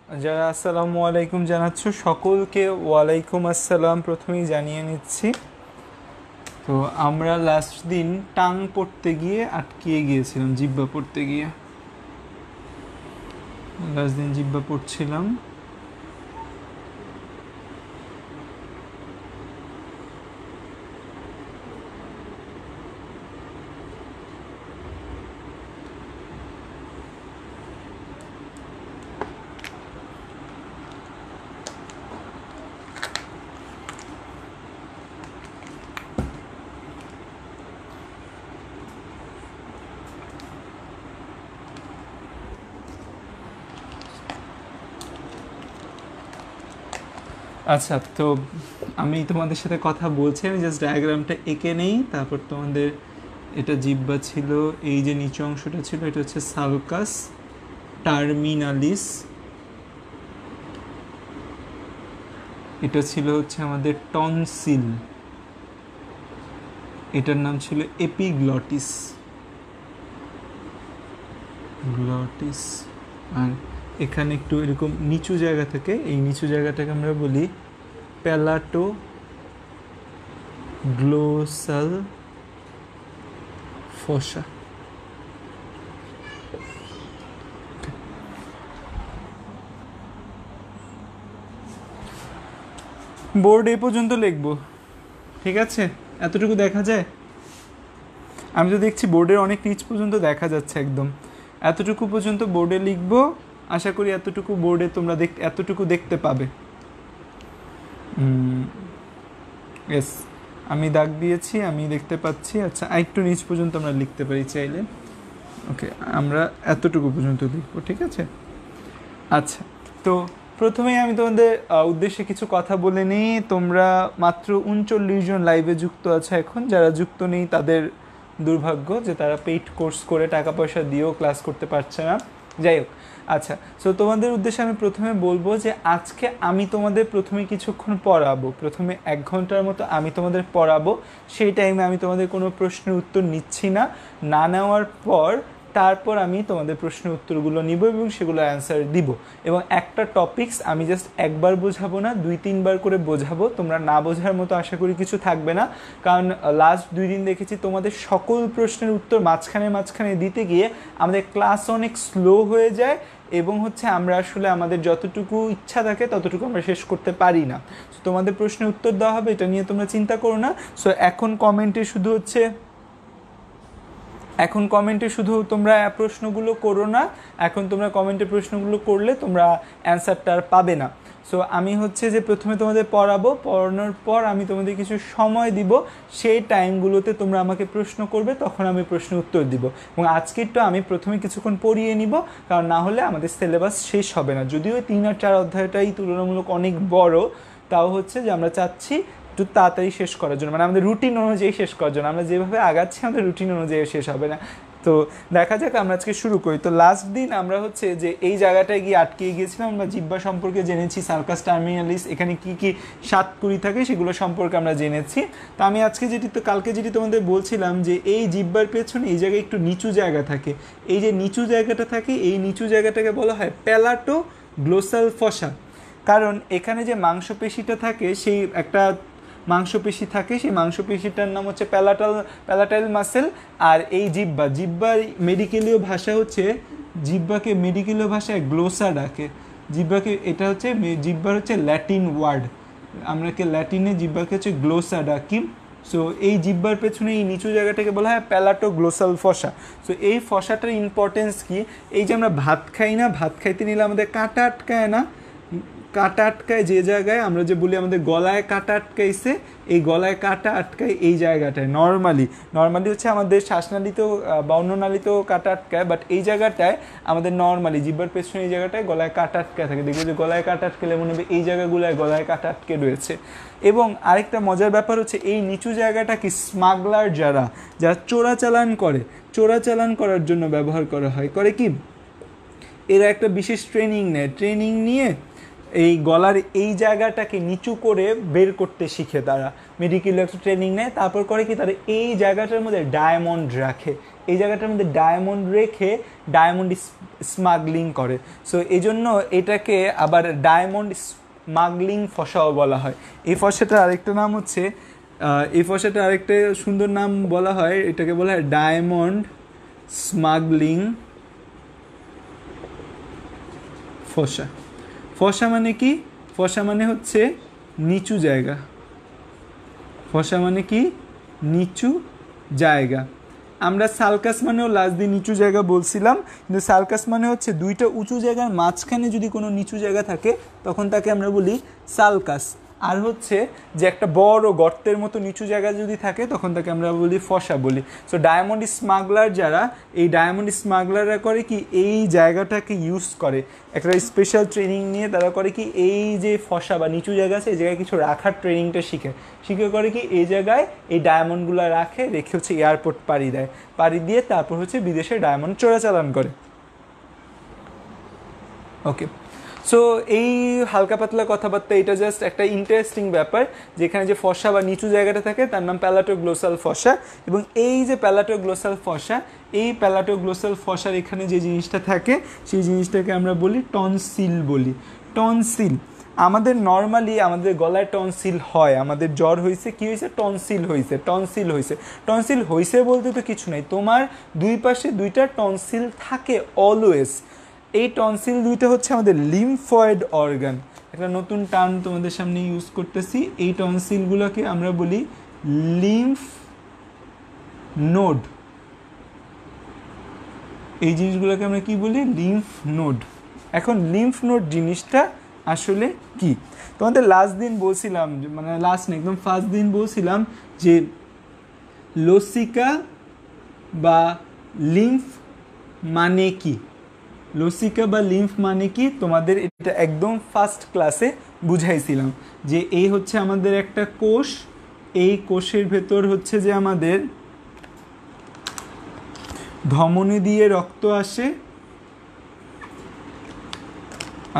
যারা আসসালামু আলাইকুম জানাচ্ছ সকলকে ওয়ালাইকুম আসসালাম প্রথমেই জানিয়ে নিচ্ছি। তো আমরা লাস্ট দিন টাং পড়তে গিয়ে আটকিয়ে গিয়েছিলাম, জিহ্বা পড়তে গিয়ে লাস্ট দিন জিহ্বা পড়ছিলাম। আচ্ছা, তো আমি তোমাদের সাথে কথা বলছি, আমি জাস্ট ডায়াগ্রামটা এঁকে নেই, তারপর তোমাদের এটা জিহ্বা ছিল, এই যে নিচু অংশটা ছিল এটা হচ্ছে সালকাস টার্মিনালিস, এটা ছিল হচ্ছে আমাদের টনসিল, এটার নাম ছিল এপিগ্লটিস গ্লটিস। আর এখানে একটু এরকম নিচু জায়গা থেকে, এই নিচু জায়গাটাকে আমরা বলি প্যালাটো গ্লোসাল ফসা। বোর্ড এই পর্যন্ত লিখবো, ঠিক আছে? এতটুকু দেখা যায়? আমি তো দেখছি বোর্ডের অনেক নিচ পর্যন্ত দেখা যাচ্ছে, একদম এতটুকু পর্যন্ত বোর্ডে লিখবো। আশা করি এতটুকু বোর্ডে তোমরা এতটুকু দেখতে পাবে। ইয়েস, আমি দাগ দিয়েছি, আমি দেখতে পাচ্ছি। আচ্ছা, আরেকটু নিচ পর্যন্ত আমরা লিখতে পারি চাইলে। ওকে, আমরা এতটুকু পর্যন্ত লিখবো, ঠিক আছে? আচ্ছা, তো প্রথমেই আমি তোমাদের উদ্দেশ্যে কিছু কথা বলে নিই। তোমরা মাত্র 39 জন লাইভে যুক্ত আছে এখন। যারা যুক্ত নেই তাদের দুর্ভাগ্য যে তারা পেইড কোর্স করে টাকা পয়সা দিয়েও ক্লাস করতে পারছে না। যাই হোক, আচ্ছা, সো তোমাদের উদ্দেশ্যে আমি প্রথমে বলবো যে আজকে আমি তোমাদের প্রথমে কিছুক্ষণ পড়াবো, প্রথমে 1 ঘন্টার মতো আমি তোমাদের পড়াবো। সেই টাইমে আমি তোমাদের কোনো প্রশ্নের উত্তর নিচ্ছি না, না নেওয়ার পর তারপর আমি তোমাদের প্রশ্নের উত্তরগুলো নিব এবং সেগুলো অ্যান্সার দিব। এবং একটা টপিকস আমি জাস্ট একবার বোঝাবো না, 2-3 বার করে বোঝাবো। তোমরা না বোঝার মতো আশা করি কিছু থাকবে না, কারণ লাস্ট 2 দিন দেখেছি তোমাদের সকল প্রশ্নের উত্তর মাঝখানে দিতে গিয়ে আমাদের ক্লাস অনেক স্লো হয়ে যায় এবং হচ্ছে আমরা আসলে আমাদের যতটুকু ইচ্ছা থাকে ততটুকু আমরা শেষ করতে পারি না। তোমাদের প্রশ্নের উত্তর দেওয়া হবে, এটা নিয়ে তোমরা চিন্তা করো না। সো এখন কমেন্টে শুধু তোমরা প্রশ্নগুলো করো না, এখন তোমরা কমেন্টে প্রশ্নগুলো করলে তোমরা অ্যান্সারটা আর পাবে না। সো আমি হচ্ছে যে প্রথমে তোমাদের পড়ানোর পর আমি তোমাদের কিছু সময় দিব, সেই টাইমগুলোতে তোমরা আমাকে প্রশ্ন করবে, তখন আমি প্রশ্নের উত্তর দিব। এবং আজকেরটা আমি প্রথমে কিছুক্ষণ পড়িয়ে নিব, কারণ না হলে আমাদের সিলেবাস শেষ হবে না। যদিও 3 আর 4 অধ্যায়টাই তুলনামূলক অনেক বড়, তাও হচ্ছে যে আমরা চাচ্ছি একটু তাড়াতাড়ি শেষ করার জন্য, মানে আমাদের রুটিন অনুযায়ী শেষ করার জন্য। আমরা যেভাবে আগাচ্ছি আমাদের রুটিন অনুযায়ী শেষ হবে না। তো দেখা যাক, আমরা আজকে শুরু করি। তো লাস্ট দিন আমরা হচ্ছে যে এই জায়গাটায় গিয়ে আটকে গিয়েছিলাম। আমরা জিহ্বা সম্পর্কে জেনেছি, সার্কাস টার্মিনালিস, এখানে কি কি সাতকুড়ি থাকে সেগুলো সম্পর্কে আমরা জেনেছি। তো আমি আজকে কালকে যেটি তোমাদের বলছিলাম যে এই জিহ্বার পেছনে এই জায়গায় একটু নিচু জায়গা থাকে, এই যে নিচু জায়গাটা থাকে, এই নিচু জায়গাটাকে বলা হয় প্যালাটো গ্লোসাল ফসা। কারণ এখানে যে মাংসপেশিটা থাকে, সেই একটা মাংসপেশি থাকে, সেই মাংসপেশিটার নাম হচ্ছে প্যালাটাইল মাসেল। আর এই জিহ্বার মেডিকেলীয় ভাষা হচ্ছে, জিহ্বাকে মেডিকেলীয় ভাষায় গ্লোসা ডাকে। এটা হচ্ছে জিহ্বার হচ্ছে ল্যাটিন ওয়ার্ড, আমরা ল্যাটিনে জিহ্বাকে হচ্ছে গ্লোসা ডাকি। সো এই জিহ্বার পেছনে এই নিচু জায়গাটাকে বলা হয় প্যালাটো গ্লোসাল ফসা। সো এই ফসাটার ইম্পর্টেন্স কি? এই যে আমরা ভাত খাই না, ভাত খাইতে নিলে আমাদের কাঁটা আটকায় না, কাঁটা আটকায় যে জায়গায়, আমরা যে বলি আমাদের গলায় কাঁটা আটকাইছে, এই গলায় কাঁটা আটকায় এই জায়গাটায়। নর্মালি হচ্ছে আমাদের শ্বাসনালীতেও বা অন্ননালীতেও কাঁটা আটকায়, বাট এই জায়গাটায় আমাদের নর্মালি জিহ্বার পেছনে এই জায়গাটায় গলায় কাঁটা আটকায় থাকে। দেখবে যে গলায় কাঁটা আটকেলে মনে হবে এই জায়গাগুলোয় গলায় কাঁটা আটকে রয়েছে। এবং আরেকটা মজার ব্যাপার হচ্ছে এই নিচু জায়গাটা কি স্মাগলার যারা চোরাচালান করার জন্য ব্যবহার করা হয়। কি এরা একটা বিশেষ ট্রেনিং নিয়ে এই গলার এই জায়গাটাকে নিচু করে বের করতে শিখে। তারা মেডিকেল একটা ট্রেনিং নেয়, তারপর করে কি তারা এই জায়গাটার মধ্যে ডায়মন্ড রাখে, এই জায়গাটার মধ্যে ডায়মন্ড রেখে ডায়মন্ড স্মাগলিং করে। সো এই জন্য এটাকে আবার ডায়মন্ড স্মাগলিং ফসাও বলা হয়। এই ফসাটার আরেকটা নাম হচ্ছে এই ফসাটার আরেকটা সুন্দর নাম বলা হয়, এটাকে বলা হয় ডায়মন্ড স্মাগলিং ফসা। ফসা মানে কি? ফসা মানে হচ্ছে নিচু জায়গা। ফসা মানে কি? নিচু জায়গা। আমরা সার্কাস মানেও লাস্ট দিয়ে নিচু জায়গা বলছিলাম, কিন্তু সার্কাস মানে হচ্ছে দুইটা উঁচু জায়গার মাঝখানে যদি কোনো নিচু জায়গা থাকে তখন তাকে আমরা বলি সার্কাস। আর হচ্ছে যে একটা বড় গর্তের মতো নিচু জায়গা যদি থাকে তখন তাকে আমরা বলি ফসা বলি। সো ডায়মন্ড স্মাগলার যারা, এই ডায়মন্ড স্মাগলাররা করে কি এই জায়গাটাকে ইউজ করে, একটা স্পেশাল ট্রেনিং নিয়ে তারা করে কি এই যে ফসা বা নিচু জায়গা আছে এই জায়গায় কিছু রাখার ট্রেনিংটা শিখে করে কি এই জায়গায় এই ডায়মন্ডগুলো রেখে হচ্ছে এয়ারপোর্ট পাড়ি দিয়ে তারপর হচ্ছে বিদেশে ডায়মন্ড চোরাচালান করে। ওকে, সো এই হালকা পাতলা কথাবার্তা, এটা জাস্ট একটা ইন্টারেস্টিং ব্যাপার যেখানে যে ফসা বা নিচু জায়গাটা থাকে তার নাম প্যালাটোগ্লোসাল ফসা। এবং এই যে প্যালাটোগ্লোসাল ফসা, এই প্যালাটোগ্লোসাল ফসার এখানে যে জিনিসটা থাকে সেই জিনিসটাকে আমরা বলি টনসিল বলি। টনসিল আমাদের নর্মালি আমাদের গলায় টনসিল হয়, আমাদের জ্বর হয়েছে, কী হয়েছে? টনসিল হয়েছে। টনসিল হয়েছে বলতে তো কিছু নাই, তোমার দুই পাশে দুইটা টনসিল থাকে অলওয়েজ। এই টনসিল দুইটা হচ্ছে আমাদের লিম্ফয়েড অর্গান। একটা নতুন টার্ম তোমাদের সামনে ইউজ করতেছি, এই টনসিলগুলোকে আমরা বলি লিম্ফ নোড। এই জিনিসগুলোকে আমরা কি বলি? Lymph node. এখন লিম্ফ নোড জিনিসটা আসলে কি? তোমাদের লাস্ট দিন বলছিলাম, মানে লাস্ট না একদম ফার্স্ট দিন বলছিলাম যে লসিকা বা লিম্ফ মানে কি। লসিকা বা লিম্ফ মানে কি তোমাদের এটা একদম ফার্স্ট ক্লাসে বুঝাইছিলাম যে এই হচ্ছে আমাদের একটা কোষ, এই কোষের ভেতর হচ্ছে যে আমাদের ধমনী দিয়ে রক্ত আসে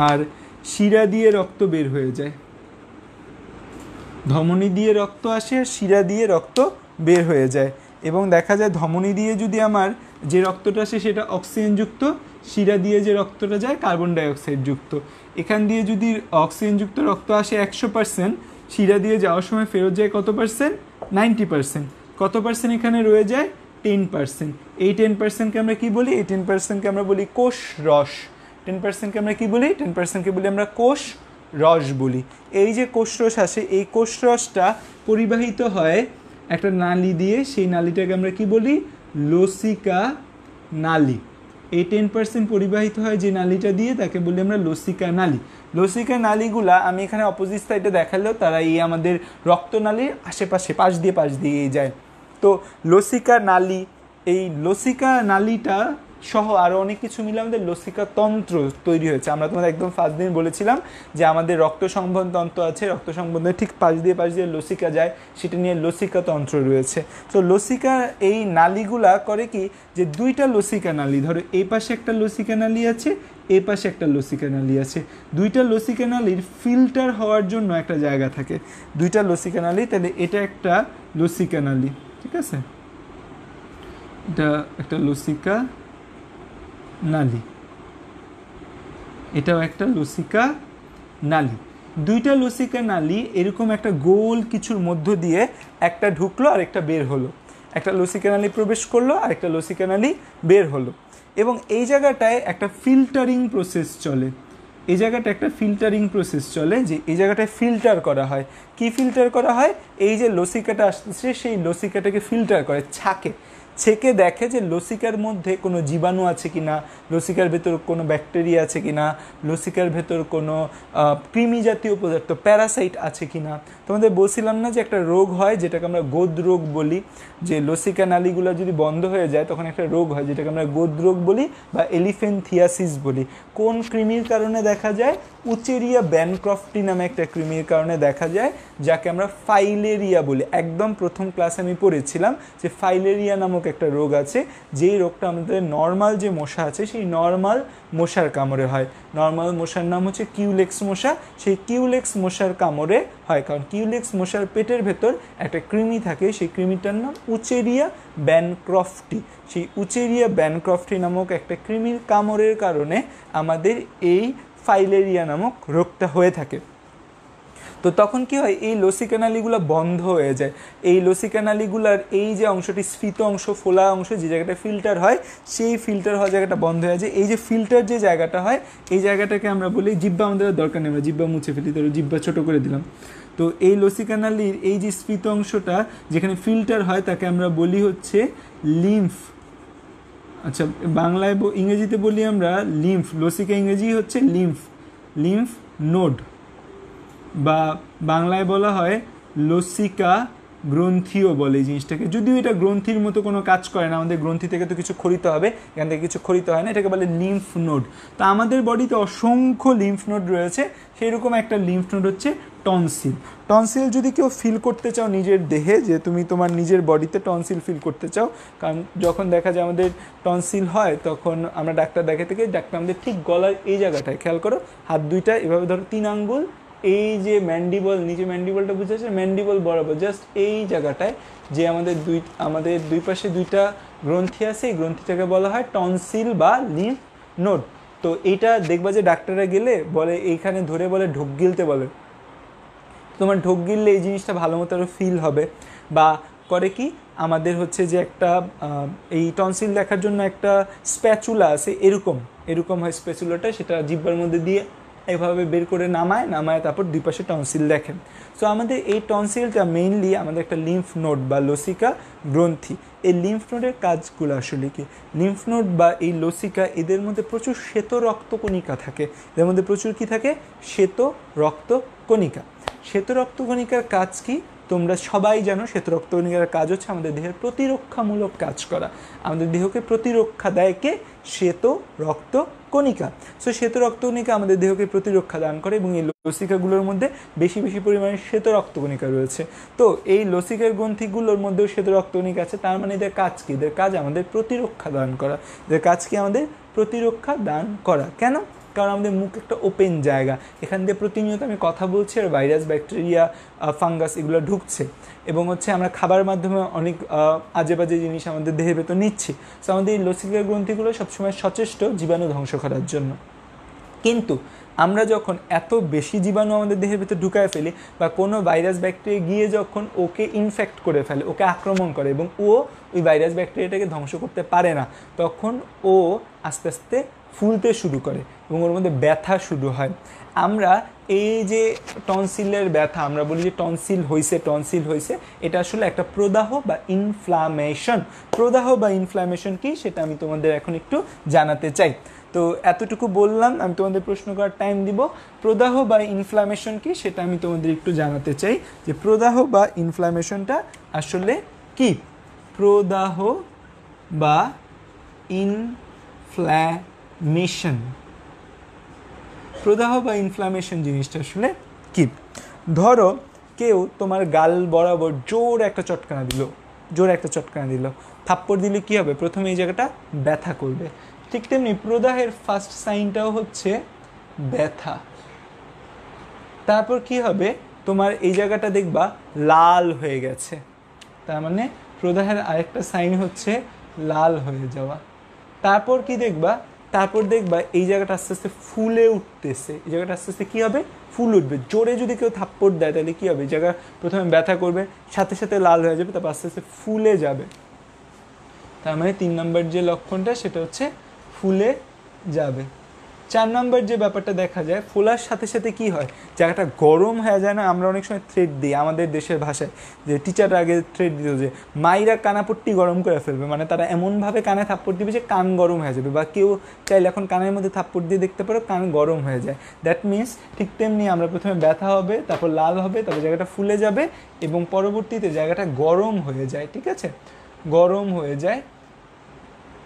আর শিরা দিয়ে রক্ত বের হয়ে যায়। ধমনী দিয়ে রক্ত আসে আর শিরা দিয়ে রক্ত বের হয়ে যায়। এবং দেখা যায় ধমনী দিয়ে যদি আমার যে রক্তটা আসে সেটা অক্সিজেনযুক্ত, শিরা দিয়ে যে রক্তটা যায় কার্বন ডাইঅক্সাইড যুক্ত। এখান দিয়ে যদি অক্সিজেনযুক্ত রক্ত আসে 100%, শিরা দিয়ে যাওয়ার সময় ফেরত যায় কত পার্সেন্ট? 90%। কত পার্সেন্ট এখানে রয়ে যায়? 10%। এই 10%কে আমরা কি বলি? এই 10%কে আমরা বলি কোষ রস। 10%কে আমরা কি বলি? 10%কে বলি আমরা কোষ রস বলি। এই যে কোষ রস আসে, এই কোষ রসটা পরিবাহিত হয় একটা নালী দিয়ে, সেই নালীটাকে আমরা কি বলি? লসিকা নালী। এই 10% পরিবাহিত হয় যে নালীটা দিয়ে তাকে বলি আমরা লসিকা নালী। লসিকা নালীগুলা আমি এখানে অপোজিট সাইডে দেখালেও তারা এই আমাদের রক্তনালীর আশেপাশে পাশ দিয়ে যায়। তো লসিকা নালী, এই লসিকা নালীটা সহ আরও অনেক কিছু মিলে আমাদের লসিকা তন্ত্র তৈরি হয়েছে। আমরা তোমাদের একদম ফার্স্ট দিন বলেছিলাম যে আমাদের রক্ত সংবহন তন্ত্র আছে, রক্ত সংবহনের ঠিক পাশ দিয়ে লসিকা যায়, সেটা নিয়ে লসিকা তন্ত্র রয়েছে। তো লসিকা এই নালীগুলা করে কি যে দুইটা লসিকা নালী, ধরো এই পাশে একটা লসিকা নালী আছে, এই পাশে একটা লসিকা নালী আছে, দুইটা লসিকা নালীর ফিল্টার হওয়ার জন্য একটা জায়গা থাকে। দুইটা লসিকা নালী, তাহলে এটা একটা লসিকা নালী, ঠিক আছে? এটা একটা লসিকা নালী, এটাও একটা লসিকা নালী। দুইটা লসিকা নালী এরকম একটা গোল কিছুর মধ্য দিয়ে একটা ঢুকলো আর একটা বের হলো, একটা লসিকা নালী প্রবেশ করলো আর একটা লসিকা নালী বের হলো। এবং এই জায়গাটায় একটা ফিল্টারিং প্রসেস চলে, এই জায়গাটা একটা ফিল্টারিং প্রসেস চলে যে এই জায়গাটায় ফিল্টার করা হয়। কি ফিল্টার করা হয়? এই যে লসিকাটা আসছে সেই লসিকাটাকে ফিল্টার করে, ছেঁকে দেখে যে লসিকার মধ্যে কোনো জীবাণু আছে কি না, লসিকার ভেতর কোনো ব্যাকটেরিয়া আছে কি না, লসিকার ভেতর কোনো কৃমি জাতীয় পদার্থ প্যারাসাইট আছে কি না। তোমাদের বলছিলাম না যে একটা রোগ হয় যেটাকে আমরা গোদ রোগ বলি, যে লসিকা নালীগুলো যদি বন্ধ হয়ে যায় তখন একটা রোগ হয় যেটাকে আমরা গোদ রোগ বলি বা এলিফ্যান্থিয়াসিস বলি। কোন কৃমির কারণে দেখা যায়? উচেরিয়া ব্যানক্রফটি নামে একটা কৃমির কারণে দেখা যায়, যাকে আমরা ফাইলেরিয়া বলি। একদম প্রথম ক্লাসে আমি পড়েছিলাম যে ফাইলেরিয়া নামক একটা রোগ আছে, যেই রোগটা আমাদের নর্মাল যে মশা আছে সেই নর্মাল মশার কামড়ে হয়। নর্মাল মশার নাম হচ্ছে কিউলেক্স মশা। সেই কিউলেক্স মশার কামড়ে হয়, কারণ কিউলেক্স মশার পেটের ভেতর একটা কৃমি থাকে, সেই কৃমিটার নাম উচেরিয়া ব্যানক্রফটি। সেই উচেরিয়া ব্যানক্রফটি নামক একটা কৃমির কামড়ের কারণে আমাদের এই ফাইলেরিয়া নামক রোগটা হয়ে থাকে। তো তখন কি হয়, এই লসিকানালিগুলো বন্ধ হয়ে যায়। এই লসিকানালিগুলার এই যে অংশটি স্ফীত অংশ, ফোলা অংশ, যে জায়গাটা ফিল্টার হয়, সেই ফিল্টার হওয়ার জায়গাটা বন্ধ হয়ে যায়। এই যে ফিল্টার যে জায়গাটা হয়, এই জায়গাটাকে আমরা বলি, জিব্বা আমাদের দরকার নেই, আমরা জিব্বা মুছে ফেলি, তো জিব্বা ছোটো করে দিলাম। তো এই লসিকানালির এই যে স্ফীত অংশটা যেখানে ফিল্টার হয় তাকে আমরা বলি হচ্ছে লিম্ফ। আচ্ছা, বাংলায় ইংরেজিতে বলি আমরা লিম্ফ। লসিকা ইংরেজি হচ্ছে লিম্ফ, লিম্ফ নোড, বা বাংলায় বলা হয় লসিকা গ্রন্থিও বলে এই জিনিসটাকে। যদিও এটা গ্রন্থির মতো কোনো কাজ করে না, আমাদের গ্রন্থি থেকে তো কিছু খরিত হবে, এখান থেকে কিছু খরিত হয় না, এটাকে বলে লিম্ফ নোড। তো আমাদের বডিতে অসংখ্য লিম্ফ নোড রয়েছে, সেইরকম একটা লিম্ফ নোড হচ্ছে টনসিল। টনসিল যদি কেউ ফিল করতে চাও নিজের দেহে, যে তুমি তোমার নিজের বডিতে টনসিল ফিল করতে চাও, কারণ যখন দেখা যায় আমাদের টনসিল হয় তখন আমরা ডাক্তার দেখাতে গিয়ে ডাক্তার আমাদের ঠিক গলার এই জায়গাটায়, খেয়াল করো, হাত দুইটা এভাবে ধরো, 3 আঙ্গুল, এই যে ম্যান্ডিবল, নিচে ম্যান্ডিবলটা বুঝেছে, ম্যান্ডিবল বরাবর জাস্ট এই জায়গাটায় যে আমাদের দুই পাশে দুইটা গ্রন্থি আছে, এই গ্রন্থিটাকে বলা হয় টনসিল বা লিম্ফ নোড। তো এইটা দেখবা যে ডাক্তাররা গেলে বলে এইখানে ধরে বলে ঢোক গিলতে বলে, তোমার ঢোক গিললে এই জিনিসটা ভালো মতো আরও ফিল হবে। বা করে কি, আমাদের হচ্ছে যে একটা এই টনসিল দেখার জন্য একটা স্প্যাচুলা আছে, এরকম হয় স্প্যাচুলাটা, সেটা জিহ্বার মধ্যে দিয়ে এভাবে বের করে নামায় তারপর দুই পাশে টনসিল দেখেন। সো আমাদের এই টনসিলটা মেইনলি আমাদের একটা লিম্ফ নোড বা লসিকা গ্রন্থি। এই লিম্ফ নোডের কাজগুলো আসলে কি, লিম্ফ নোড বা এই লসিকা, এদের মধ্যে প্রচুর শ্বেত রক্তকণিকা থাকে। এদের মধ্যে প্রচুর কি থাকে, শ্বেত রক্তকণিকা। শ্বেত রক্তকণিকার কাজ কি তোমরা সবাই জানো, শ্বেত রক্তকণিকার কাজ হচ্ছে আমাদের দেহের প্রতিরক্ষামূলক কাজ করা। আমাদের দেহকে প্রতিরক্ষা দেয় কে, শ্বেত রক্তকণিকা। সো শ্বেত রক্তকণিকা আমাদের দেহকে প্রতিরক্ষা দান করে, এবং এই লসিকাগুলোর মধ্যে বেশি পরিমাণে শ্বেত রক্তকণিকা রয়েছে। তো এই লসিকার গ্রন্থিগুলোর মধ্যেও শ্বেত রক্তকণিকা আছে, তার মানে এদের কাজ কি, এদের কাজ আমাদের প্রতিরক্ষা দান করা। এদের কাজ কি, আমাদের প্রতিরক্ষা দান করা। কেন? কারণ আমাদের মুখ একটা ওপেন জায়গা, এখান দিয়ে প্রতিনিয়ত আমি কথা বলছি আর ভাইরাস, ব্যাকটেরিয়া, ফাঙ্গাস এগুলো ঢুকছে, এবং হচ্ছে আমরা খাবার মাধ্যমে অনেক আজে বাজে জিনিস আমাদের দেহের ভেতর নিচ্ছি। সো আমাদের এই লসিকা গ্রন্থিগুলো সবসময় সচেষ্ট জীবাণু ধ্বংস করার জন্য। কিন্তু আমরা যখন এত বেশি জীবাণু আমাদের দেহের ভেতর ঢুকায় ফেলি, বা কোনো ভাইরাস ব্যাকটেরিয়া গিয়ে যখন ওকে ইনফেক্ট করে ফেলে, ওকে আক্রমণ করে, এবং ও ওই ভাইরাস ব্যাকটেরিয়াটাকে ধ্বংস করতে পারে না, তখন ও আস্তে আস্তে ফুলতে শুরু করে এবং ওর মধ্যে ব্যথা শুরু হয়। আমরা এই যে টনসিলের ব্যথা, আমরা বলি যে টনসিল হয়েছে, এটা আসলে একটা প্রদাহ বা ইনফ্লামেশন। প্রদাহ বা ইনফ্লামেশন কি, সেটা আমি তোমাদের এখন একটু জানাতে চাই। তো এতটুকু বললাম, আমি তোমাদের প্রশ্ন করার টাইম দিব। প্রদাহ বা ইনফ্লামেশন কি, সেটা আমি তোমাদের একটু জানাতে চাই, যে প্রদাহ বা ইনফ্লামেশনটা আসলে কি। প্রদাহ বা ইনফ্লামেশন, প্রদাহ বা ইনফ্লামেশন জিনিসটা আসলে কি। ধরো কেউ তোমার গাল বরাবর জোর একটা চটকানা দিল, থাপ্পড় দিলে কি হবে, প্রথমে এই জায়গাটা ব্যথা করবে। ঠিক তেমনি প্রদাহের ফার্স্ট সাইনটাও হচ্ছে ব্যথা। তারপর কি হবে, তোমার এই জায়গাটা দেখবা লাল হয়ে গেছে, তার মানে প্রদাহের আরেকটা সাইন হচ্ছে লাল হয়ে যাওয়া। তারপর কি দেখবা, এই জায়গাটা আস্তে আস্তে ফুলে উঠতেছে, এই জায়গাটা আস্তে আস্তে কী হবে, ফুল উঠবে। জোরে যদি কেউ থাপ্পড় দেয় তাহলে কী হবে, এই জায়গা প্রথমে ব্যথা করবে, সাথে সাথে লাল হয়ে যাবে, তারপর আস্তে আস্তে ফুলে যাবে। তার মানে 3 নম্বর যে লক্ষণটা সেটা হচ্ছে ফুলে যাবে। 4 নম্বর যে ব্যাপারটা দেখা যায়, ফোলার সাথে সাথে কি হয়, জায়গাটা গরম হয়ে যায় না। আমরা অনেক সময় থ্রেড দিই আমাদের দেশের ভাষায়, যে টিচাররা আগে থ্রেড দিত যে মাইরা কানাপট্টি গরম করে ফেলবে, মানে তারা এমনভাবে কানে থাপ্পড় দিবে যে কান গরম হয়ে যাবে। বা কেউ চাইলে এখন কানের মধ্যে থাপ্পড় দিয়ে দেখতে পারো, কান গরম হয়ে যায়। দ্যাট মিনস ঠিক তেমনি আমরা প্রথমে ব্যথা হবে, তারপর লাল হবে, তারপর জায়গাটা ফুলে যাবে, এবং পরবর্তীতে জায়গাটা গরম হয়ে যায়। ঠিক আছে, গরম হয়ে যায়।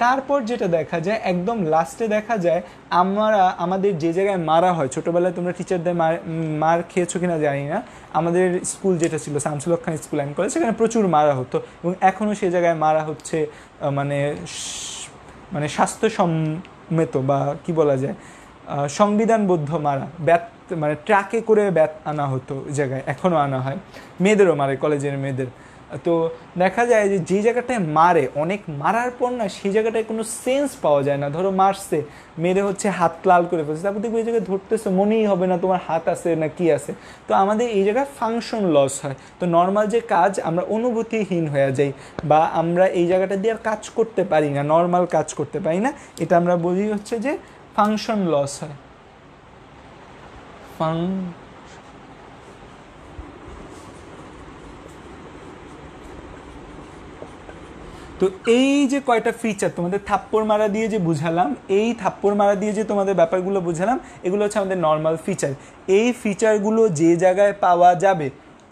তারপর যেটা দেখা যায় একদম লাস্টে দেখা যায় আমাদের যে জায়গায় মারা হয়, ছোটোবেলায় তোমরা টিচারদের মার খেয়েছো কিনা জানি না, আমাদের স্কুল যেটা ছিল শামসুল হক খান স্কুল অ্যান্ড কলেজ, সেখানে প্রচুর মারা হতো এবং এখনও সে জায়গায় মারা হচ্ছে, মানে মানে স্বাস্থ্যসম্মত বা কি বলা যায় সংবিধানবদ্ধ মারা, ব্যাট মানে ট্রাকে করে ব্যাট আনা হতো ওই জায়গায়, এখনও আনা হয়, মেয়েদেরও মারে, কলেজের মেয়েদের। তো দেখা যায় যে যে জায়গাটায় মারে, অনেক মারার পর না সেই জায়গাটায় কোনো সেন্স পাওয়া যায় না। ধরো মারছে, মেরে হচ্ছে হাত লাল করে ফেলছে, তারপর দেখবে এই জায়গায় ধরতেছে, মনেই হবে না তোমার হাত আছে না কি আছে। তো আমাদের এই জায়গায় ফাংশন লস হয়। তো নর্মাল যে কাজ আমরা অনুভূতিহীন হয়ে যাই, বা আমরা এই জায়গাটা দিয়ে আর কাজ করতে পারি না, নর্মাল কাজ করতে পারি না, এটা আমরা বলি হচ্ছে যে ফাংশন লস হয়। তো এই যে কয়টা ফিচার তোমাদের থাপ্পড় মারা দিয়ে যে বুঝালাম, এই থাপ্পড় মারা দিয়ে যে তোমাদের ব্যাপারগুলো বুঝালাম, এগুলো হচ্ছে আমাদের নর্মাল ফিচার। এই ফিচারগুলো যে জায়গায় পাওয়া যাবে,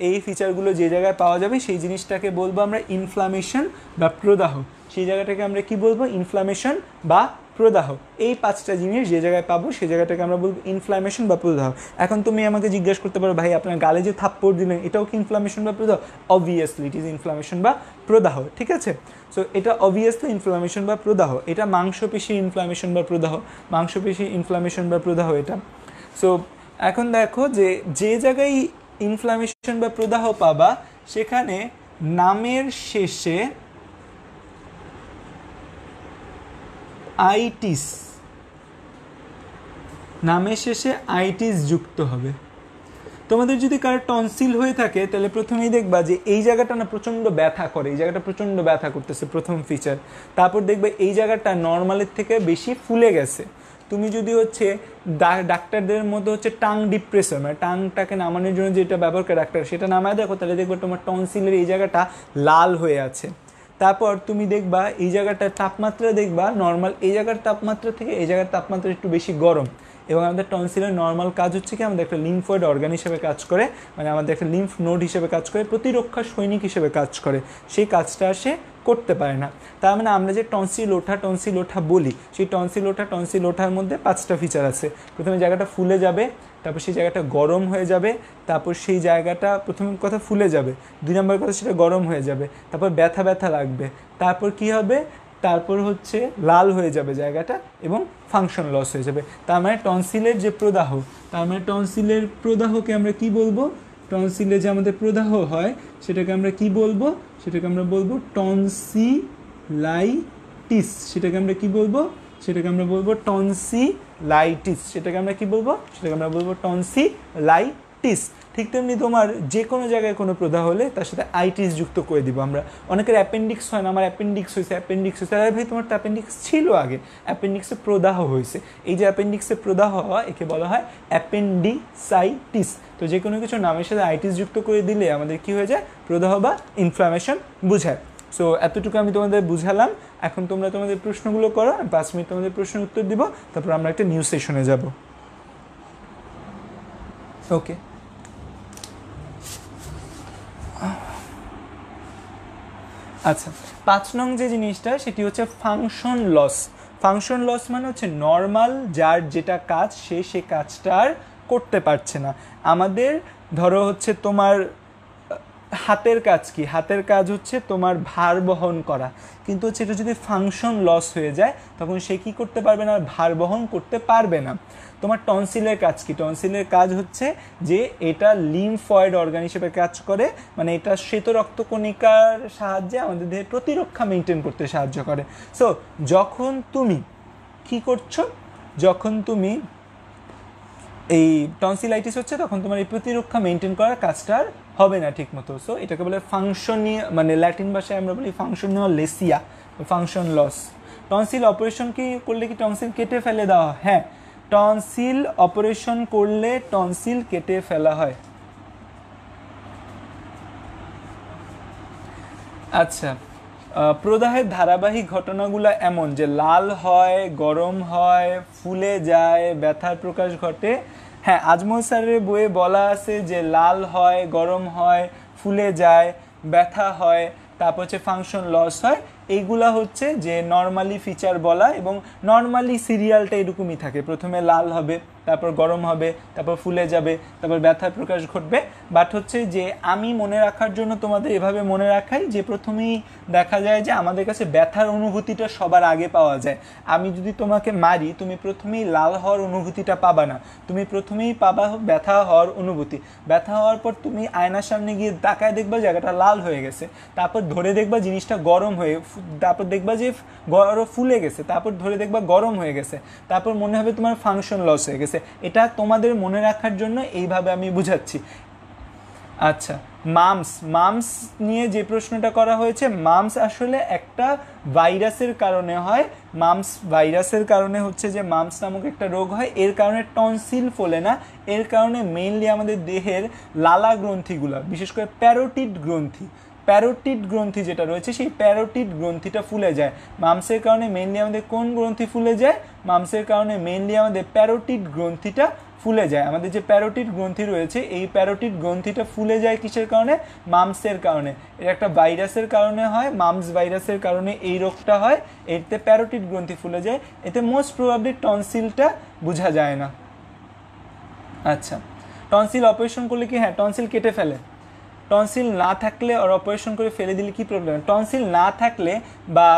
এই ফিচারগুলো যে জায়গায় পাওয়া যাবে সেই জিনিসটাকে বলবো আমরা ইনফ্লামেশন বা প্রদাহ। সেই জায়গাটাকে আমরা কি বলবো? ইনফ্লামেশন বা প্রদাহ। এই পাঁচটা জিনিস যে জায়গায় পাবো সেই জায়গাটাকে আমরা বলবো ইনফ্লামেশন বা প্রদাহ। এখন তুমি আমাকে জিজ্ঞাসা করতে পারো, ভাই আপনার গালে যে থাপ্পড় দিলেন এটাও কি ইনফ্লামেশন বা প্রদাহ? অবভিয়াসলি ইট ইজ ইনফ্লামেশন বা প্রদাহ, ঠিক আছে? সো এটা অবভিয়াসলি ইনফ্লামেশন বা প্রদাহ, এটা মাংসপেশির ইনফ্লামেশন বা প্রদাহ, মাংসপেশির ইনফ্লামেশন বা প্রদাহ এটা। সো এখন দেখো যে যে জায়গায় ইনফ্লামেশন বা প্রদাহ পাবা সেখানে নামের শেষে আইটিস, নামের শেষে আইটিস যুক্ত হবে। তোমাদের যদি কারো টনসিল হয়ে থাকে তাহলে প্রথমেই দেখবা যে এই জায়গাটা না প্রচণ্ড ব্যথা করে, এই জায়গাটা প্রচণ্ড ব্যথা করতেছে, প্রথম ফিচার। তারপর দেখবে এই জায়গাটা নর্মালের থেকে বেশি ফুলে গেছে। তুমি যদি হচ্ছে ডাক্তারদের মধ্যে হচ্ছে টাং ডিপ্রেসর, মানে টাংটাকে নামানোর জন্য যেটা ব্যবহার করে ডাক্তার, সেটা নামায় দেখো, তাহলে দেখবে তোমার টনসিলের এই জায়গাটা লাল হয়ে আছে। তারপর তুমি দেখবা এই জায়গাটার তাপমাত্রা দেখবা নর্মাল, এই জায়গার তাপমাত্রা থেকে এই জায়গার তাপমাত্রা একটু বেশি গরম। এবং আমাদের টনসিলের নর্মাল কাজ হচ্ছে কি, আমাদের একটা লিম্ফয়েড অর্গান হিসেবে কাজ করে, মানে আমাদের একটা লিম্ফ নোড হিসেবে কাজ করে, প্রতিরক্ষা সৈনিক হিসেবে কাজ করে। সেই কাজটা সে করতে পারে না। তার মানে আমরা যে টনসিল ওঠা বলি, সেই টনসিল ওঠার মধ্যে পাঁচটা ফিচার আছে। প্রথমে জায়গাটা ফুলে যাবে, তারপর সেই জায়গাটা গরম হয়ে যাবে, তারপর সেই জায়গাটা প্রথম কথা ফুলে যাবে, দুই নম্বর কথা সেটা গরম হয়ে যাবে, তারপর ব্যথা ব্যথা লাগবে, তারপর কি হবে, তারপর হচ্ছে লাল হয়ে যাবে জায়গাটা এবং ফাংশন লস হয়ে যাবে। তার মানে টনসিলের যে প্রদাহ, তার মানে টনসিলের প্রদাহকে আমরা কি বলবো? টনসিলে যে আমাদের প্রদাহ হয় সেটাকে আমরা কি বলবো? সেটাকে আমরা বলবো টনসিলাইটিস। সেটাকে আমরা কি বলবো? সেটাকে আমরা বলবো টনসিলাইটিস। সেটাকে আমরা কি বলবো? সেটাকে আমরা বলবো টনসিলাইটিস। ঠিক তেমনি তোমার যে কোনো জায়গায় কোনো প্রদাহ হলে তার সাথে আইটিস যুক্ত করে দিব আমরা। অনেকের অ্যাপেন্ডিক্স হয় না, আমার অ্যাপেন্ডিক্স হয়েছে। আরে ভাই তোমার তো অ্যাপেন্ডিক্স ছিল আগে, অ্যাপেন্ডিক্সে প্রদাহ হয়েছে। এই যে অ্যাপেন্ডিক্সে প্রদাহ হওয়া, একে বলা হয় অ্যাপেন্ডিসাইটিস। তো যে কোনো কিছু নামের সাথে আইটিস যুক্ত করে দিলে আমাদের কি হয়ে যায়? প্রদাহ বা ইনফ্লামেশন বুঝায়। সো এতটুকু আমি তোমাদের বুঝালাম। এখন তোমরা তোমাদের প্রশ্নগুলো করো, আমি 5 মিনিট তোমাদের প্রশ্নের উত্তর দিব, তারপর আমরা একটা নিউজ সেশনে যাব। ওকে, আচ্ছা 5 নং যে জিনিসটা সেটি হচ্ছে ফাংশন লস। ফাংশন লস মানে হচ্ছে নর্মাল যার যেটা কাজ সে কাজটা আর করতে পারছে না। আমাদের ধরো হচ্ছে তোমার হাতের কাজ কি? হাতের কাজ হচ্ছে তোমার ভার বহন করা, কিন্তু হচ্ছে এটা যদি ফাংশন লস হয়ে যায় তখন সে কি করতে পারবে না? ভার বহন করতে পারবে না। তোমার টনসিলের কাজ কি? টনসিলের কাজ হচ্ছে যে এটা লিম্ফয়েড অর্গান হিসেবে কাজ করে, মানে এটা শ্বেত রক্তকণিকার সাহায্যে আমাদের দেহে প্রতিরক্ষা মেনটেন করতে সাহায্য করে। সো যখন তুমি কি করছো, যখন তুমি এই টনসিলাইটিস হচ্ছে তখন তোমার এই প্রতিরক্ষা মেনটেন করার কাজটা হবে না ঠিক মতো। সো এটাকে বলে ফাংশনীয়, মানে ল্যাটিন ভাষায় আমরা বলি ফাংশনীয় লেসিয়া, ফাংশন লস। টনসিল অপারেশন কি করলে কি টনসিল কেটে ফেলে দেওয়া? হ্যাঁ, টনসিল অপারেশন করলে টনসিল কেটে ফেলা হয়। আচ্ছা, প্রদাহের ধারাবাহিক ঘটনাগুলো এমন যে লাল হয়, গরম হয়, ফুলে যায়, ব্যথার প্রকাশ ঘটে। হ্যাঁ, আজমল স্যারের বইয়ে বলা আছে যে লাল হয়, গরম হয়, ফুলে যায়, ব্যথা হয়, তারপর হচ্ছে ফাংশন লস হয়। এইগুলা হচ্ছে যে নর্মালি ফিচার বলা, এবং নর্মালি সিরিয়ালটা এরকমই থাকে, প্রথমে লাল হবে, তারপর গরম হবে, তারপর ফুলে যাবে, তারপর ব্যথার প্রকাশ ঘটবে। বাট হচ্ছে যে আমি মনে রাখার জন্য তোমাদের এভাবে মনে রাখাই যে প্রথমেই দেখা যায় যে আমাদের কাছে ব্যথার অনুভূতিটা সবার আগে পাওয়া যায়। আমি যদি তোমাকে মারি, তুমি প্রথমেই লাল হওয়ার অনুভূতিটা পাবা না, তুমি প্রথমেই পাবা ব্যথা হওয়ার অনুভূতি। ব্যথা হওয়ার পর তুমি আয়নার সামনে গিয়ে তাকায় দেখবা জায়গাটা লাল হয়ে গেছে, তারপর ধরে দেখবা জিনিসটা গরম হয়ে, তারপর দেখবা যে ফুলে গেছে, তারপর ধরে দেখবা গরম হয়ে গেছে, তারপর মনে হবে তোমার ফাংশন লস হয়ে গেছে। এটা তোমাদের মনে রাখার জন্য এইভাবে আমি বুঝাচ্ছি। আচ্ছা, মামস নিয়ে যে প্রশ্নটা করা হয়েছে, মামস আসলে একটা ভাইরাসের কারণে হয়। মামস ভাইরাসের কারণে হচ্ছে যে মামস নামক একটা রোগ হয়। এর কারণে টনসিল ফোলে না, এর কারণে মেইনলি আমাদের দেহের লালা গ্রন্থিগুলা, বিশেষ করে প্যারোটিড গ্রন্থি যেটা রয়েছে, সেই প্যারোটিড গ্রন্থিটা ফুলে যায়। মামসের কারণে মেইনলি আমাদের কোন গ্রন্থি ফুলে যায়? মামসের কারণে মেইনলি আমাদের প্যারোটিড গ্রন্থিটা ফুলে যায়। আমাদের যে প্যারোটিড গ্রন্থি রয়েছে, এই প্যারোটিড গ্রন্থিটা ফুলে যায় কিসের কারণে? মামসের কারণে। এটা একটা ভাইরাসের কারণে হয়, মামস ভাইরাসের কারণে এই রোগটা হয়। এতে প্যারোটিড গ্রন্থি ফুলে যায়, এতে মোস্ট প্রবাবলি টনসিলটা বোঝা যায় না। আচ্ছা, টনসিল অপারেশন করলে কি? হ্যাঁ, টনসিল কেটে ফেলে। টনসিল না থাকলে আর অপারেশন করে ফেলে দিলে কি প্রবলেম? টনসিল না থাকলে বা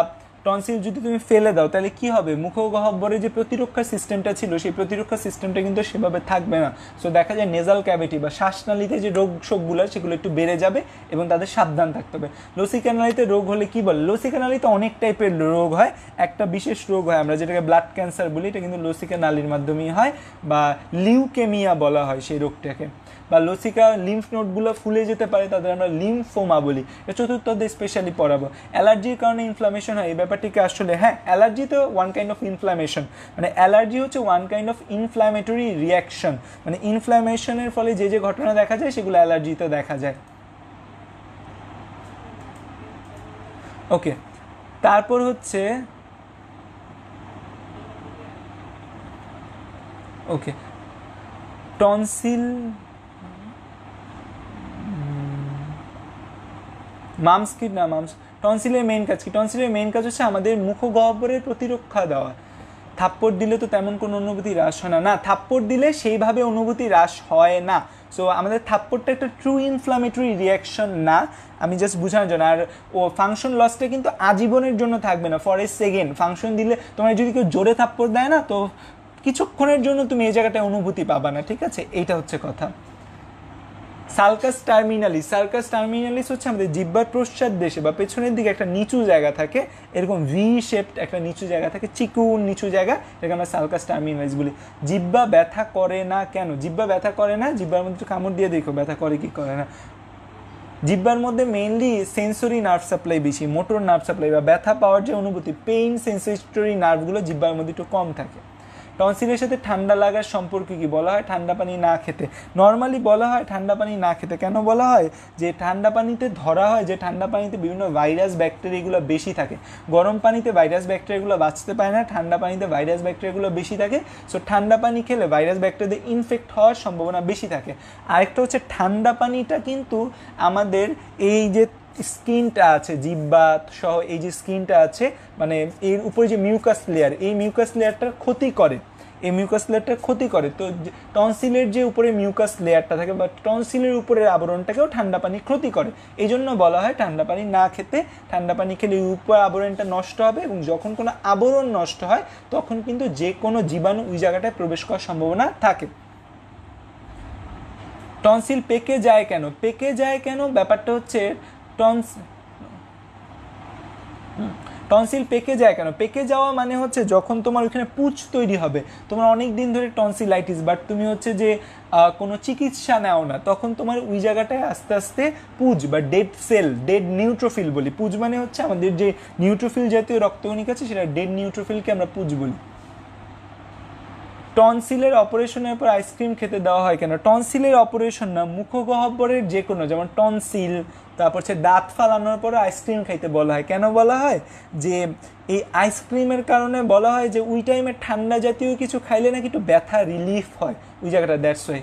টনসিল যদি তুমি ফেলে দাও তাহলে কি হবে? মুখগহ্বরে যে প্রতিরক্ষা সিস্টেমটা ছিল, সেই প্রতিরক্ষা সিস্টেমটা কিন্তু সেভাবে থাকবে না। সো দেখা যায় নেজাল ক্যাভিটি বা শ্বাসনালীতে যে রোগ শোকগুলো, সেগুলো একটু বেড়ে যাবে এবং তাদের সাবধান থাকতে হবে। লসিকানালীতে রোগ হলে কি বলে? লসিকানালীতে অনেক টাইপের রোগ হয়, একটা বিশেষ রোগ হয় আমরা যেটাকে ব্লাড ক্যান্সার বলি, এটা কিন্তু লসিকানালীর মাধ্যমেই হয়, বা লিউকেমিয়া বলা হয় সেই রোগটাকে। বা লসিকা লিম্ফ নোডগুলো ফুলে যেতে পারে, তাদের আমরা লিম্ফোমা বলি। এটা চতুর্থ অধ্যায়ে স্পেশালি পড়াবো। অ্যালার্জির কারণে ইনফ্লামেশন হয়, এই ব্যাপারটিকে আসলে হ্যাঁ, অ্যালার্জি তো ওয়ান কাইন্ড অফ ইনফ্লামেশন, মানে অ্যালার্জি হচ্ছে one kind of inflammatory reaction, মানে ইনফ্লামেশনের ফলে যে যে ঘটনা দেখা যায় সেগুলো অ্যালার্জিতে দেখা যায়। ওকে, তারপর হচ্ছে ওকে টনসিল, মামস কি না? মামস টনসিলের মেইন কাজ কি? টনসিলের মেইন কাজ হচ্ছে আমাদের মুখগহ্বরের প্রতিরক্ষা দেওয়া। থাপ্পড় দিলে তো তেমন কোনো অনুভূতি হ্রাস হয় না, থাপ্পড় দিলে সেইভাবে অনুভূতি হ্রাস হয় না। সো আমাদের থাপ্পড়টা একটা ট্রু ইনফ্লামেটরি রিয়াকশন না, আমি জাস্ট বোঝানোর জন্য। আর ও ফাংশন লসটা কিন্তু আজীবনের জন্য থাকবে না, ফর এ সেকেন্ড। ফাংশন দিলে তোমার যদি কেউ জোরে থাপ্পড় দেয় না, তো কিছুক্ষণের জন্য তুমি এই জায়গাটায় অনুভূতি পাবা না, ঠিক আছে? এইটা হচ্ছে কথা। সালকাস টার্মিনালিস হচ্ছে আমাদের জিহ্বার প্রস্বাদ দেশে বা পেছনের দিকে একটা নিচু জায়গা থাকে, এরকম ভি শেপড একটা নিচু জায়গা থাকে, চিকুন নিচু জায়গা, এটাকে আমরা সালকাস টার্মিনালিস বলি। জিহ্বা ব্যথা করে না কেন? জিহ্বা ব্যথা করে না, জিহ্বার মধ্যে কামড় দিয়ে দেখো ব্যথা করে কি করে না। জিহ্বার মধ্যে মেইনলি সেন্সরি নার্ভ সাপ্লাই বেশি, মোটর নার্ভ সাপ্লাই বা ব্যথা পাওয়ার যে অনুভূতি, পেইন সেন্সেটরি নার্ভগুলো জিহ্বার মধ্যে একটু কম থাকে। টনসিলের সাথে ঠান্ডা লাগার সম্পর্ক কি? বলা হয় ঠান্ডা পানি না খেতে। নর্মালি বলা হয় ঠান্ডা পানি না খেতে। কেন বলা হয়? যে ঠান্ডা পানিতে ধরা হয় যে ঠান্ডা পানিতে বিভিন্ন ভাইরাস ব্যাকটেরিয়াগুলো বেশি থাকে। গরম পানিতে ভাইরাস ব্যাকটেরিয়াগুলো বাঁচতে পারে না, ঠান্ডা পানিতে ভাইরাস ব্যাকটেরিয়াগুলো বেশি থাকে। সো ঠান্ডা পানি খেলে ভাইরাস ব্যাকটেরিয়াতে ইনফেক্ট হওয়ার সম্ভাবনা বেশি থাকে। আরেকটা হচ্ছে ঠান্ডা পানিটা কিন্তু আমাদের এই যে স্কিনটা আছে, জিহ্বা সহ এই যে স্কিনটা আছে, মানে এর উপরে যে মিউকাস লেয়ার, এই মিউকাস লেয়ারটার ক্ষতি করে, এই মিউকাস লেয়ারটার ক্ষতি করে। তো টনসিলের যে উপরে মিউকাস লেয়ারটা থাকে বা টনসিলের উপরের আবরণটাকেও ঠান্ডা পানি ক্ষতি করে। এই জন্য বলা হয় ঠান্ডা পানি না খেতে। ঠান্ডা পানি খেলে উপর আবরণটা নষ্ট হবে, এবং যখন কোনো আবরণ নষ্ট হয় তখন কিন্তু যে কোনো জীবাণু ওই জায়গাটায় প্রবেশ করার সম্ভাবনা থাকে। টনসিল পেকে যায় কেন? পেকে যায় কেন ব্যাপারটা হচ্ছে টনসিল পেকে যায় কেন? পেকে যাওয়া মানে হচ্ছে যখন তোমার ওইখানে পুঁজ তৈরি হবে, তোমার অনেক দিন ধরে টনসিলাইটিস, বাট তুমি হচ্ছে যে কোনো চিকিৎসা নেও না, তখন তোমার ওই জায়গাটায় আস্তে আস্তে পুঁজ বা ডেড সেল, ডেড নিউট্রোফিল বলি। পুঁজ মানে হচ্ছে আমাদের যে নিউট্রোফিল জাতীয় রক্তকণিকা আছে, সেটা ডেড নিউট্রোফিলকে আমরা পুঁজ বলি। টনসিলের অপারেশনের পর আইসক্রিম খেতে দেওয়া হয় কেন? টনসিলের অপারেশন না, মুখগহ্বরের যে কোনো, যেমন টনসিল, তারপর হচ্ছে দাঁত ফালানোর পরে আইসক্রিম খাইতে বলা হয়। কেন বলা হয়? যে এই আইসক্রিমের কারণে বলা হয় যে ওই টাইমে ঠান্ডা জাতীয় কিছু খাইলে নাকি একটু ব্যথা রিলিফ হয় ওই জায়গাটা, দ্যাটস ওয়াই।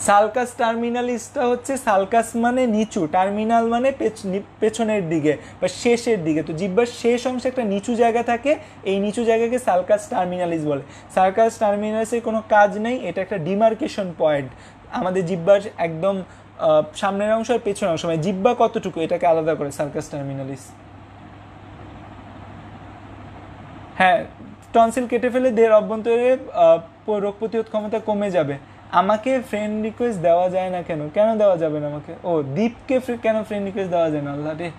সালকাস টার্মিনালিসটা হচ্ছে, সালকাস মানে নিচু, টার্মিনাল মানে পেছনের দিকে বা শেষের দিকে। তো জিহ্বার শেষ অংশে একটা নিচু জায়গা থাকে, এই নিচু জায়গাকে সালকাস টার্মিনালিস বলে। সালকাস টার্মিনালিসের কোনো কাজ নেই, এটা একটা ডিমার্কেশন পয়েন্ট আমাদের জিহ্বার একদম সামনের অংশ আর পেছনের অংশ, মানে জিহ্বা কতটুকু এটাকে আলাদা করে সালকাস টার্মিনালিস। হ্যাঁ, টনসিল কেটে ফেলে দেহের অভ্যন্তরে রোগ প্রতিরোধ ক্ষমতা কমে যাবে। আমাকে ফ্রেন্ড রিকোয়েস্ট দেওয়া যায় না কেন? কেন দেওয়া যাবে না আমাকে? ও দীপকে কেন ফ্রেন্ড রিকোয়েস্ট দেওয়া যায় না? আল্লাহ রে,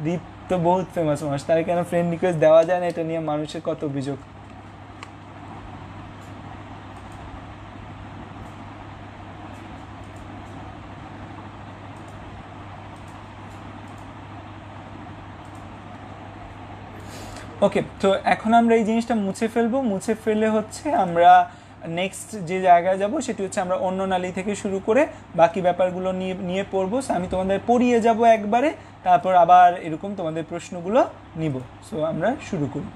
দীপ তো বহুত ফেমাস মানুষ, তাই কেন ফ্রেন্ড রিকোয়েস্ট দেওয়া যায় না? এটা নিয়ে মানুষের কত অভিযোগ। ওকে, তো এখন আমরা এই জিনিসটা মুছে ফেলবো। মুছে ফেলে হচ্ছে আমরা নেক্সট যে জায়গায় যাব সেটি হচ্ছে আমরা অন্য নালী থেকে শুরু করে বাকি ব্যাপারগুলো নিয়ে পড়বো। সো আমি তোমাদের পড়িয়ে যাব একবারে, তারপর আবার এরকম তোমাদের প্রশ্নগুলো নিব। সো আমরা শুরু করি।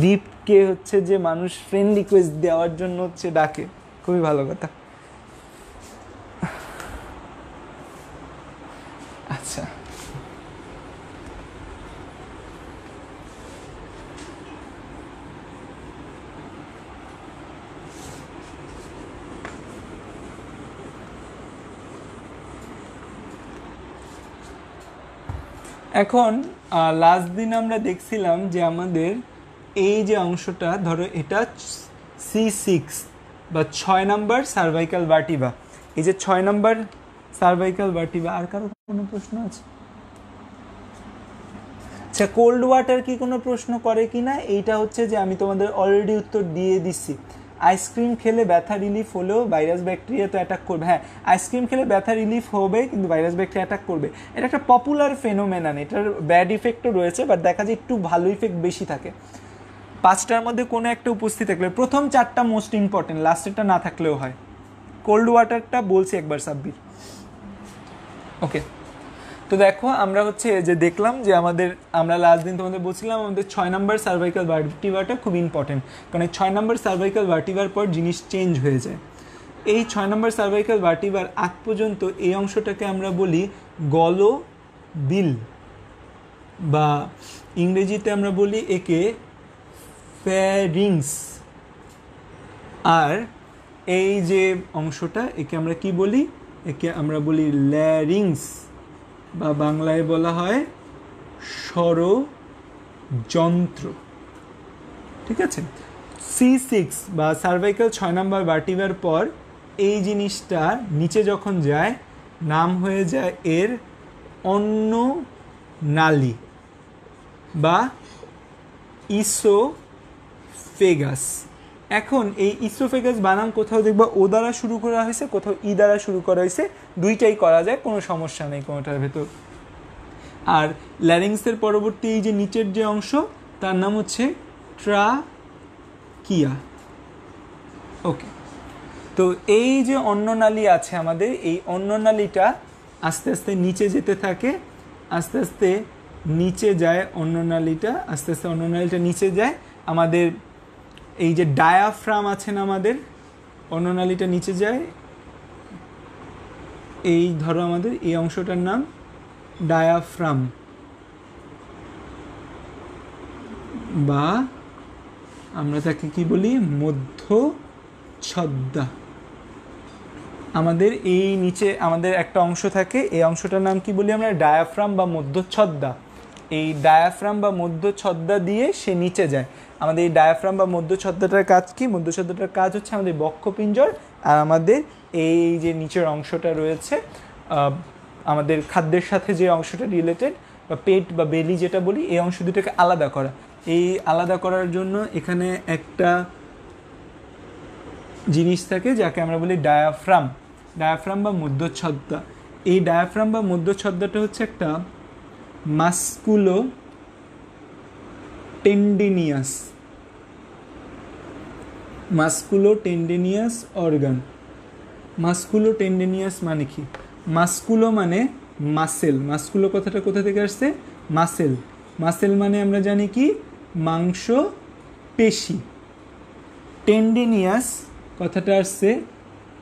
দীপকে হচ্ছে যে মানুষ ফ্রেন্ড রিকোয়েস্ট দেওয়ার জন্য হচ্ছে ডাকে, খুবই ভালো কথা। আচ্ছা, এখন লাস্ট দিন আমরা দেখছিলাম যে আমাদের এই যে অংশটা, ধরো এটা C6 বা 6 নাম্বার সার্ভাইকাল ভার্টিব্রা, এই যে 6 নাম্বার সার্ভাইকাল ভার্টিব্রা। আর কারো কোনো প্রশ্ন আছে? আচ্ছা, কোল্ড ওয়াটার কি কোনো প্রশ্ন করে কি না? এইটা হচ্ছে যে আমি তোমাদের অলরেডি উত্তর দিয়ে দিচ্ছি। আইসক্রিম খেলে ব্যথা রিলিফ হলেও ভাইরাস ব্যাকটেরিয়া তো অ্যাটাক করবে। হ্যাঁ, আইসক্রিম খেলে ব্যথা রিলিফ হবে কিন্তু ভাইরাস ব্যাকটেরিয়া অ্যাটাক করবে। এটা একটা পপুলার ফেনোমেনন, এটার ব্যাড ইফেক্টও রয়েছে, বাট দেখা যায় একটু ভালো ইফেক্ট বেশি থাকে। 5টার মধ্যে কোনো একটা উপস্থিত থাকলে, প্রথম 4টা মোস্ট ইম্পর্টেন্ট, লাস্টেরটা না থাকলেও হয়। কোল্ড ওয়াটারটা বলছি একবার সাব্বির। ওকে, তো দেখো আমরা হচ্ছে যে দেখলাম যে আমরা লাস্ট দিন তোমাদের বলছিলাম আমাদের 6 নাম্বার সার্ভাইকাল ভার্টিব্রাটা খুব ইম্পর্টেন্ট, কারণ 6 নাম্বার সার্ভাইকাল ভার্টিব্রার পর জিনিস চেঞ্জ হয়ে যায়। এই 6 নাম্বার সার্ভাইকাল ভার্টিব্রার আগ পর্যন্ত এই অংশটাকে আমরা বলি গলবিল, বা ইংরেজিতে আমরা বলি একে ফ্যারিংস। আর এই যে অংশটা একে আমরা কি বলি? একে আমরা বলি ল্যারিংস, বা বাংলায় বলা হয় স্বরযন্ত্র। ঠিক আছে, C6 বা সার্ভাইকাল 6 নাম্বার ভার্টিব্রার পর এই জিনিসটা নিচে যখন যায় নাম হয়ে যায় এর অন্ননালী বা ইসোফেগাস। এখন এই ইসোফেগাস বানান কোথাও দেখবা ও দ্বারা শুরু করা হয়েছে, কোথাও ই দ্বারা শুরু করা হয়েছে, দুইটাই করা যায়, কোনো সমস্যা নেই কোনোটার ভেতর। আর ল্যারিংসের পরবর্তী এই যে নিচের যে অংশ তার নাম হচ্ছে ট্রাকিয়া। ওকে, তো এই যে অন্ননালী আছে আমাদের, এই অন্ননালীটা আস্তে আস্তে নিচে যেতে থাকে, আস্তে আস্তে নিচে যায় অন্ননালীটা, আস্তে আস্তে অন্ননালীটা নিচে যায়। আমাদের এই যে ডায়াফ্রাম আছে না, আমাদের অন্ননালীটা নিচে যায়, এই ধরো আমাদের এই অংশটার নাম ডায়াফ্রাম, বা আমরা তাকে কি বলি? মধ্যচ্ছদা। আমাদের এই নিচে আমাদের একটা অংশ থাকে, এই অংশটার নাম কি বলি আমরা? ডায়াফ্রাম বা মধ্যচ্ছদা। এই ডায়াফ্রাম বা মধ্যচ্ছদা দিয়ে সে নিচে যায়। আমাদের এই ডায়াফ্রাম বা মধ্যচ্ছদাটার কাজ কি? মধ্যচ্ছদাটার কাজ হচ্ছে আমাদের বক্ষপিঞ্জর আর আমাদের এই যে নিচের অংশটা রয়েছে আমাদের খাদ্যের সাথে যে অংশটা রিলেটেড, বা পেট বা বেলি যেটা বলি, এই অংশ দুটোকে আলাদা করা। এই আলাদা করার জন্য এখানে একটা জিনিস থাকে যাকে আমরা বলি ডায়াফ্রাম, ডায়াফ্রাম বা মধ্যচ্ছদা। এই ডায়াফ্রাম বা মধ্যচ্ছদাটা হচ্ছে একটা মাস্কুলো টেন্ডেনিয়াস অর্গান। মাস্কুলো টেন্ডেনিয়াস মানে কি? মাস্কুলো মানে মাসেল। মাস্কুলো কথাটা কোথা থেকে আসছে? মাসেল। মাসেল মানে আমরা জানি কি? মাংস পেশি। টেন্ডিনিয়াস কথাটা আসছে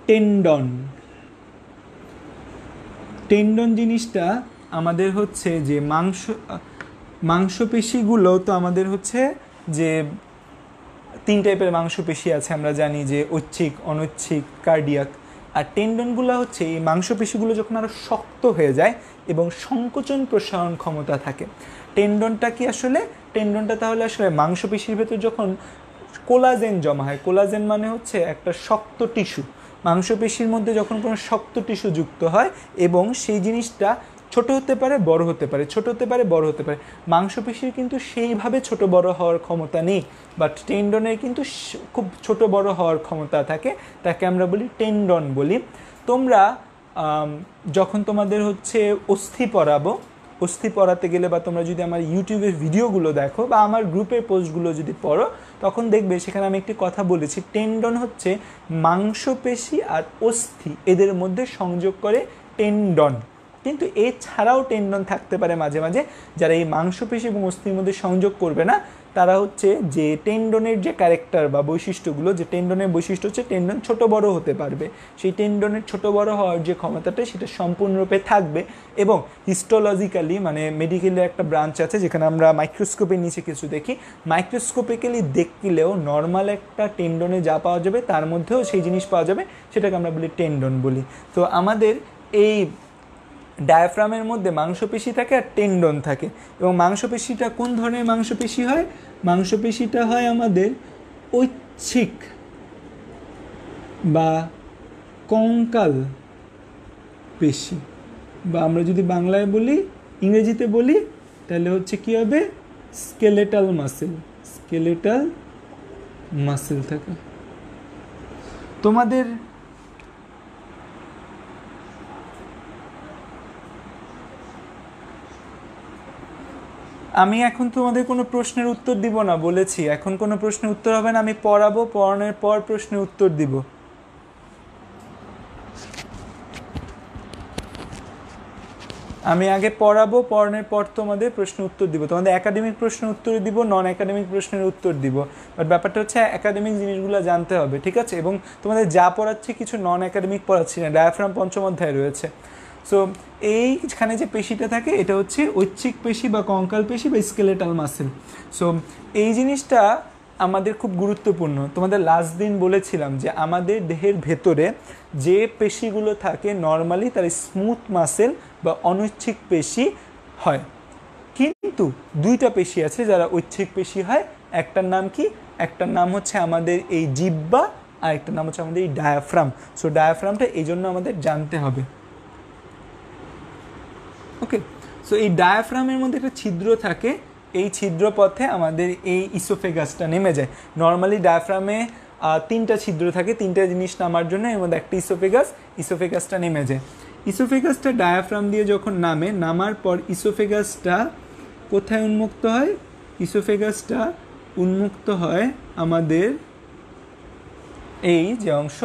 টেন্ডন। টেন্ডন জিনিসটা আমাদের হচ্ছে যে মাংসপেশিগুলো, তো আমাদের হচ্ছে যে 3 টাইপের মাংসপেশি আছে আমরা জানি, যে ঐচ্ছিক, অনৈচ্ছিক, কার্ডিয়াক। আর টেন্ডনগুলো হচ্ছে এই মাংসপেশিগুলো যখন আরও শক্ত হয়ে যায় এবং সংকোচন প্রসারণ ক্ষমতা থাকে। টেন্ডনটা কি আসলে? টেন্ডনটা তাহলে আসলে মাংসপেশির ভেতর যখন কোলাজেন জমা হয়, কোলাজেন মানে হচ্ছে একটা শক্ত টিস্যু, মাংসপেশির মধ্যে যখন কোনো শক্ত টিস্যু যুক্ত হয় এবং সেই জিনিসটা ছোট হতে পারে, বড় হতে পারে, ছোট হতে পারে, বড় হতে পারে। মাংসপেশির কিন্তু সেইভাবে ছোট বড় হওয়ার ক্ষমতা নেই, বাট টেন্ডনের কিন্তু খুব ছোট বড় হওয়ার ক্ষমতা থাকে, তাকে আমরা বলি টেন্ডন বলি। তোমরা যখন তোমাদের হচ্ছে অস্থি পড়াবো, অস্থি পড়াতে গেলে বা তোমরা যদি আমার ইউটিউবের ভিডিওগুলো দেখো বা আমার গ্রুপের পোস্টগুলো যদি পড়ো, তখন দেখবে সেখানে আমি একটি কথা বলেছি, টেন্ডন হচ্ছে মাংসপেশি আর অস্থি এদের মধ্যে সংযোগ করে টেন্ডন। কিন্তু এছাড়াও টেন্ডন থাকতে পারে মাঝে মাঝে, যারা এই মাংসপেশি এবং অস্থির মধ্যে সংযোগ করবে না, তারা হচ্ছে যে টেন্ডনের যে ক্যারেক্টার বা বৈশিষ্ট্যগুলো, যে টেন্ডনের বৈশিষ্ট্য হচ্ছে টেন্ডন ছোট বড় হতে পারবে, সেই টেন্ডনের ছোট বড় হওয়ার যে ক্ষমতাটা সেটা সম্পূর্ণরূপে থাকবে। এবং হিস্টোলজিক্যালি মানে মেডিকেলের একটা ব্রাঞ্চ আছে যেখানে আমরা মাইক্রোস্কোপের নিচে কিছু দেখি, মাইক্রোস্কোপিক্যালি দেখলেও নর্মাল একটা টেন্ডনে যা পাওয়া যাবে তার মধ্যেও সেই জিনিস পাওয়া যাবে, সেটাকে আমরা বলি টেন্ডন বলি। তো আমাদের এই ডায়াফ্রামের মধ্যে মাংসপেশি থাকে আর টেন্ডন থাকে। এবং মাংসপেশিটা কোন ধরনের মাংসপেশি হয়? মাংসপেশিটা হয় আমাদের ঐচ্ছিক বা কঙ্কাল পেশি, বা আমরা যদি বাংলায় বলি, ইংরেজিতে বলি, তাহলে হচ্ছে কি হবে? Skeletal muscle. স্কেলেটাল মাসেল থাকে তোমাদের। আমি এখন তোমাদের কোনো প্রশ্নের উত্তর দিব না, বলেছি এখন কোনো প্রশ্নের উত্তর হবে না, আমি পড়াবো, পড়ানোর পর প্রশ্নের উত্তর দিব। আমি আগে পড়াবো, পড়ানোর পর তোমাদের প্রশ্ন উত্তর দিব। তোমাদের একাডেমিক প্রশ্নের উত্তর দিব, নন একাডেমিক প্রশ্নের উত্তর দিব। বাট ব্যাপারটা হচ্ছে একাডেমিক জিনিসগুলো জানতে হবে, ঠিক আছে? এবং তোমাদের যা পড়াচ্ছি কিছু নন একাডেমিক পড়াচ্ছি না, ডায়াফ্রাম পঞ্চম অধ্যায়ে রয়েছে। সো এইখানে যে পেশিটা থাকে এটা হচ্ছে ঐচ্ছিক পেশি বা কঙ্কাল পেশি বা স্কেলেটাল মাসেল। সো এই জিনিসটা আমাদের খুব গুরুত্বপূর্ণ। তোমাদের লাস্ট দিন বলেছিলাম যে আমাদের দেহের ভেতরে যে পেশিগুলো থাকে নর্মালি তার স্মুথ মাসেল বা অনৈচ্ছিক পেশি হয়, কিন্তু 2টা পেশি আছে যারা ঐচ্ছিক পেশি হয়। একটার নাম কি? একটার নাম হচ্ছে আমাদের এই জিহ্বা, আর একটার নাম হচ্ছে আমাদের এই ডায়াফ্রাম। সো ডায়াফ্রামটা এই জন্য আমাদের জানতে হবে। ওকে, সো এই ডায়াফ্রামের মধ্যে একটা ছিদ্র থাকে, এই ছিদ্র পথে আমাদের এই ইসোফেগাসটা নেমে যায়। নর্মালি ডায়াফ্রামে 3টা ছিদ্র থাকে, 3টা জিনিস নামার জন্য, এর মধ্যে একটা ইসোফেগাসটা নেমে যায়। ইসোফেগাসটা ডায়াফ্রাম দিয়ে যখন নামার পর ইসোফেগাসটা কোথায় উন্মুক্ত হয়? ইসোফেগাসটা উন্মুক্ত হয় আমাদের এই যে অংশ,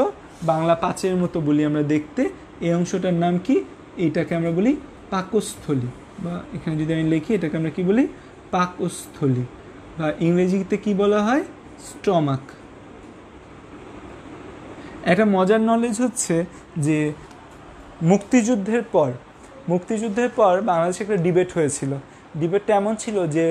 বাংলা 5-এর মতো বলি আমরা দেখতে, এই অংশটার নাম কি? এইটাকে আমরা বলি পাকস্থলী, বা এখানে যদি আমি লিখি এটাকে আমরা কি বলি? পাকস্থলী, বা ইংরেজিতে কি বলা হয়? স্টমাক। একটা মজার নলেজ হচ্ছে যে মুক্তিযুদ্ধের পর বাংলাদেশে একটা ডিবেট হয়েছিল। ডিবেটটা এমন ছিল যে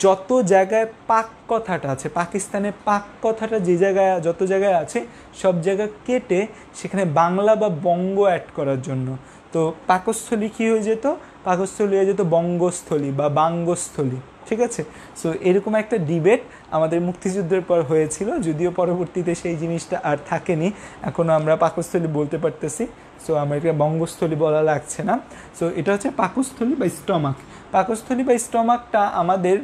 যত জায়গায় পাক কথাটা আছে, পাকিস্তানে পাক কথাটা যে জায়গায় যত জায়গায় আছে সব জায়গা কেটে সেখানে বাংলা বা বঙ্গ অ্যাড করার জন্য, তো পাকস্থলী কী হয়ে যেত? পাকস্থলী হয়ে যেত বঙ্গস্থলী বা বাঙ্গস্থলী, ঠিক আছে? সো এরকম একটা ডিবেট আমাদের মুক্তিযুদ্ধের পর হয়েছিল, যদিও পরবর্তীতে সেই জিনিসটা আর থাকেনি, এখনও আমরা পাকস্থলী বলতে পারতেছি। সো আমার এটা বঙ্গস্থলী বলা লাগছে না। সো এটা হচ্ছে পাকস্থলী বা স্টমাক। পাকস্থলী বা স্টমাকটা আমাদের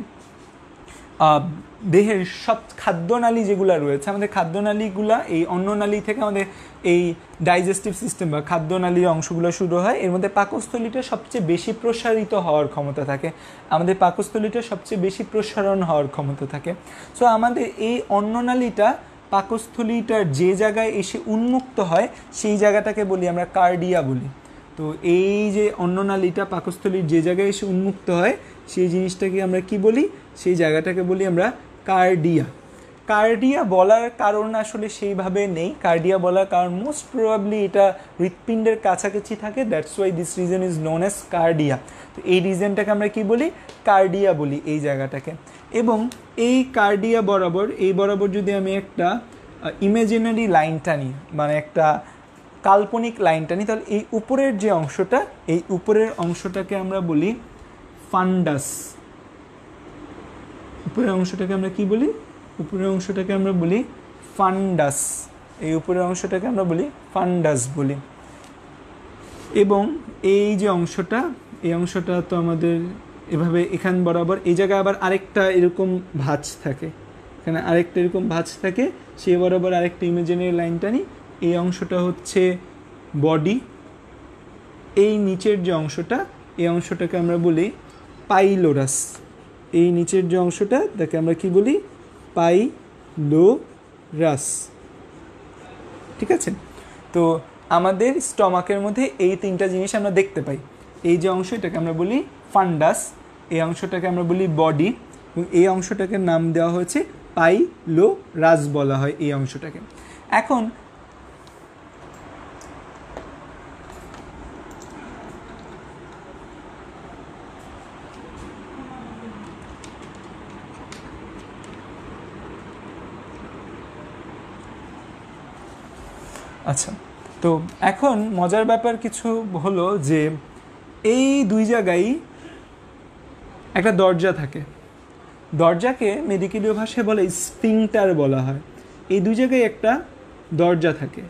দেহের সব খাদ্যনালী যেগুলো রয়েছে, আমাদের খাদ্যনালীগুলা এই অন্ননালী থেকে আমাদের এই ডাইজেস্টিভ সিস্টেম বা খাদ্যনালীর অংশগুলো শুরু হয়। এর মধ্যে পাকস্থলীটা সবচেয়ে বেশি প্রসারিত হওয়ার ক্ষমতা থাকে, আমাদের পাকস্থলীটা সবচেয়ে বেশি প্রসারণ হওয়ার ক্ষমতা থাকে। সো আমাদের এই অন্ননালীটা পাকস্থলীটার যে জায়গায় এসে উন্মুক্ত হয় সেই জায়গাটাকে বলি আমরা কার্ডিয়া বলি। তো এই যে অন্ননালীটা পাকস্থলীর যে জায়গায় এসে উন্মুক্ত হয় সেই জিনিসটাকে আমরা কি বলি? সেই জায়গাটাকে বলি আমরা কার্ডিয়া। কার্ডিয়া বলার কারণ আসলে সেইভাবে নেই। কার্ডিয়া বলার কারণ মোস্ট প্রবাবলি এটা হৃৎপিণ্ডের কাছাকাছি থাকে, that's why this reason is known as cardia. তো এই রিজনটাকে আমরা কি বলি? কার্ডিয়া বলি এই জায়গাটাকে। এবং এই কার্ডিয়া বরাবর, এই বরাবর যদি আমি একটা ইমাজিনারি লাইন টানি, মানে একটা কাল্পনিক লাইন টানি, তাহলে এই উপরের যে অংশটা, এই উপরের অংশটাকে আমরা বলি ফান্ডাস। উপরের অংশটাকে আমরা কি বলি? উপরের অংশটাকে আমরা বলি ফান্ডাস। এই উপরের অংশটাকে আমরা বলি ফান্ডাস বলি। এবং এই যে অংশটা, এই অংশটা তো আমাদের এভাবে এখান বরাবর, এই জায়গায় আবার আরেকটা এরকম ভাঁজ থাকে, এখানে আরেকটা এরকম ভাঁজ থাকে, সে বরাবর আরেকটা ইমাজিনারি লাইন টানি। এই অংশটা হচ্ছে বডি। এই নিচের যে অংশটা, এই অংশটাকে আমরা বলি পাইলোরাস। এই নিচের যে অংশটা, তাকে আমরা কি বলি? পাইলোরাস। ঠিক আছে? তো আমাদের স্টমাকের মধ্যে এই তিনটা জিনিস আমরা দেখতে পাই। এই যে অংশ, এটাকে আমরা বলি ফান্ডাস, এই অংশটাকে আমরা বলি বডি, এবং এই অংশটাকে নাম দেওয়া হয়েছে পাইলোরাস বলা হয় এই অংশটাকে। এখন আচ্ছা, তো এখন মজার ব্যাপার কিছু হলো যে এই দুই জায়গায় একটা দরজা থাকে। দরজাকে মেডিকেলীয় ভাষায় বলে স্ফিংটার বলা হয়। এই দুই জায়গায় একটা দরজা থাকে।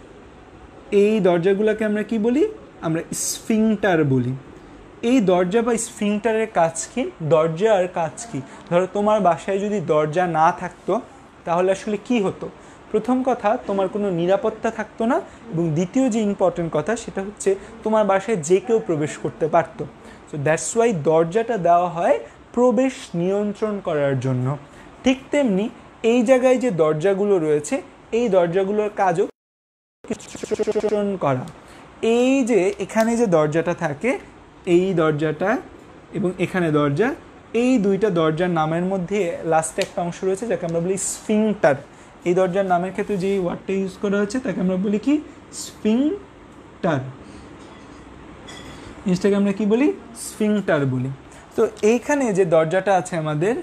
এই দরজাগুলোকে আমরা কি বলি? আমরা স্ফিংটার বলি। এই দরজা বা স্ফিংটারের কাজ কি? দরজার কাজ কি? ধরো তোমার বাসায় যদি দরজা না থাকতো তাহলে আসলে কি হতো? প্রথম কথা, তোমার কোনো নিরাপত্তা থাকতো না, এবং দ্বিতীয় যে ইম্পর্টেন্ট কথা সেটা হচ্ছে তোমার বাসায় যে কেউ প্রবেশ করতে পারতো। সো দ্যাটস ওয়াই দরজাটা দেওয়া হয় প্রবেশ নিয়ন্ত্রণ করার জন্য। ঠিক তেমনি এই জায়গায় যে দরজাগুলো রয়েছে, এই দরজাগুলোর কাজও নিয়ন্ত্রণ করা। এই যে এখানে যে দরজাটা থাকে, এই দরজাটা এবং এখানে দরজা, এই দুইটা দরজার নামের মধ্যে লাস্টে একটা অংশ রয়েছে যাকে আমরা বলি স্ফিংটার। এই দরজার নামের ক্ষেত্রে যে ওয়ার্ডটা ইউজ করা হচ্ছে তাকে আমরা বলি কি? স্ফিংটার। জিনিসটাকে আমরা কি বলি? স্ফিংটার বলি। তো এইখানে যে দরজাটা আছে আমাদের,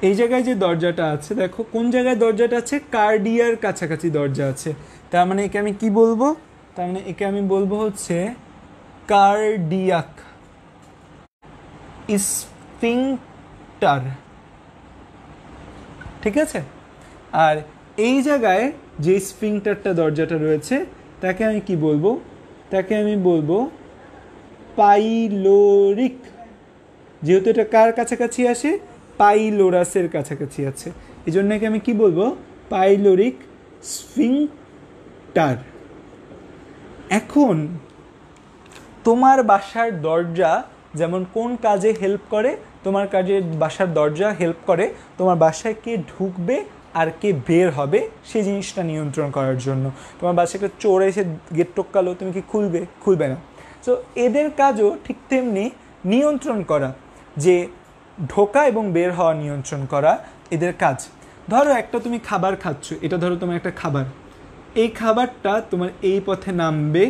এই জায়গায় যে দরজাটা আছে, দেখো কোন জায়গায় দরজাটা আছে? কার্ডিয়ার কাছাকাছি দরজা আছে। তার মানে একে আমি কি বলবো? তার মানে একে আমি বলবো হচ্ছে কার্ডিয়াক স্ফিংটার। ঠিক আছে? আর এই জায়গায় যে স্ফিংটারটা দরজাটা রয়েছে তাকে আমি কি বলবো? তাকে আমি বলবো পাইলোরিক। যেহেতু এটা কার কাছাকাছি আসে? পাইলোরাসের কাছাকাছি আছে, এই জন্য একে আমি কি বলবো? Pyloric sphincter. এখন তোমার বাসার দরজা যেমন কোন কাজে হেল্প করে? তোমার বাসার দরজা হেল্প করে তোমার বাসায় কে ঢুকবে আর কে বের হবে সেই জিনিসটা নিয়ন্ত্রণ করার জন্য। তোমার বাসায় একটা চোর এসে গেট টোকালো, তুমি কি খুলবে না। সো এদের কাজও ঠিক তেমনি নিয়ন্ত্রণ করা, যে ঢোকা এবং বের হওয়া নিয়ন্ত্রণ করা এদের কাজ। ধরো একটা তুমি খাবার খাচ্ছ, এটা ধরো তোমার একটা খাবার, এই খাবারটা তোমার এই পথে নামবে,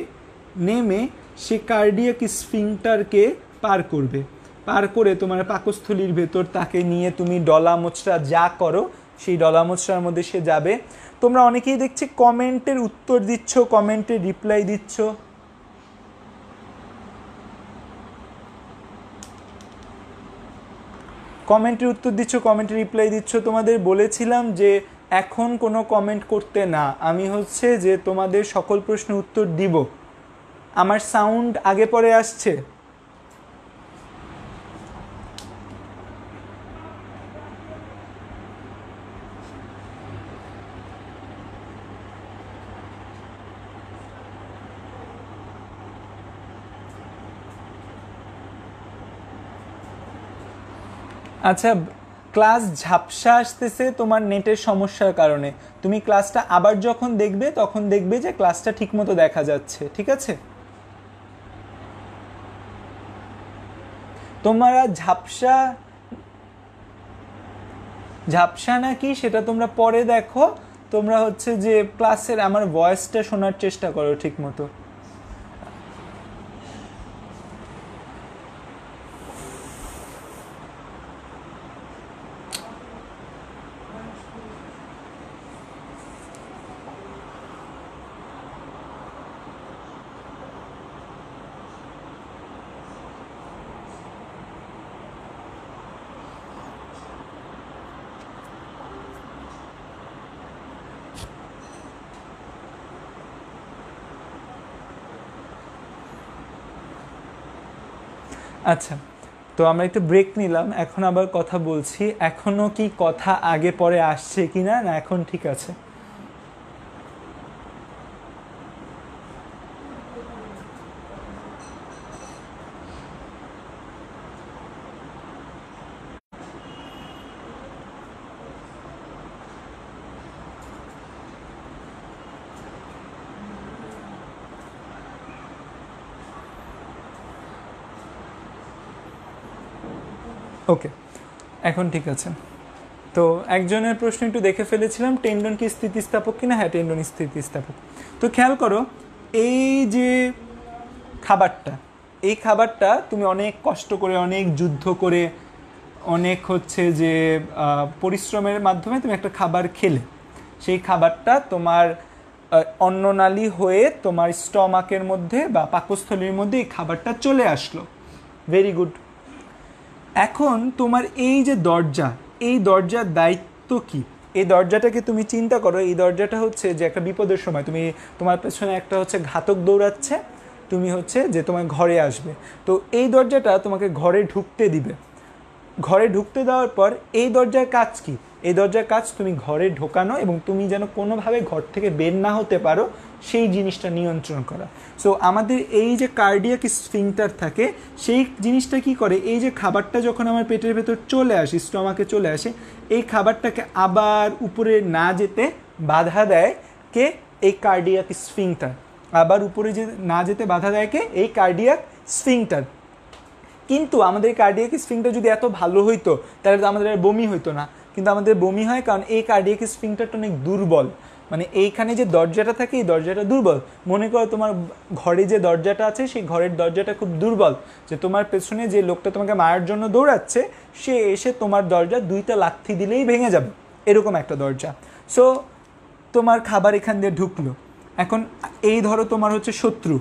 নেমে সে কার্ডিয়াক স্ফিংটারকে পার করবে, পার করে তোমার পাকস্থলীর ভেতর তাকে নিয়ে তুমি ডলা মোচড়া যা করো সেই ডলা মোচড়ার মধ্যে সে যাবে। তোমরা অনেকেই দেখছি কমেন্টের উত্তর দিচ্ছ, কমেন্টের রিপ্লাই দিচ্ছ। কমেন্টের উত্তর দিচ্ছ, কমেন্টের রিপ্লাই দিচ্ছ। তোমাদের বলেছিলাম যে এখন কোনো কমেন্ট করতে না, আমি হচ্ছে যে তোমাদের সকল প্রশ্নের উত্তর দিব। আমার সাউন্ড আগে পরে আসছে? আচ্ছা, ক্লাস ঝাপসা আসতেছে তোমার নেটের সমস্যার কারণে। তুমি ক্লাসটা আবার যখন দেখবে তখন দেখবে যে ক্লাসটা ঠিকমতো দেখা যাচ্ছে। ঠিক আছে? তোমরা ঝাপসা ঝাপসা নাকি সেটা তোমরা পরে দেখো, তোমরা হচ্ছে যে ক্লাসের আমার ভয়েসটা শোনার চেষ্টা করো ঠিক মতো। আচ্ছা, তো আমরা একটু ব্রেক নিলাম, এখন আবার কথা বলছি। এখনও কি কথা আগে পরে আসছে কি না, না এখন ঠিক আছে? ওকে, এখন ঠিক আছে। তো একজনের প্রশ্ন একটু দেখে ফেলেছিলাম, টেন্ডন কি স্থিতিস্থাপক কিনা। হ্যাঁ, টেন্ডন স্থিতিস্থাপক। তো খেয়াল করো, এই যে খাবারটা, এই খাবারটা তুমি অনেক কষ্ট করে, অনেক যুদ্ধ করে, অনেক হচ্ছে যে পরিশ্রমের মাধ্যমে তুমি একটা খাবার খেলে, সেই খাবারটা তোমার অন্ননালী হয়ে তোমার স্টমাকের মধ্যে বা পাকস্থলীর মধ্যে এই খাবারটা চলে আসলো। Very good. এখন তোমার এই যে দরজা, এই দরজার দায়িত্ব কি? এই দরজাটাকে তুমি চিন্তা করো, এই দরজাটা হচ্ছে যে একটা বিপদের সময় তুমি, তোমার পেছনে একটা হচ্ছে ঘাতক দৌড়াচ্ছে, তুমি হচ্ছে যে তোমার ঘরে আসবে, তো এই দরজাটা তোমাকে ঘরে ঢুকতে দিবে। ঘরে ঢুকতে দেওয়ার পর এই দরজার কাজ কি? এই দরজার কাজ তুমি ঘরে ঢোকানো এবং তুমি যেন কোনোভাবে ঘর থেকে বের না হতে পারো সেই জিনিসটা নিয়ন্ত্রণ করা। সো আমাদের এই যে কার্ডিয়াক স্ফিংটার থাকে, সেই জিনিসটা কি করে, এই যে খাবারটা যখন আমার পেটের ভেতর চলে আসে, স্টমাকে চলে আসে, এই খাবারটাকে আবার উপরে না যেতে বাধা দেয় কে? এই কার্ডিয়াক স্ফিংটার। আবার উপরে যে না যেতে বাধা দেয় কে? এই কার্ডিয়াক স্ফিংটার। কিন্তু আমাদের কার্ডিয়াক স্ফিংটার যদি এত ভালো হইতো তাহলে তো আমাদের আর বমি হইতো না, কিন্তু আমাদের বমি হয় কারণ এই কার্ডিয়াক স্ফিংটারটা অনেক দুর্বল। মানে এইখানে যে দরজাটা থাকে, এই দরজাটা দুর্বল। মনে করো তোমার ঘরে যে দরজাটা আছে, সেই ঘরের দরজাটা খুব দুর্বল, যে তোমার পেছনে যে লোকটা তোমাকে মারার জন্য দৌড়াচ্ছে, সে এসে তোমার দরজা 2টা লাথি দিলেই ভেঙে যাবে, এরকম একটা দরজা। সো তোমার খাবার এখান দিয়ে ঢুকলো। এখন এই ধরো তোমার হচ্ছে শত্রু,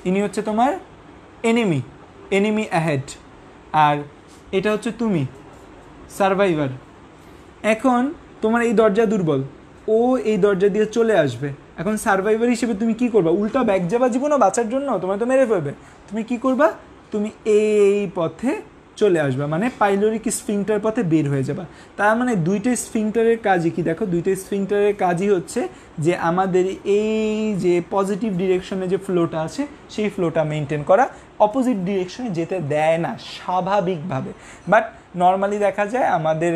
ইনি হচ্ছে তোমার এনিমি অ্যাহেড, আর এটা হচ্ছে তুমি সারভাইভার। এখন তোমার এই দরজা দুর্বল, ও এই দরজা দিয়ে চলে আসবে। এখন সারভাইভার হিসেবে তুমি কি করবা? উল্টা ব্যাগ যাবা জীবনও বাঁচার জন্য, তোমার তো মেরে ফেলবে। তুমি কি করবা? তুমি এই পথে চলে আসবা, মানে পাইলোরিক স্ফিংটার পথে বের হয়ে যাবা। তার মানে দুইটা স্ফিংটারের কাজই কি দেখো? দুইটা স্ফিংটারের কাজই হচ্ছে যে আমাদের এই যে পজিটিভ ডিরেকশনে যে ফ্লোটা আছে, সেই ফ্লোটা মেনটেন করা, অপোজিট ডিরেকশনে যেতে দেয় না স্বাভাবিকভাবে। বাট নর্মালি দেখা যায় আমাদের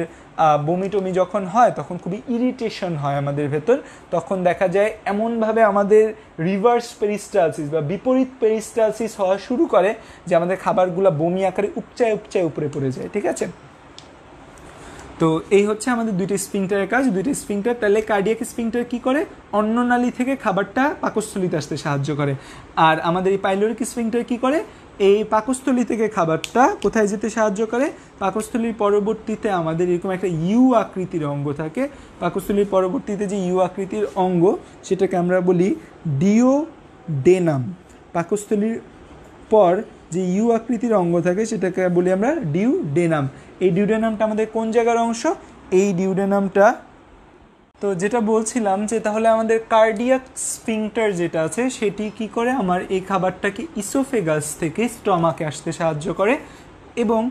বমি টমি যখন হয় তখন খুবই ইরিটেশন হয় আমাদের ভেতর, তখন দেখা যায় এমনভাবে আমাদের রিভার্স পেরিস্টালসিস বা বিপরীত পেরিস্টালসিস হওয়া শুরু করে যে আমাদের খাবারগুলো বমি আকারে উপচায় উপরে পড়ে যায়। ঠিক আছে, তো এই হচ্ছে আমাদের দুইটা স্ফিংটারের কাজ। দুইটা স্ফিংটার, তাহলে কার্ডিয়াক স্ফিংটার কি করে? অন্ননালী থেকে খাবারটা পাকস্থলীতে আসতে সাহায্য করে। আর আমাদের এই পাইলোরিক স্ফিংটার কি করে? এই পাকস্থলী থেকে খাবারটা কোথায় যেতে সাহায্য করে? পাকস্থলীর পরবর্তীতে আমাদের এরকম একটা ইউ আকৃতির অঙ্গ থাকে। পাকস্থলীর পরবর্তীতে যে ইউ আকৃতির অঙ্গ, সেটাকে আমরা বলি ডিওডেনাম। পাকস্থলীর পর যে ইউ আকৃতির অঙ্গ থাকে সেটাকে বলি আমরা ডিউডেনাম। এই ডিউডেনামটা আমাদের কোন জায়গার অংশ? এই ডিউডেনামটা। তো যেটা বলছিলাম যে তাহলে আমাদের কার্ডিয়াক স্ফিংটার যেটা আছে সেটি কি করে? আমার এই খাবারটাকে ইসোফেগাস থেকে স্টমাকে আসতে সাহায্য করে। এবং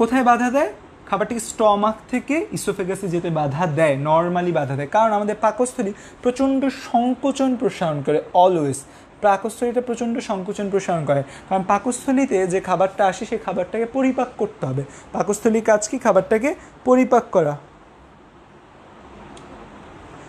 কোথায় বাধা দেয়? খাবারটিকে স্টমাক থেকে ইসোফেগাসে যেতে বাধা দেয়, নর্মালি বাধা দেয়, কারণ আমাদের পাকস্থলী প্রচণ্ড সংকোচন প্রসারণ করে। অলওয়েজ পাকস্থলীটা প্রচণ্ড সংকোচন প্রসারণ করে, কারণ পাকস্থলীতে যে খাবারটা আসে সেই খাবারটাকে পরিপাক করতে হবে। পাকস্থলীর কাজ কি? খাবারটাকে পরিপাক করা।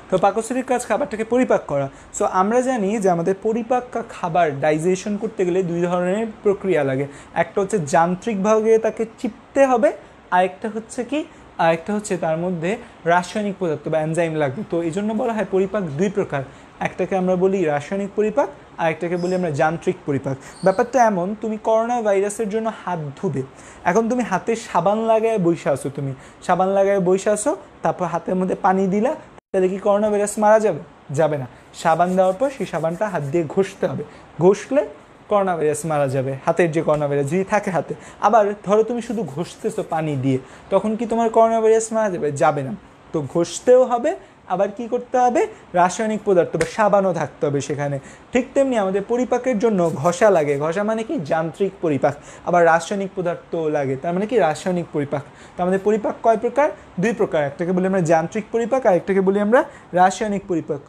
তো পাকস্থলীর কাজ খাবারটাকে পরিপাক করা। সো আমরা জানি যে আমাদের পরিপাক খাবার ডাইজেশন করতে গেলে দুই ধরনের প্রক্রিয়া লাগে, একটা হচ্ছে যান্ত্রিকভাবে তাকে চিপতে হবে, আরেকটা হচ্ছে কি, আরেকটা হচ্ছে তার মধ্যে রাসায়নিক পদার্থ বা এনজাইম লাগবে। তো এই জন্য বলা হয় পরিপাক দুই প্রকার, একটাকে আমরা বলি রাসায়নিক পরিপাক, আরেকটাকে বলি আমরা যান্ত্রিক পরিপাক। ব্যাপারটা এমন, তুমি করোনা ভাইরাসের জন্য হাত ধুবে, এখন তুমি হাতে সাবান লাগায় বসে আসো, তুমি সাবান লাগায় বসে আসো, তারপর হাতের মধ্যে পানি দিলা, তাহলে কি করোনা ভাইরাস মারা যাবে? যাবে না। সাবান দেওয়ার পর সেই সাবানটা হাত দিয়ে ঘষতে হবে, ঘষলে করোনা ভাইরাস মারা যাবে, হাতের যে করোনা ভাইরাস যদি থাকে হাতে। আবার ধরো তুমি শুধু ঘষতেছো পানি দিয়ে, তখন কি তোমার করোনা ভাইরাস মারা যাবে? যাবে না। তো ঘষতেও হবে, আবার কি করতে হবে, রাসায়নিক পদার্থ বা সাবানও থাকতে হবে সেখানে। ঠিক তেমনি আমাদের পরিপাকের জন্য ঘষা লাগে, ঘষা মানে কি যান্ত্রিক পরিপাক, আবার রাসায়নিক পদার্থও লাগে, তার মানে কি রাসায়নিক পরিপাক। তো আমাদের পরিপাক কয় প্রকার? দুই প্রকার, একটাকে বলি আমরা যান্ত্রিক পরিপাক, আর একটাকে বলি আমরা রাসায়নিক পরিপাক।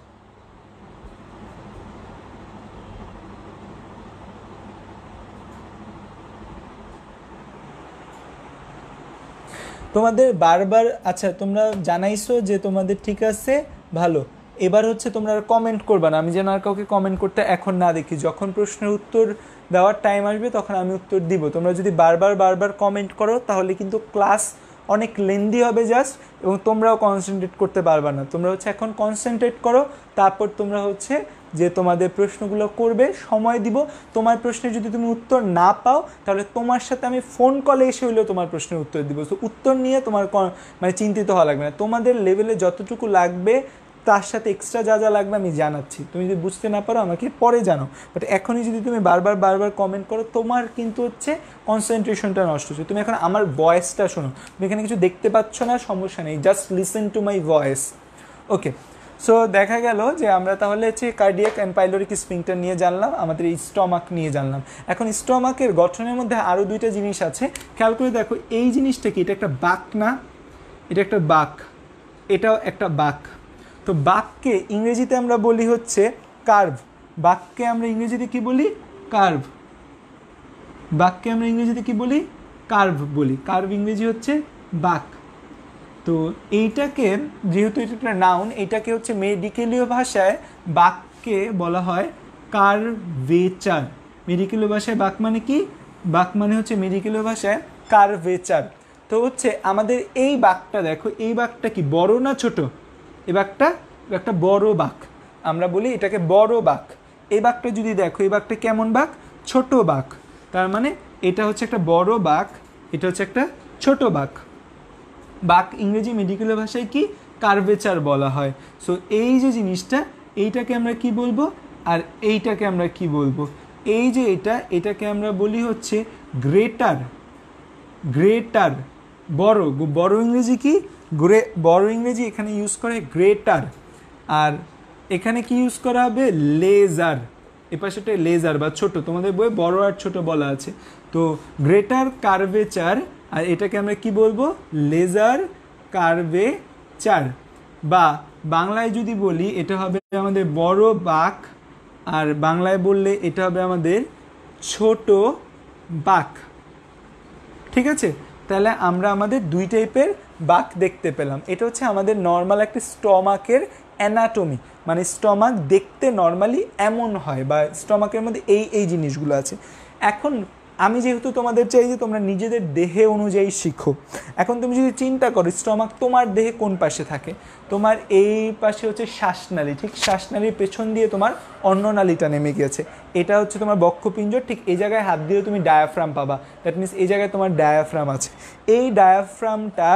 তোমাদের বারবার, আচ্ছা তোমরা জানাইছো যে তোমাদের ঠিক আছে, ভালো। এবার হচ্ছে তোমরা আর কমেন্ট করবা না, আমি যেন আর কাউকে কমেন্ট করতে এখন না দেখি। যখন প্রশ্নের উত্তর দেওয়ার টাইম আসবে তখন আমি উত্তর দিব। তোমরা যদি বারবার কমেন্ট করো তাহলে কিন্তু ক্লাস অনেক লেন্দি হবে জাস্ট, এবং তোমরাও কনসেন্ট্রেট করতে পারবা না। তোমরা হচ্ছে এখন কনসেন্ট্রেট করো, তারপর তোমরা হচ্ছে যে তোমাদের প্রশ্নগুলো করবে, সময় দিব। তোমার প্রশ্নে যদি তুমি উত্তর না পাও তাহলে তোমার সাথে আমি ফোন কলে এসে হইলেও তোমার প্রশ্নের উত্তর দিব। তো উত্তর নিয়ে তোমার মানে চিন্তিত হওয়া লাগবে না, তোমাদের লেভেলে যতটুকু লাগবে তার সাথে এক্সট্রা যা যা লাগবে আমি জানাচ্ছি। তুমি যদি বুঝতে না পারো আমাকে পরে জানো, বাট এখনই যদি তুমি বারবার কমেন্ট করো তোমার কিন্তু হচ্ছে কনসেন্ট্রেশনটা নষ্ট হচ্ছে। তুমি এখন আমার ভয়েসটা শোনো, তুমি এখানে কিছু দেখতে পাচ্ছ না, সমস্যা নেই, just listen to my voice. Okay, so দেখা গেল যে আমরা তাহলে হচ্ছে কার্ডিয়াক অ্যান্ড পাইলোরিক স্ফিংক্টার নিয়ে জানলাম, আমাদের এই স্টমাক নিয়ে জানলাম। এখন স্টমাকের গঠনের মধ্যে আরও দুইটা জিনিস আছে, খেয়াল করে দেখো। এই জিনিসটা কি, এটা একটা বাঁক না? এটা একটা বাঁক, এটাও একটা বাঁক। তো বাঁককে ইংরেজিতে আমরা বলি হচ্ছে কার্ভ। বাঁককে আমরা ইংরেজিতে কি বলি? কার্ভ। বাঁককে আমরা ইংরেজিতে কি বলি? কার্ভ বলি। কার্ভ ইংরেজি হচ্ছে বাঁক। তো এইটাকে, যেহেতু এটা একটা নাউন, এইটাকে হচ্ছে মেডিকেলীয় ভাষায় বাঁককে বলা হয় কার্ভেচার। মেডিকেলীয় ভাষায় বাঁক মানে কি? বাঁক মানে হচ্ছে মেডিকেলীয় ভাষায় কার্ভেচার। তো হচ্ছে আমাদের এই বাঁকটা দেখো, এই বাঁকটা কি বড় না ছোট? এই বাঁকটা একটা বড় বাঁক, আমরা বলি এটাকে বড় বাঁক। এই বাঁকটা যদি দেখো, এই বাঁকটা কেমন বাঁক? ছোট বাঁক। তার মানে এটা হচ্ছে একটা বড় বাঁক, এটা হচ্ছে একটা ছোট বাঁক। বাঁক ইংরেজি মেডিকেল ভাষায় কি? কার্ভেচার বলা হয়। সো এই যে জিনিসটা, এইটাকে আমরা কি বলবো, আর এইটাকে আমরা কি বলবো? এই যে এটাকে আমরা বলি হচ্ছে গ্রেটার। গ্রেটার বড়, বড় ইংরেজি কি? বড় ইংরেজি এখানে ইউজ করে গ্রেটার, আর এখানে কি ইউজ করা হবে? লেজার। এপাশেটা লেজার বা ছোট, তোমাদের বইয়ে বড় আর ছোট বলা আছে। তো গ্রেটার কার্ভেচার, আর এটাকে আমরা কি বলবো? Lesser curvature. বা বাংলায় যদি বলি এটা হবে আমাদের বড় বাঁক, আর বাংলায় বললে এটা হবে আমাদের ছোট বাঁক। ঠিক আছে, তাহলে আমরা আমাদের দুই টাইপের বাঁক দেখতে পেলাম। এটা হচ্ছে আমাদের নর্মাল একটা স্টমাকের অ্যানাটমি, মানে স্টমাক দেখতে নর্মালি এমন হয়, বা স্টমাকের মধ্যে এই জিনিসগুলো আছে। এখন আমি যেহেতু তোমাদের চাই যে তোমরা নিজেদের দেহে অনুযায়ী শিখো, এখন তুমি যদি চিন্তা করো স্টমাক তোমার দেহে কোন পাশে থাকে, তোমার এই পাশে হচ্ছে শ্বাসনালী, ঠিক শ্বাসনালীর পেছন দিয়ে তোমার অন্ননালীটা নেমে গিয়েছে, এটা হচ্ছে তোমার বক্ষপিঞ্জর, ঠিক এই জায়গায় হাত দিয়ে তুমি ডায়াফ্রাম পাবা। দ্যাট মিনস এই জায়গায় তোমার ডায়াফ্রাম আছে। এই ডায়াফ্রামটা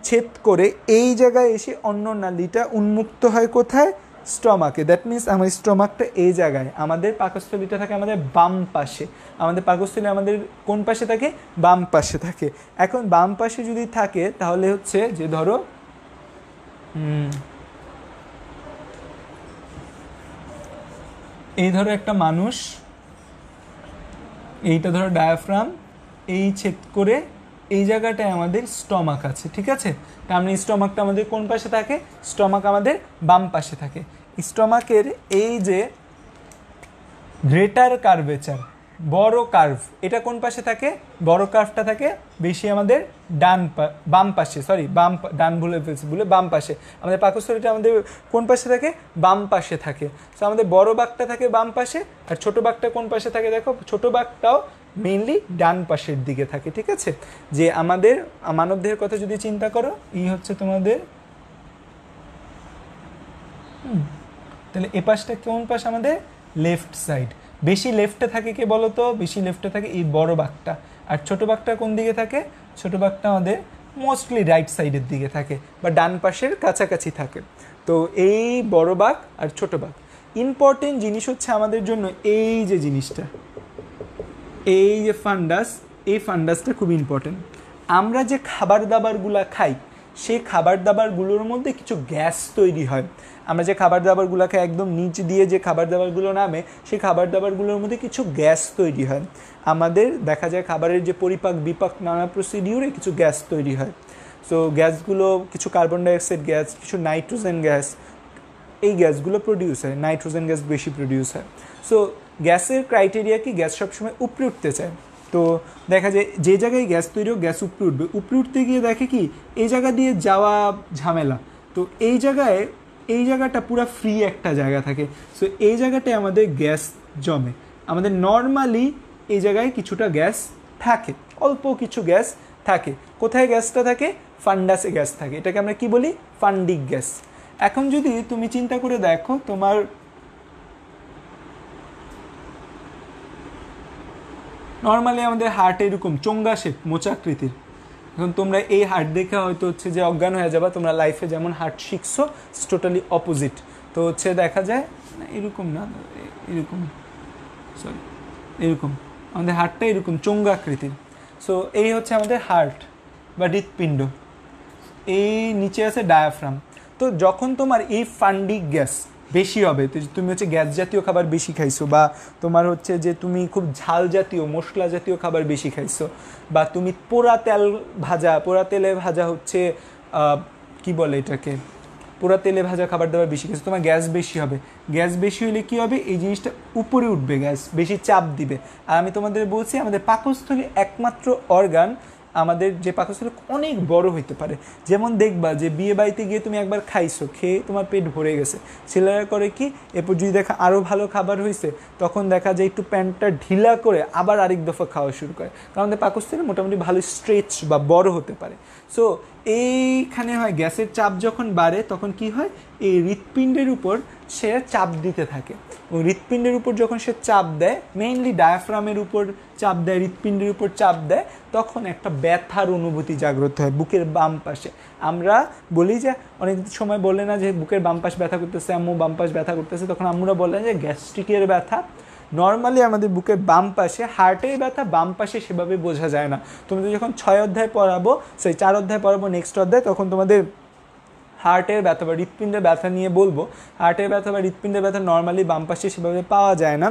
ছেদ করে এই জায়গায় এসে অন্ননালীটা উন্মুক্ত হয় কোথায়? স্টমাকে। দ্যাট মিনস আমার স্টমাকটা এই জায়গায়, আমাদের পাকস্থলীটা থাকে আমাদের বাম পাশে। আমাদের পাকস্থলী আমাদের কোন পাশে থাকে? বাম পাশে থাকে। এখন বাম পাশে যদি থাকে তাহলে হচ্ছে যে ধরো এই ধরো একটা মানুষ, এইটা ধরো ডায়াফ্রাম, এই ছেদ করে এই জায়গাটায় আমাদের স্টমাক আছে। ঠিক আছে, তার মানে স্টমাকটা আমাদের কোন পাশে থাকে? স্টমাক আমাদের বাম পাশে থাকে। স্টমাকের এই যে গ্রেটার কার্ভেচার, বড় কার্ভ এটা কোন পাশে থাকে? বড় কার্ভটা থাকে বেশি আমাদের বাম পাশে, সরি ডান ভুলে ফেলছি, বাম পাশে। আমাদের পাকস্থলীটা আমাদের কোন পাশে থাকে? বাম পাশে থাকে। তো আমাদের বড় বাঁকটা থাকে বাম পাশে, আর ছোট বাঁকটা কোন পাশে থাকে? দেখো ছোট বাঁকটাও মেইনলি ডান পাশের দিকে থাকে, ঠিক আছে? যে আমাদের মানবদেহের কথা যদি চিন্তা করো, এই হচ্ছে তোমাদের তাহলে এ পাশটা কোন পাশ? আমাদের লেফট সাইড। বেশি লেফটে থাকে কে বলো তো? বেশি লেফটে থাকে এই বড় বাঁকটা। আর ছোট বাঁকটা কোন দিকে থাকে? ছোট বাঁকটা আমাদের মোস্টলি রাইট সাইডের দিকে থাকে বা ডান পাশের কাছাকাছি থাকে। তো এই বড় বাঁক আর ছোট বাঁক। ইম্পর্টেন্ট জিনিস হচ্ছে আমাদের জন্য এই যে জিনিসটা, এই যে ফান্ডাস, এই ফান্ডাসটা খুব ইম্পর্টেন্ট। আমরা যে খাবার দাবারগুলো খাই, সেই খাবার দাবারগুলোর মধ্যে কিছু গ্যাস তৈরি হয়। আমরা যে খাবার দাবারগুলো খাই, একদম নিচ দিয়ে যে খাবার দাবারগুলো নামে, সেই খাবার দাবারগুলোর মধ্যে কিছু গ্যাস তৈরি হয়। আমাদের দেখা যায় খাবারের যে পরিপাক বিপাক নানা প্রসিডিউরে কিছু গ্যাস তৈরি হয়। সো গ্যাসগুলো কিছু কার্বন ডাইঅক্সাইড গ্যাস, কিছু নাইট্রোজেন গ্যাস, এই গ্যাসগুলো প্রডিউস হয়। নাইট্রোজেন গ্যাস বেশি প্রডিউস হয়। সো গ্যাসের ক্রাইটেরিয়া কি? গ্যাস সবসময় উপরে উঠতে চায়। তো দেখা যায় যে জায়গায় গ্যাস তৈরি হোক, গ্যাস উপরে উঠবে। উপরে উঠতে গিয়ে দেখে কি এই জায়গা দিয়ে যাওয়া ঝামেলা। তো এই জায়গাটা পুরো ফ্রি একটা জায়গা থাকে। সো এই জায়গাটায় আমাদের গ্যাস জমে। আমাদের নর্মালি এই জায়গায় কিছুটা গ্যাস থাকে, অল্প কিছু গ্যাস থাকে। কোথায় গ্যাসটা থাকে? ফান্ডাসে গ্যাস থাকে। এটাকে আমরা কি বলি? Fundic gas. এখন যদি তুমি চিন্তা করে দেখো, তোমার নর্মালি আমাদের হার্ট এরকম চোঙ্গা শেপ, মোচাকৃতির। এখন তোমরা এই হার্ট দেখে হয়তো হচ্ছে যে অজ্ঞান হয়ে যাবা। তোমরা লাইফে যেমন হার্ট শিখছো, টোটালি অপোজিট। তো হচ্ছে দেখা যায় এরকম না, এরকম, সরি এরকম আমাদের হার্টটা এরকম চোঙ্গাকৃতির। সো এই হচ্ছে আমাদের হার্ট বা হৃৎপিণ্ড। এই নিচে আছে ডায়াফ্রাম। তো যখন তোমার এই ফান্ডিক গ্যাস বেশি হবে, তুমি হচ্ছে গ্যাস জাতীয় খাবার বেশি খাইছো, বা তোমার হচ্ছে যে তুমি খুব ঝাল জাতীয় মশলা জাতীয় খাবার বেশি খাইছো, বা তুমি পোড়া তেলে ভাজা হচ্ছে কি বলে এটাকে, পোড়া তেলে ভাজা খাবার দাবার বেশি খাইছো, তোমার গ্যাস বেশি হবে। গ্যাস বেশি হলে কি হবে? এই জিনিসটা উপরে উঠবে, গ্যাস বেশি চাপ দিবে। আর আমি তোমাদের বলছি, আমাদের পাকস্থলী একমাত্র অর্গান আমাদের যে পাকস্থলী অনেক বড় হইতে পারে। যেমন দেখবা যে বিয়ে বাড়িতে গিয়ে তুমি একবার খাইছো, খেয়ে তোমার পেট ভরে গেছে, ছেলেরা করে কি এরপর যদি দেখা আরও ভালো খাবার হয়েছে, তখন দেখা যায় একটু প্যান্টটা ঢিলা করে আবার আরেক দফা খাওয়া শুরু করে, কারণ আমাদের পাকস্থলী মোটামুটি ভালো স্ট্রেচ বা বড় হতে পারে। সো এইখানে হয় গ্যাসের চাপ যখন বাড়ে, তখন কি হয়? এই হৃৎপিণ্ডের উপর সে চাপ দিতে থাকে। এবং হৃৎপিণ্ডের উপর যখন সে চাপ দেয়, মেইনলি ডায়াফ্রামের উপর চাপ দেয়, হৃৎপিণ্ডের উপর চাপ দেয়, তখন একটা ব্যথার অনুভূতি জাগ্রত হয় বুকের বাম পাশে। আমরা বলি যে অনেক সময় বলে না যে বুকের বাম পাশ ব্যথা করতেছে, আম্মু বাম পাশ ব্যথা করতেছে, তখন আমরা বলে যে গ্যাস্ট্রিকের ব্যথা। নর্মালি আমাদের বুকের বাম পাশে, হার্টের ব্যথা বাম পাশে সেভাবে বোঝা যায় না। তোমাদের যখন 6 অধ্যায় পড়াবো, 4 অধ্যায় পড়াবো নেক্সট অধ্যায়, তখন তোমাদের হার্টের ব্যথা বা হৃৎপিণ্ডের ব্যথা নিয়ে বলবো। হার্টের ব্যথা বা হৃৎপিণ্ডের ব্যথা নর্মালি বাম পাশে সেভাবে পাওয়া যায় না,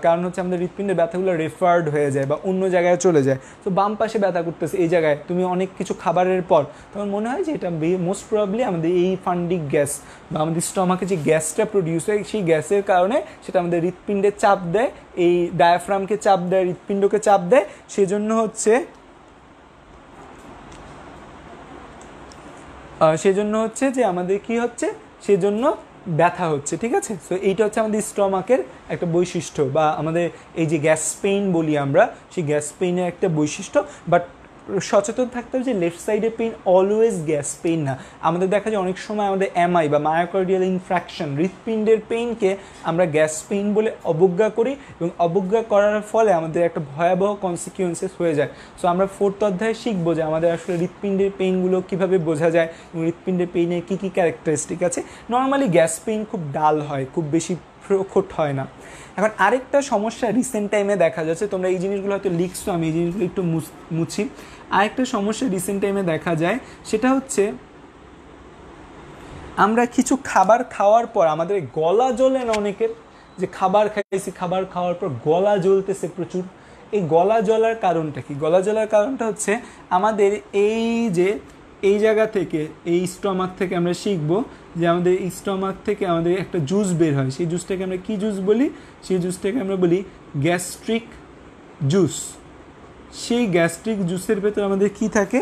কারণ হচ্ছে আমাদের হৃৎপিণ্ডের ব্যথাগুলো রেফার্ড হয়ে যায় বা অন্য জায়গায় চলে যায়। তো বাম পাশে ব্যথা করতেছে এই জায়গায়, তুমি অনেক কিছু খাবারের পর তখন মনে হয় যে এটা মোস্ট প্রবাবলি আমাদের এই ফান্ডিক গ্যাস বা আমাদের স্টমাকে যে গ্যাসটা প্রডিউস হয়, সেই গ্যাসের কারণে সেটা আমাদের হৃৎপিণ্ডে চাপ দেয়, এই ডায়াফ্রামকে চাপ দেয়, হৃৎপিণ্ডকে চাপ দেয়। সেজন্য হচ্ছে যে আমাদের কি হচ্ছে, সেজন্য ব্যথা হচ্ছে, ঠিক আছে? সো এইটা হচ্ছে আমাদের স্টমাকের একটা বৈশিষ্ট্য, বা আমাদের এই যে গ্যাস পেইন বলি আমরা, সেই গ্যাস পেইনের একটা বৈশিষ্ট্য। বাট সচেতন থাকতে হবে যে লেফট সাইডের পেইন অলওয়েজ গ্যাস পেইন না। আমাদের দেখা যায় অনেক সময় আমাদের এমআই বা মায়োকার্ডিয়াল ইনফ্র্যাকশন, হৃৎপিণ্ডের পেইনকে আমরা গ্যাস পেইন বলে অবজ্ঞা করি, এবং অবজ্ঞা করার ফলে আমাদের একটা ভয়াবহ কনসিকুয়েন্সেস হয়ে যায়। সো আমরা 4th অধ্যায়ে শিখবো যে আমাদের আসলে হৃৎপিণ্ডের পেইনগুলো কীভাবে বোঝা যায় এবং হৃৎপিণ্ডের পেইনের কী কী ক্যারেক্টারিস্টিক আছে। নর্মালি গ্যাস পেইন খুব ডাল হয়, খুব বেশি প্রকট হয় না। এখন আরেকটা সমস্যা রিসেন্ট টাইমে দেখা যাচ্ছে, তোমরা এই জিনিসগুলো হয়তো লিখছো, আমি এই জিনিসগুলো একটু মুছি। আরেকটা সমস্যা রিসেন্ট টাইমে দেখা যায়, সেটা হচ্ছে আমরা কিছু খাবার খাওয়ার পর আমাদের গলা জ্বলে না অনেকের, যে খাবার খাইছি, খাবার খাওয়ার পর গলা জ্বলতেছে প্রচুর। এই গলা জ্বলার কারণটা কি? গলা জ্বলার কারণটা হচ্ছে আমাদের এই জায়গা থেকে, এই স্টমাক থেকে আমরা শিখবো যে আমাদের স্টমাক থেকে আমাদের একটা জুস বের হয়। সেই জুসটাকে আমরা কি জুস বলি? সেই জুসটাকে আমরা বলি গ্যাস্ট্রিক জুস, সেই গ্যাস্ট্রিক জুসের ভেতরে আমাদের কি থাকে,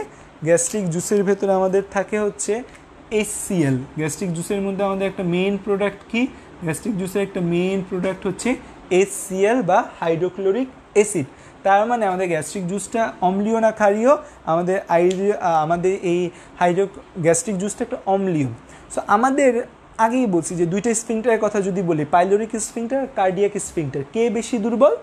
গ্যাস্ট্রিক জুসের ভেতরে আমাদের থাকে হচ্ছে HCl। গ্যাস্ট্রিক জুসের মধ্যে আমাদের একটা মেইন প্রোডাক্ট কি, গ্যাস্ট্রিক জুসের একটা মেইন প্রোডাক্ট হচ্ছে HCl বা হাইড্রোক্লোরিক অ্যাসিড। তার মানে আমাদের গ্যাস্ট্রিক জুসটা অম্লীয় না ক্ষারীয়, আমাদের এই গ্যাস্ট্রিক জুসটা একটা অম্লীয়। সো আমাদের আগেই বলছি যে দুইটা স্ফিংটারের কথা যদি বলি, পাইলোরিক স্ফিংটার, কার্ডিয়াক স্ফিংটার, কে বেশি দুর্বল,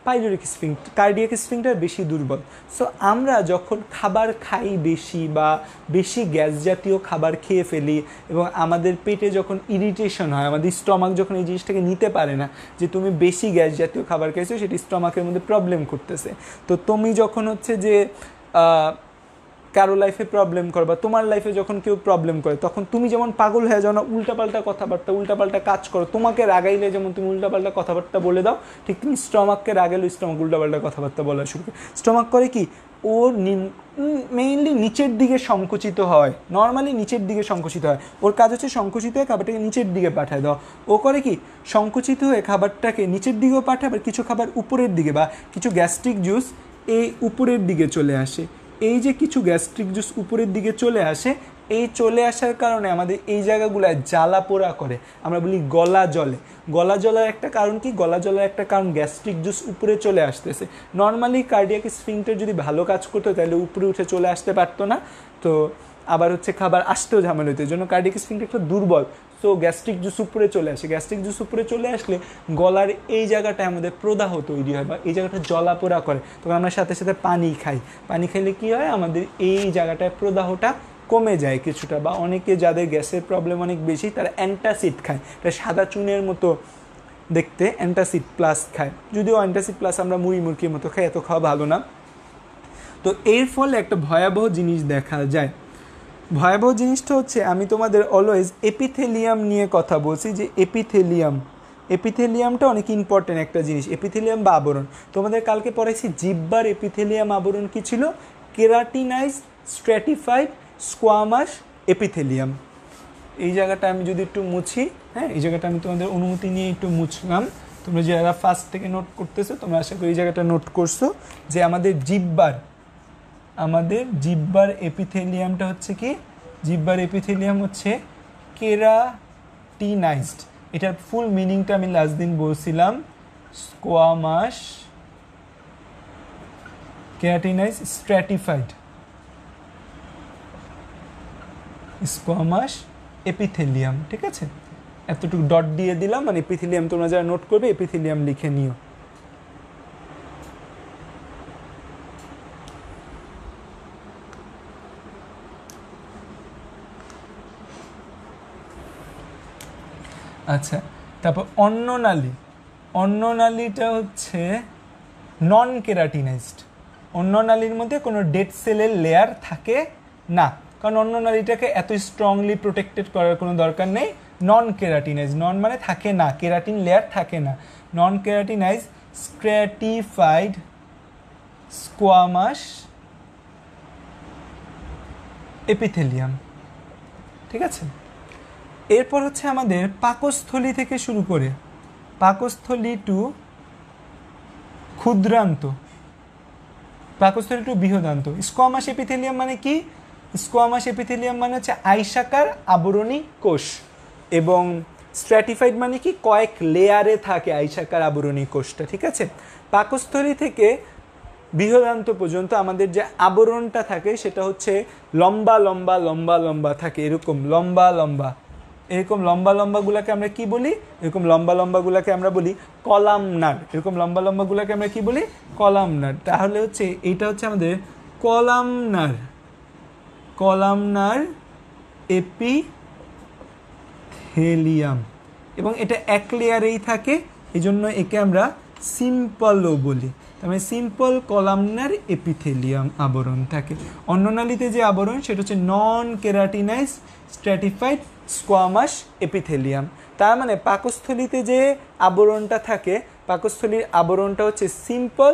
পাইলোরিক স্ফিংটার, কার্ডিয়াক স্ফিংটার বেশি দুর্বল। সো আমরা যখন খাবার খাই বেশি বা বেশি গ্যাস জাতীয় খাবার খেয়ে ফেলি এবং আমাদের পেটে যখন ইরিটেশন হয়, আমাদের স্টমাক যখন এই জিনিসটাকে নিতে পারে না যে তুমি বেশি গ্যাস জাতীয় খাবার খেয়েছো, সেটি স্টমাকের মধ্যে প্রবলেম করতেছে। তো তুমি যখন হচ্ছে যে কারো লাইফে প্রবলেম করে বা তোমার লাইফে যখন কেউ প্রবলেম করে, তখন তুমি যেমন পাগল হয়ে যাও না, উল্টাপাল্টা কথাবার্তা, উল্টাপাল্টা কাজ করো, তোমাকে রাগাইলে যেমন তুমি উল্টাপাল্টা কথাবার্তা বলে দাও, ঠিক তুমি স্টমাককে রাগাইলে স্টমাক উল্টাপাল্টা কথাবার্তা বলা শুরু করে। স্টমাক করে কি, ও মেইনলি নিচের দিকে সংকুচিত হয়, নর্মালি নিচের দিকে সংকুচিত হয়, ওর কাজ হচ্ছে সংকুচিত হয়ে খাবারটাকে নিচের দিকে পাঠায় দাও। ও করে কি, সংকুচিত হয়ে খাবারটাকে নিচের দিকেও পাঠায়, আবার কিছু খাবার উপরের দিকে বা কিছু গ্যাস্ট্রিক জুস এই উপরের দিকে চলে আসে। এই যে কিছু গ্যাস্ট্রিক জুস উপরের দিকে চলে আসে, এই চলে আসার কারণে আমাদের এই জায়গাগুলোয় জ্বালা পোড়া করে, আমরা বলি গলা জ্বলে। গলা জ্বলার একটা কারণ কি, গলা জ্বলার একটা কারণ গ্যাস্ট্রিক জুস উপরে চলে আসতেছে। নর্মালি কার্ডিয়াক স্ফিংটার যদি ভালো কাজ করতো তাহলে উপরে উঠে চলে আসতে পারতো না, তো আবার হচ্ছে খাবার আসতেও ঝামেলা হতো, এই জন্য কার্ডিয়াক স্ফিংটার একটু দুর্বল। সো গ্যাস্ট্রিক জুস উপরে চলে আসে, গ্যাস্ট্রিক জুস উপরে চলে আসলে গলার এই জায়গাটায় আমাদের প্রদাহ তৈরি হয় বা এই জায়গাটা জ্বলাপোড়া করে, তখন আমরা সাথে সাথে পানি খাই। পানি খাইলে কি হয়, আমাদের এই জায়গাটায় প্রদাহটা কমে যায় কিছুটা। বা অনেকে যাদের গ্যাসের প্রবলেম অনেক বেশি, তারা অ্যান্টাসিড খায়, এটা সাদা চুনের মতো দেখতে, অ্যান্টাসিড প্লাস খায়। যদিও অ্যান্টাসিড প্লাস আমরা মুড়ি মুরগির মতো খাই, এত খাওয়া ভালো না। তো এর ফলে একটা ভয়াবহ জিনিস দেখা যায়। ভয়াবহ জিনিসটা হচ্ছে, আমি তোমাদের অলওয়েজ এপিথেলিয়াম নিয়ে কথা বলছি, যে এপিথেলিয়ামটা অনেক ইম্পর্টেন্ট একটা জিনিস। এপিথেলিয়াম বা আবরণ, তোমাদের কালকে পড়াইছি জিহ্বার এপিথেলিয়াম আবরণ কি ছিল, কেরাটিনাইজড স্ট্র্যাটিফাইড স্কোয়ামাস এপিথেলিয়াম। এই জায়গাটা আমি যদি একটু মুছি, হ্যাঁ, এই জায়গাটা আমি তোমাদের অনুমতি নিয়ে একটু মুছলাম। তোমরা যারা ফার্স্ট থেকে নোট করতেছো, তোমরা আশা করি এই জায়গাটা নোট করছো, যে আমাদের জিহ্বার এপিথেলিয়ামটা হচ্ছে কি, জিহ্বার এপিথেলিয়াম হচ্ছে কেরাটিনাইজড। এটার ফুল মিনিংটা আমি লাস্ট দিন বলছিলাম, squamous keratinised stratified squamous epithelium. ঠিক আছে, এতটুকু ডট দিয়ে দিলাম, মানে এপিথেলিয়াম তোমরা যারা নোট করবে এপিথেলিয়াম লিখে নিও। আচ্ছা, তারপর অন্ননালীটা হচ্ছে নন কেরাটিনাইজড। অন্ননালীর মধ্যে কোনো ডেড সেলের লেয়ার থাকে না, কারণ অন্ননালীটাকে এত স্ট্রংলি প্রোটেক্টেড করার কোনো দরকার নেই। নন কেরাটিনাইজ, নন মানে থাকে না, কেরাটিন লেয়ার থাকে না। নন কেরাটিনাইজ স্ট্র্যাটিফাইড স্কোয়ামাস এপিথেলিয়াম। ঠিক আছে, এরপর হচ্ছে আমাদের পাকস্থলী থেকে শুরু করে পাকস্থলী টু ক্ষুদ্রান্ত, পাকস্থলী টু বৃহদান্ত। স্কোয়ামাস এপিথেলিয়াম মানে কি, স্কোয়ামাস এপিথেলিয়াম মানে হচ্ছে আয়সাকার আবরণী কোষ, এবং স্ট্র্যাটিফাইড মানে কি, কয়েক লেয়ারে থাকে আয়সাকার আবরণী কোষটা। ঠিক আছে, পাকস্থলী থেকে বৃহদান্ত পর্যন্ত আমাদের যে আবরণটা থাকে সেটা হচ্ছে লম্বা লম্বা লম্বা লম্বা থাকে, এরকম লম্বা লম্বা, এরকম লম্বা লম্বাগুলোকে আমরা কি বলি, এরকম লম্বা লম্বাগুলোকে আমরা বলি কলামনার। এরকম লম্বা লম্বাগুলোকে আমরা কি বলি, কলামনার। তাহলে হচ্ছে এইটা হচ্ছে আমাদের কলামনার এপিথেলিয়াম, এবং এটা এক লেয়ারেই থাকে, এই জন্য একে আমরা সিম্পলও বলি। তারপরে সিম্পল কলামনার এপিথেলিয়াম আবরণ থাকে। অন্ননালীতে যে আবরণ সেটা হচ্ছে নন কেরাটিনাইজ স্ট্র্যাটিফাইড স্কোয়ামাস এপিথেলিয়াম। তার মানে পাকস্থলীতে যে আবরণটা থাকে, পাকস্থলীর আবরণটা হচ্ছে সিম্পল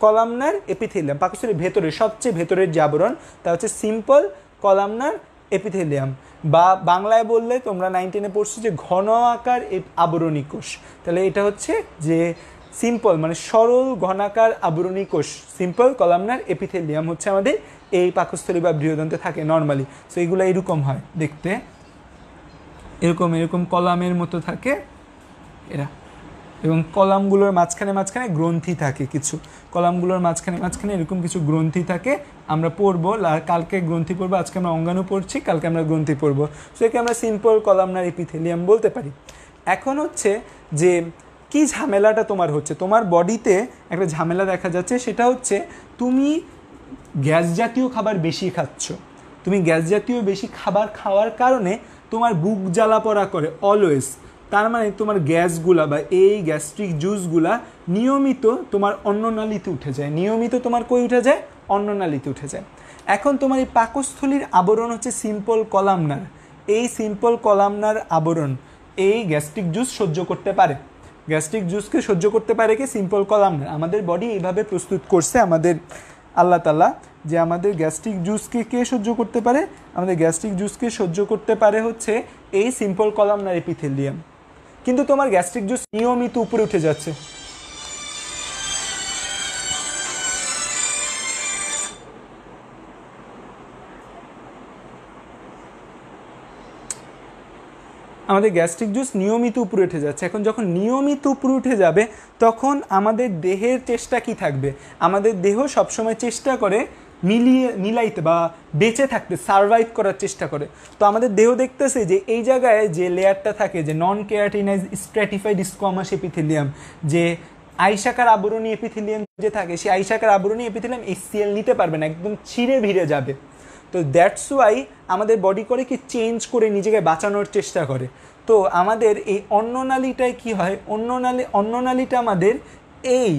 কলামনার এপিথেলিয়াম। পাকস্থলীর ভেতরে সবচেয়ে ভেতরের যে আবরণ তা হচ্ছে সিম্পল কলামনার এপিথেলিয়াম, বা বাংলায় বললে তোমরা 9-10 পড়ছো যে ঘন আকার আবরণী কোষ। তাহলে এটা হচ্ছে যে সিম্পল মানে সরল ঘনাকার আবরণী কোষ, সিম্পল কলামনার এপিথেলিয়াম হচ্ছে আমাদের এই পাকস্থলী বা বৃহদন্তে থাকে নর্মালি। সো এগুলো এরকম হয় দেখতে, এরকম এরকম কলামের মতো থাকে এরা, এবং কলামগুলোর মাঝখানে মাঝখানে গ্রন্থি থাকে, কিছু কলামগুলোর মাঝখানে মাঝখানে এরকম কিছু গ্রন্থি থাকে। আমরা পড়বো, কালকে গ্রন্থি পড়বো, আজকে আমরা অঙ্গাণু পড়ছি, কালকে আমরা গ্রন্থি পড়বো। সো একে আমরা সিম্পল কলামনার এপিথেলিয়াম বলতে পারি। এখন হচ্ছে যে কি ঝামেলাটা তোমার হচ্ছে, তোমার বডিতে একটা ঝামেলা দেখা যাচ্ছে, সেটা হচ্ছে তুমি গ্যাস জাতীয় খাবার বেশি খাচ্ছ। তুমি গ্যাস জাতীয় বেশি খাবার খাওয়ার কারণে তোমার বুক জ্বালা পড়া করে অলওয়েজ। তার মানে তোমার গ্যাসগুলা বা এই গ্যাস্ট্রিক জুসগুলা নিয়মিত তোমার অন্ননালীতে উঠে যায়, নিয়মিত তোমার কই উঠে যায়, অন্ননালীতে উঠে যায়। এখন তোমার এই পাকস্থলীর আবরণ হচ্ছে সিম্পল কলামনার, এই সিম্পল কলামনার আবরণ এই গ্যাস্ট্রিক জুস সহ্য করতে পারে, গ্যাস্ট্রিক জুসকে সহ্য করতে পারে কি সিম্পল কলামনার। আমাদের বডি এইভাবে প্রস্তুত করছে আমাদের আল্লাহ তাআলা, যে আমাদের গ্যাস্ট্রিক জুসকে কে সহ্য করতে পারে, আমাদের গ্যাস্ট্রিক জুসকে সহ্য করতে পারে হচ্ছে এই সিম্পল কলামনার এপিথেলিয়াম। কিন্তু তোমার গ্যাস্ট্রিক জুস নিয়মিত উপরে উঠে যাচ্ছে, আমাদের গ্যাস্ট্রিক জুস নিয়মিত উপরে উঠে যাচ্ছে। এখন যখন নিয়মিত উপরে উঠে যাবে তখন আমাদের দেহের চেষ্টা কি থাকবে, আমাদের দেহ সবসময় চেষ্টা করে মিলাইতে বা বেঁচে থাকতে, সারভাইভ করার চেষ্টা করে। তো আমাদের দেহ দেখতেছে যে এই জায়গায় যে লেয়ারটা থাকে, যে নন কেরাটিনাইজ স্ট্র্যাটিফাইড স্কোয়ামাস এপিথেলিয়াম, যে আইসাকার আবরণী এপিথেলিয়াম যে থাকে, সেই আইসাকার আবরণী এপিথেলিয়াম HCl নিতে পারবে না, একদম ছিঁড়ে ভিড়ে যাবে। তো দ্যাটস ওয়াই আমাদের বডি করে কি চেঞ্জ করে নিজেকে বাঁচানোর চেষ্টা করে। তো আমাদের এই অন্ননালীটায় কি হয়, অন্ননালীটা আমাদের এই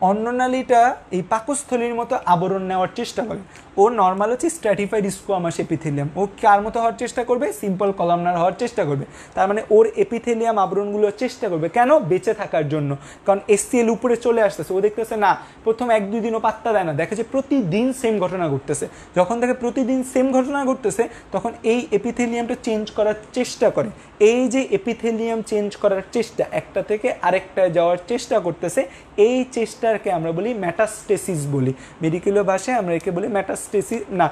অন্ননালীটা এই পাকস্থলীর মতো আবরণ নেওয়ার চেষ্টা করে। ও নর্মাল হচ্ছে স্ট্র্যাটিফাইড স্কোয়ামাস এপিথেলিয়াম, ও কার মতো হওয়ার চেষ্টা করবে, সিম্পল কলামনার হওয়ার চেষ্টা করবে। তার মানে ওর এপিথেলিয়াম আবরণগুলোর চেষ্টা করবে কেন, বেঁচে থাকার জন্য। কারণ HCl উপরে চলে আসতেছে, ও দেখতেছে না প্রথম 1-2 দিনও পাত্তা দেয় না, দেখে যে প্রতিদিন সেম ঘটনা ঘটতেছে। যখন দেখে প্রতিদিন সেম ঘটনা ঘটতেছে তখন এই এপিথেলিয়ামটা চেঞ্জ করার চেষ্টা করে। এই যে এপিথেলিয়াম চেঞ্জ করার চেষ্টা, একটা থেকে আরেকটায় যাওয়ার চেষ্টা করতেছে, এই চেষ্টাকে আমরা বলি মেটাস্টেসিস বলি, মেডিকেল ভাষায় আমরা একে বলি মেটাস্টেসিস না,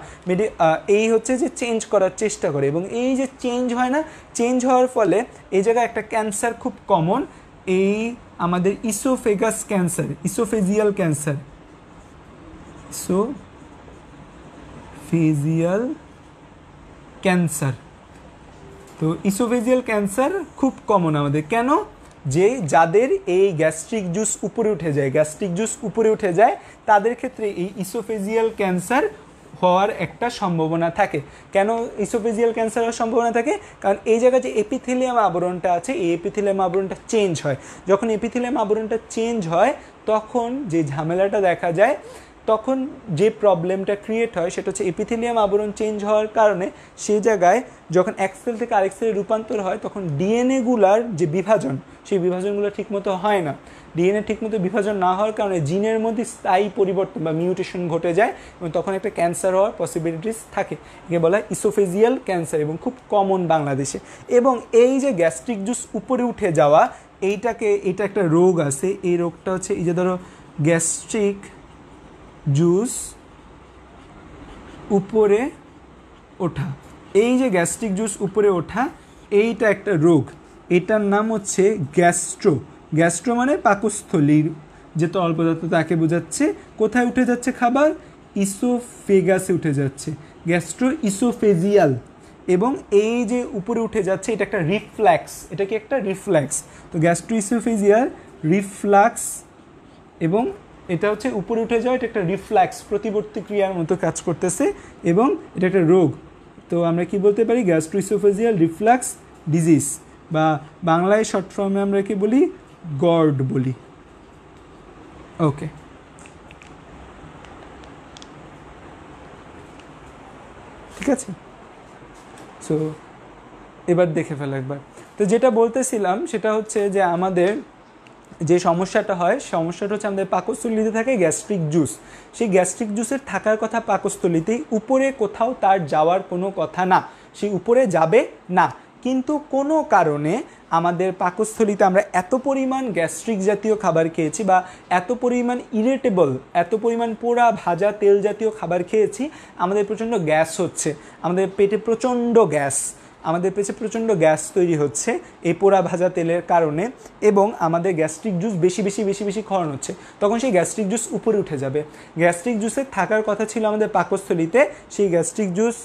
এই হচ্ছে যে চেঞ্জ করার চেষ্টা করে। এবং এই যে চেঞ্জ হয় না, চেঞ্জ হওয়ার ফলে এই জায়গায় একটা ক্যান্সার খুব কমন, এই আমাদের oesophagus cancer, oesophageal cancer, oesophageal cancer. তো ইসোফেজিয়াল ক্যান্সার খুব কমন আমাদের, কেন, যে যাদের এই গ্যাস্ট্রিক জুস উপরে উঠে যায়, গ্যাস্ট্রিক জুস উপরে উঠে যায় তাদের ক্ষেত্রে এই ইসোফেজিয়াল ক্যান্সার হওয়ার একটা সম্ভাবনা থাকে। কেন ইসোফেজিয়াল ক্যান্সার হওয়ার সম্ভাবনা থাকে, কারণ এই জায়গায় যে এপিথেলিয়াম আবরণটা আছে, এই এপিথেলিয়াম আবরণটা চেঞ্জ হয়। যখন এপিথেলিয়াম আবরণটা চেঞ্জ হয় তখন যে ঝামেলাটা দেখা যায়, তখন যে প্রবলেমটা ক্রিয়েট হয় সেটা হচ্ছে এপিথেলিয়াম আবরণ চেঞ্জ হওয়ার কারণে সেই জায়গায় যখন এক সেল থেকে আরেক সেলে রূপান্তর হয় তখন ডিএনএগুলার যে বিভাজন, সেই বিভাজনগুলো ঠিকমতো হয় না। ডিএনএ ঠিকমতো বিভাজন না হওয়ার কারণে জিনের মধ্যে স্থায়ী পরিবর্তন বা মিউটেশন ঘটে যায় এবং তখন একটা ক্যান্সার হওয়ার পসিবিলিটিস থাকে। একে বলা হয় ইসোফেজিয়াল ক্যান্সার এবং খুব কমন বাংলাদেশে। এবং এই যে গ্যাস্ট্রিক জুস উপরে উঠে যাওয়া, এটা একটা রোগ আছে, এই রোগটা হচ্ছে এই যে ধরো গ্যাস্ট্রিক জুস উপরে ওঠা, এই যে গ্যাস্ট্রিক জুস উপরে ওঠা, এইটা একটা রোগ, এটার নাম হচ্ছে গ্যাস্ট্রো। গ্যাস্ট্রো মানে পাকস্থলীর যে তরল পদার্থ তাকে বোঝাচ্ছে। কোথায় উঠে যাচ্ছে খাবার, ইসোফেগাসে উঠে যাচ্ছে, গ্যাস্ট্রো ইসোফেজিয়াল। এবং এই যে উপরে উঠে যাচ্ছে এটা একটা রিফ্ল্যাক্স, এটা কি একটা রিফ্ল্যাক্স। তো গ্যাস্ট্রো ইসোফেজিয়াল রিফ্লাক্স, এবং এটা হচ্ছে উপরে উঠে যাওয়া, এটা একটা রিফ্ল্যাক্স, প্রতিবর্তী ক্রিয়ার মতো কাজ করতেছে এবং এটা একটা রোগ। তো আমরা কি বলতে পারি, গ্যাস্ট্রোইসোফেজিয়াল রিফ্লাক্স ডিজিজ, বা বাংলায় শর্ট ফর্মে আমরা কি বলি, গর্ড বলি। ওকে, ঠিক আছে। সো এবার দেখে ফেলো একবার। তো যেটা বলতেছিলাম সেটা হচ্ছে যে আমাদের যে সমস্যাটা হয়, সমস্যাটা হচ্ছে আমাদের পাকস্থলীতে থাকে গ্যাস্ট্রিক জুস। সেই গ্যাস্ট্রিক জুসের থাকার কথা পাকস্থলীতেই, উপরে কোথাও তার যাওয়ার কোনো কথা না, সেই উপরে যাবে না। কিন্তু কোনো কারণে আমাদের পাকস্থলিতে আমরা এত পরিমাণ গ্যাস্ট্রিক জাতীয় খাবার খেয়েছি বা এত পরিমাণ ইরিটেবল, এত পরিমাণ পোড়া ভাজা তেল জাতীয় খাবার খেয়েছি, আমাদের প্রচণ্ড গ্যাস হচ্ছে, আমাদের পেটে প্রচণ্ড গ্যাস তৈরি হচ্ছে এই পোড়া ভাজা তেলের কারণে, এবং আমাদের গ্যাস্ট্রিক জুস বেশি বেশি খাওয়ানো হচ্ছে। তখন সেই গ্যাস্ট্রিক জুস উপরে উঠে যাবে। গ্যাস্ট্রিক জুসে থাকার কথা ছিল আমাদের পাকস্থলিতে, সেই গ্যাস্ট্রিক জুস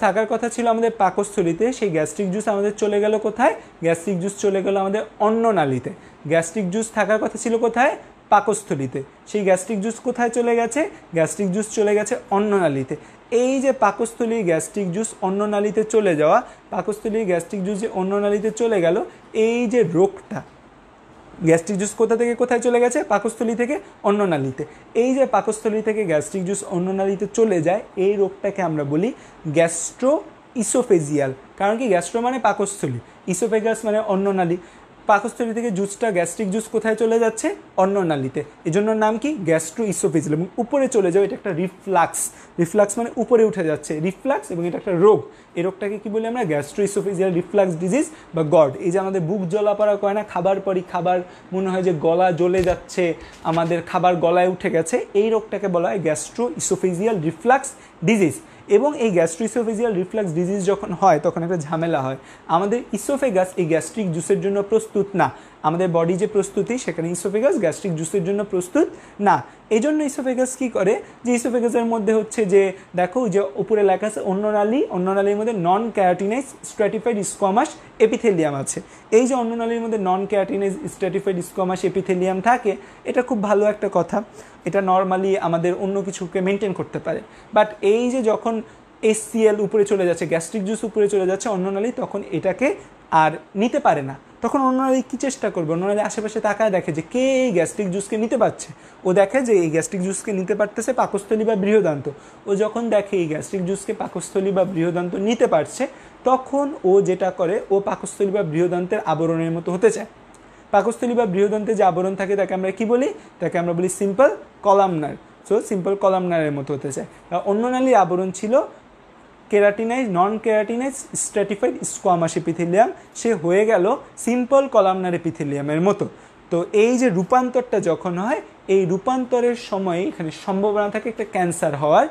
থাকার কথা ছিল আমাদের পাকস্থলিতে, সেই গ্যাস্ট্রিক জুস আমাদের চলে গেল কোথায়? গ্যাস্ট্রিক জুস চলে গেল আমাদের অন্ননালীতে। গ্যাস্ট্রিক জুস থাকার কথা ছিল কোথায়? পাকস্থলিতে। সেই গ্যাস্ট্রিক জুস কোথায় চলে গেছে? গ্যাস্ট্রিক জুস চলে গেছে অন্ননালীতে। এই যে পাকস্থলীর গ্যাস্ট্রিক জুস অন্ননালীতে চলে যাওয়া, পাকস্থলীর গ্যাস্ট্রিক জুস যে অন্ননালীতে চলে গেল, এই যে রোগটা, গ্যাস্ট্রিক জুস কোথা থেকে কোথায় চলে গেছে? পাকস্থলী থেকে অন্ননালীতে। এই যে পাকস্থলী থেকে গ্যাস্ট্রিক জুস অন্ননালীতে চলে যায়, এই রোগটাকে আমরা বলি গ্যাস্ট্রো ইসোফেজিয়াল। কারণ কি? গ্যাস্ট্রো মানে পাকস্থলী, ইসোফেগাস মানে অন্ননালী। পাকস্থলী থেকে গ্যাস্ট্রিক জুস কোথায় চলে যাচ্ছে? অন্ননালীতে। এই জন্য নাম কি? Gastro oesophageal. এবং উপরে চলে যাও, এটা একটা রিফ্লাক্স মানে উপরে উঠে যাচ্ছে, রিফ্লাক্স, এবং এটা একটা রোগ। এই রোগটাকে কি বলি আমরা? গ্যাস্ট্রো ইসোফেজিয়াল রিফ্লাক্স ডিজিজ বা গড। এই যে আমাদের বুক জ্বলাপড়া করে না, খাবার পরই খাবার মনে হয় যে গলা জ্বলে যাচ্ছে, আমাদের খাবার গলায় উঠে গেছে, এই রোগটাকে বলা হয় গ্যাস্ট্রো ইসোফেজিয়াল রিফ্লাক্স ডিজিজ। এবং এই গ্যাস্ট্রো ইসোফেজিয়াল রিফ্লাক্স ডিজিজ যখন হয়, তখন একটা ঝামেলা হয়। আমাদের ইসোফেগাস এই গ্যাস্ট্রিক জুসের জন্য প্রস্তুত না। আমাদের বডি যে প্রস্তুতি, সেখানে ইসোফেগাস গ্যাস্ট্রিক জুসের জন্য প্রস্তুত না। এই জন্য ইসোফেগাস কী করে? যে ইসোফেগাসের মধ্যে হচ্ছে যে, দেখো যে উপরে লেখা আছে অন্ননালী, অন্ননালীর মধ্যে নন ক্যারাটিনাইজ স্ট্র্যাটিফাইড স্কোয়ামাস এপিথেলিয়াম আছে। এই যে অন্ননালীর মধ্যে নন ক্যারাটিনাইজ স্ট্র্যাটিফাইড স্কোয়ামাস এপিথেলিয়াম থাকে, এটা খুব ভালো একটা কথা। এটা নর্মালি আমাদের অন্য কিছুকে মেনটেন করতে পারে। বাট এই যে যখন HCl উপরে চলে যাচ্ছে, গ্যাস্ট্রিক জুস উপরে চলে যাচ্ছে অন্ননালী, তখন এটাকে আর নিতে পারে না। তখন অন্যনালী কী চেষ্টা করবে? অন্যনালী আশেপাশে তাকায় দেখে যে কে এই গ্যাস্ট্রিক জুসকে নিতে পারছে। ও দেখে যে এই গ্যাস্ট্রিক জুসকে নিতে পারতেছে পাকস্থলী বা বৃহদান্ত। ও যখন দেখে এই গ্যাস্ট্রিক জুসকে পাকস্থলী বা বৃহদান্ত নিতে পারছে, তখন ও যেটা করে, ও পাকস্থলী বা বৃহদান্তের আবরণের মতো হতে চায়। পাকস্থলী বা বৃহদান্তের যে আবরণ থাকে, তাকে আমরা কি বলি? তাকে আমরা বলি সিম্পল কলামনার। সো সিম্পল কলামনারের মতো হতে চায়। অন্ননালীর আবরণ ছিল কেরাটিনাইজ, নন কেরাটিনাইজ স্ট্র্যাটিফাইড স্কোয়ামাস এপিথেলিয়াম, সে হয়ে গেল সিম্পল কলামনার এপিথেলিয়ামের মতো। তো এই যে রূপান্তরটা যখন হয়, এই রূপান্তরের সময় এখানে সম্ভাবনা থাকে একটা ক্যান্সার হওয়ার।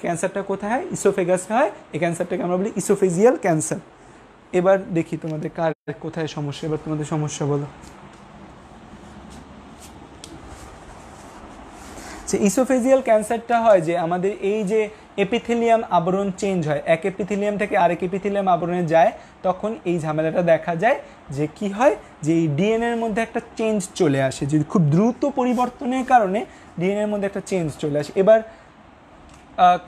ক্যান্সারটা কোথায় হয়? ইসোফেগাসে হয়। এই ক্যান্সারটাকে আমরা বলি ইসোফেজিয়াল ক্যান্সার। এবার দেখি তোমাদের কার কোথায় সমস্যা। এবার তোমাদের সমস্যা বলো। যে ইসোফেজিয়াল ক্যান্সারটা হয় যে আমাদের এই যে এপিথেলিয়াম আবরণ চেঞ্জ হয়, এক এপিথেলিয়াম থেকে আরেক এপিথেলিয়াম আবরণে যায়, তখন এই ঝামেলাটা দেখা যায় যে কি হয়, যে এই ডিএনএর মধ্যে একটা চেঞ্জ চলে আসে। যে খুব দ্রুত পরিবর্তনের কারণে ডিএনএর মধ্যে একটা চেঞ্জ চলে আসে। এবার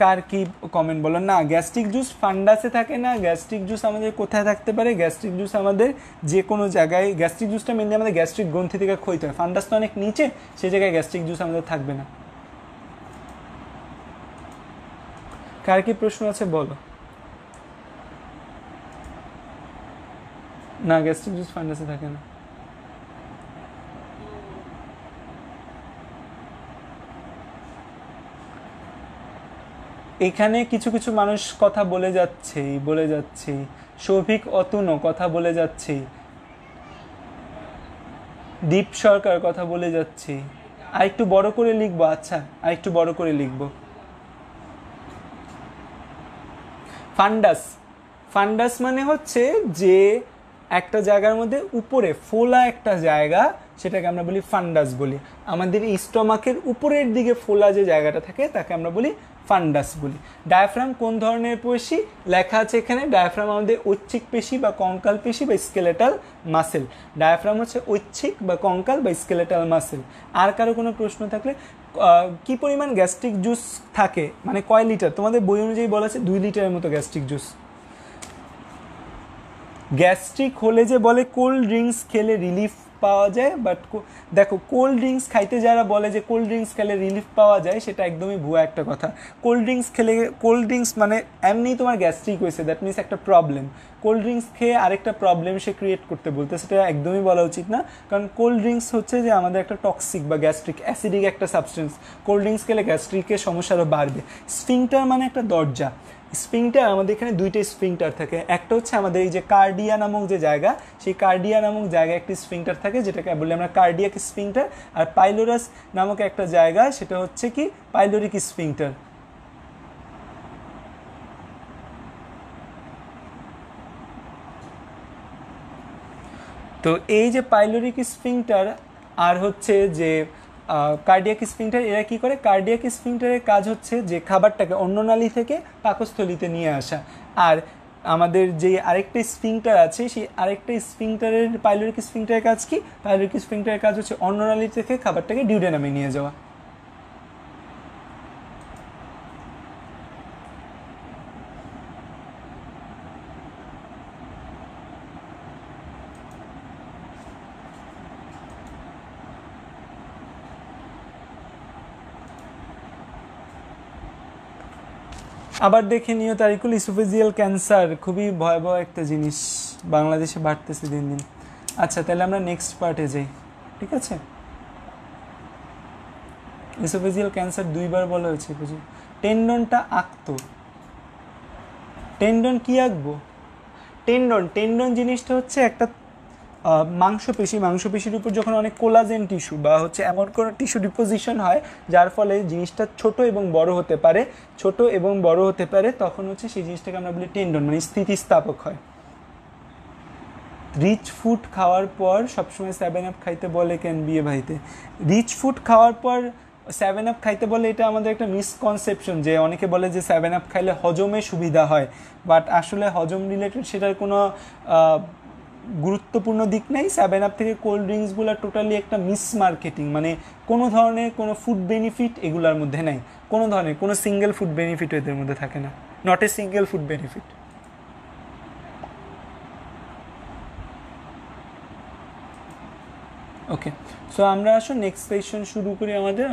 কার কি কমেন্ট বলো না? গ্যাস্ট্রিক জুস ফান্ডাসে থাকে না। গ্যাস্ট্রিক জুস আমাদের কোথায় থাকতে পারে? গ্যাস্ট্রিক জুস আমাদের যে কোনো জায়গায়, গ্যাস্ট্রিক জুসটা মেনলি আমাদের গ্যাস্ট্রিক গ্রন্থি থেকে ক্ষয়িত হয়। ফান্ডাস তো অনেক নিচে, সেই জায়গায় গ্যাস্ট্রিক জুস আমাদের থাকবে না। কার কি প্রশ্ন আছে বলো না? গ্যাস্ট্রিক জুস ফান্ডাসে থাকে না। এখানে কিছু কিছু মানুষ কথা বলে যাচ্ছে, সৌভিক অতুনও কথা বলে যাচ্ছে, দীপ সরকার কথা বলে যাচ্ছে। আর একটু বড় করে লিখবো? আচ্ছা, আর একটু বড় করে লিখবো। ফান্ডাস মানে হচ্ছে যে একটা জায়গার মধ্যে উপরে ফোলা একটা জায়গা, সেটাকে আমরা বলি ফান্ডাস বলি। আমাদের স্টমাকের উপরের দিকে ফোলা যে জায়গাটা থাকে, তাকে আমরা বলি ফান্ডাস বলি। ডায়াফ্রাম কোন ধরনের পেশি? লেখা আছে এখানে, ডায়াফ্রাম আমাদের ঐচ্ছিক পেশি বা কঙ্কাল পেশি বা স্কেলেটাল মাসেল। ডায়াফ্রাম হচ্ছে ঐচ্ছিক বা কঙ্কাল বা স্কেলেটাল মাসেল। আর কারো কোনো প্রশ্ন থাকলে, কি পরিমাণ গ্যাস্ট্রিক জুস থাকে, মানে কয় লিটার? তোমাদের বই অনুযায়ী বলা আছে 2 লিটারের মতো গ্যাস্ট্রিক জুস। গ্যাস্ট্রিক হলে যে বলে কোল্ড ড্রিঙ্কস খেলে রিলিফ পাওয়া যায়, বাট দেখো কোল্ড ড্রিঙ্কস খাইতে যারা বলে যে কোল্ড ড্রিঙ্কস খেলে রিলিফ পাওয়া যায়, সেটা একদমই ভুয়া একটা কথা। কোল্ড ড্রিঙ্কস মানে এমনি তোমার গ্যাস্ট্রিক হয়েছে, দ্যাট মিনস একটা প্রবলেম। কোল্ড ড্রিঙ্কস খেয়ে আরেকটা প্রবলেম সে ক্রিয়েট করতে বলতে, সেটা একদমই বলা উচিত না। কারণ কোল্ড ড্রিঙ্কস হচ্ছে যে আমাদের একটা টক্সিক বা গ্যাস্ট্রিক অ্যাসিডিক একটা সাবস্টেন্স। কোল্ড ড্রিঙ্কস খেলে গ্যাস্ট্রিকের সমস্যা আরও বাড়বে। স্ফিংটার মানে একটা দরজা। স্ফিংটার আমাদের এখানে দুইটা স্ফিংটার থাকে। একটা হচ্ছে আমাদের এই যে কার্ডিয়া নামক যে জায়গা, সেই কার্ডিয়া নামক জায়গায় একটি স্ফিংটার থাকে, যেটাকে বলি আমরা কার্ডিয়াক স্ফিংটার। আর পাইলোরাস নামক একটা জায়গা, সেটা হচ্ছে কি পাইলোরিক স্ফিংটার। তো এই যে পাইলোরিক স্ফিংটার আর হচ্ছে যে কার্ডিয়াক স্ফিংটার, এরা কি করে? কার্ডিয়াক স্ফিংটারের কাজ হচ্ছে যে খাবারটাকে অন্ননালী থেকে পাকস্থলীতে নিয়ে আসা। আর আমাদের যে আরেকটা স্ফিংটার আছে, সেই আরেকটা স্ফিংটারের পাইলোরিক স্ফিংটারের কাজ কি? পাইলোরিক স্ফিংটারের কাজ হচ্ছে অন্ননালী থেকে খাবারটাকে ডিউডেনামে নিয়ে যাওয়া। আবার দেখে নিও তারিকুল, ইসোফেজিয়াল ক্যান্সার খুবই ভয়াবহ একটা জিনিস, বাংলাদেশে বাড়তেছে দিন দিন। আচ্ছা, তাহলে আমরা নেক্সট পার্টে যাই, ঠিক আছে? ইসোফেজিয়াল ক্যান্সার দুইবার বলা হয়েছে, বুঝি। টেন্ডনটা আঁকতো। টেন্ডন কি আঁকবো? টেন্ডন জিনিসটা হচ্ছে একটা মাংসপেশির উপর যখন অনেক কোলাজেন টিস্যু বা হচ্ছে এমন কোনো টিস্যু ডিপোজিশন হয় যার ফলে জিনিসটা ছোট এবং বড় হতে পারে, তখন হচ্ছে সেই জিনিসটাকে আমরা বলি টেন্ডন, মানে স্থিতিস্থাপক হয়। রিচ ফুড খাওয়ার পর সবসময় 7 আপ খাইতে বলে কেন বিয়ে ভাইতে? রিচ ফুড খাওয়ার পর 7 আপ খাইতে বলে, এটা আমাদের একটা মিসকনসেপশন, যে অনেকে বলে যে 7 আপ খাইলে হজমে সুবিধা হয়, বাট আসলে হজম রিলেটেড সেটার কোনো গুরুত্বপূর্ণ দিক নেই। 7 আপ থেকে কোল্ড ড্রিঙ্কসগুলো টোটালি একটা মিস মার্কেটিং, মানে কোনো ধরনের কোনো ফুড বেনিফিট এগুলোর মধ্যে নেই, কোনো সিঙ্গেল ফুড বেনিফিট এদের মধ্যে থাকে না, not a single food benefit. Okay, so আমরা আসো নেক্সট সেশন শুরু করি আমাদের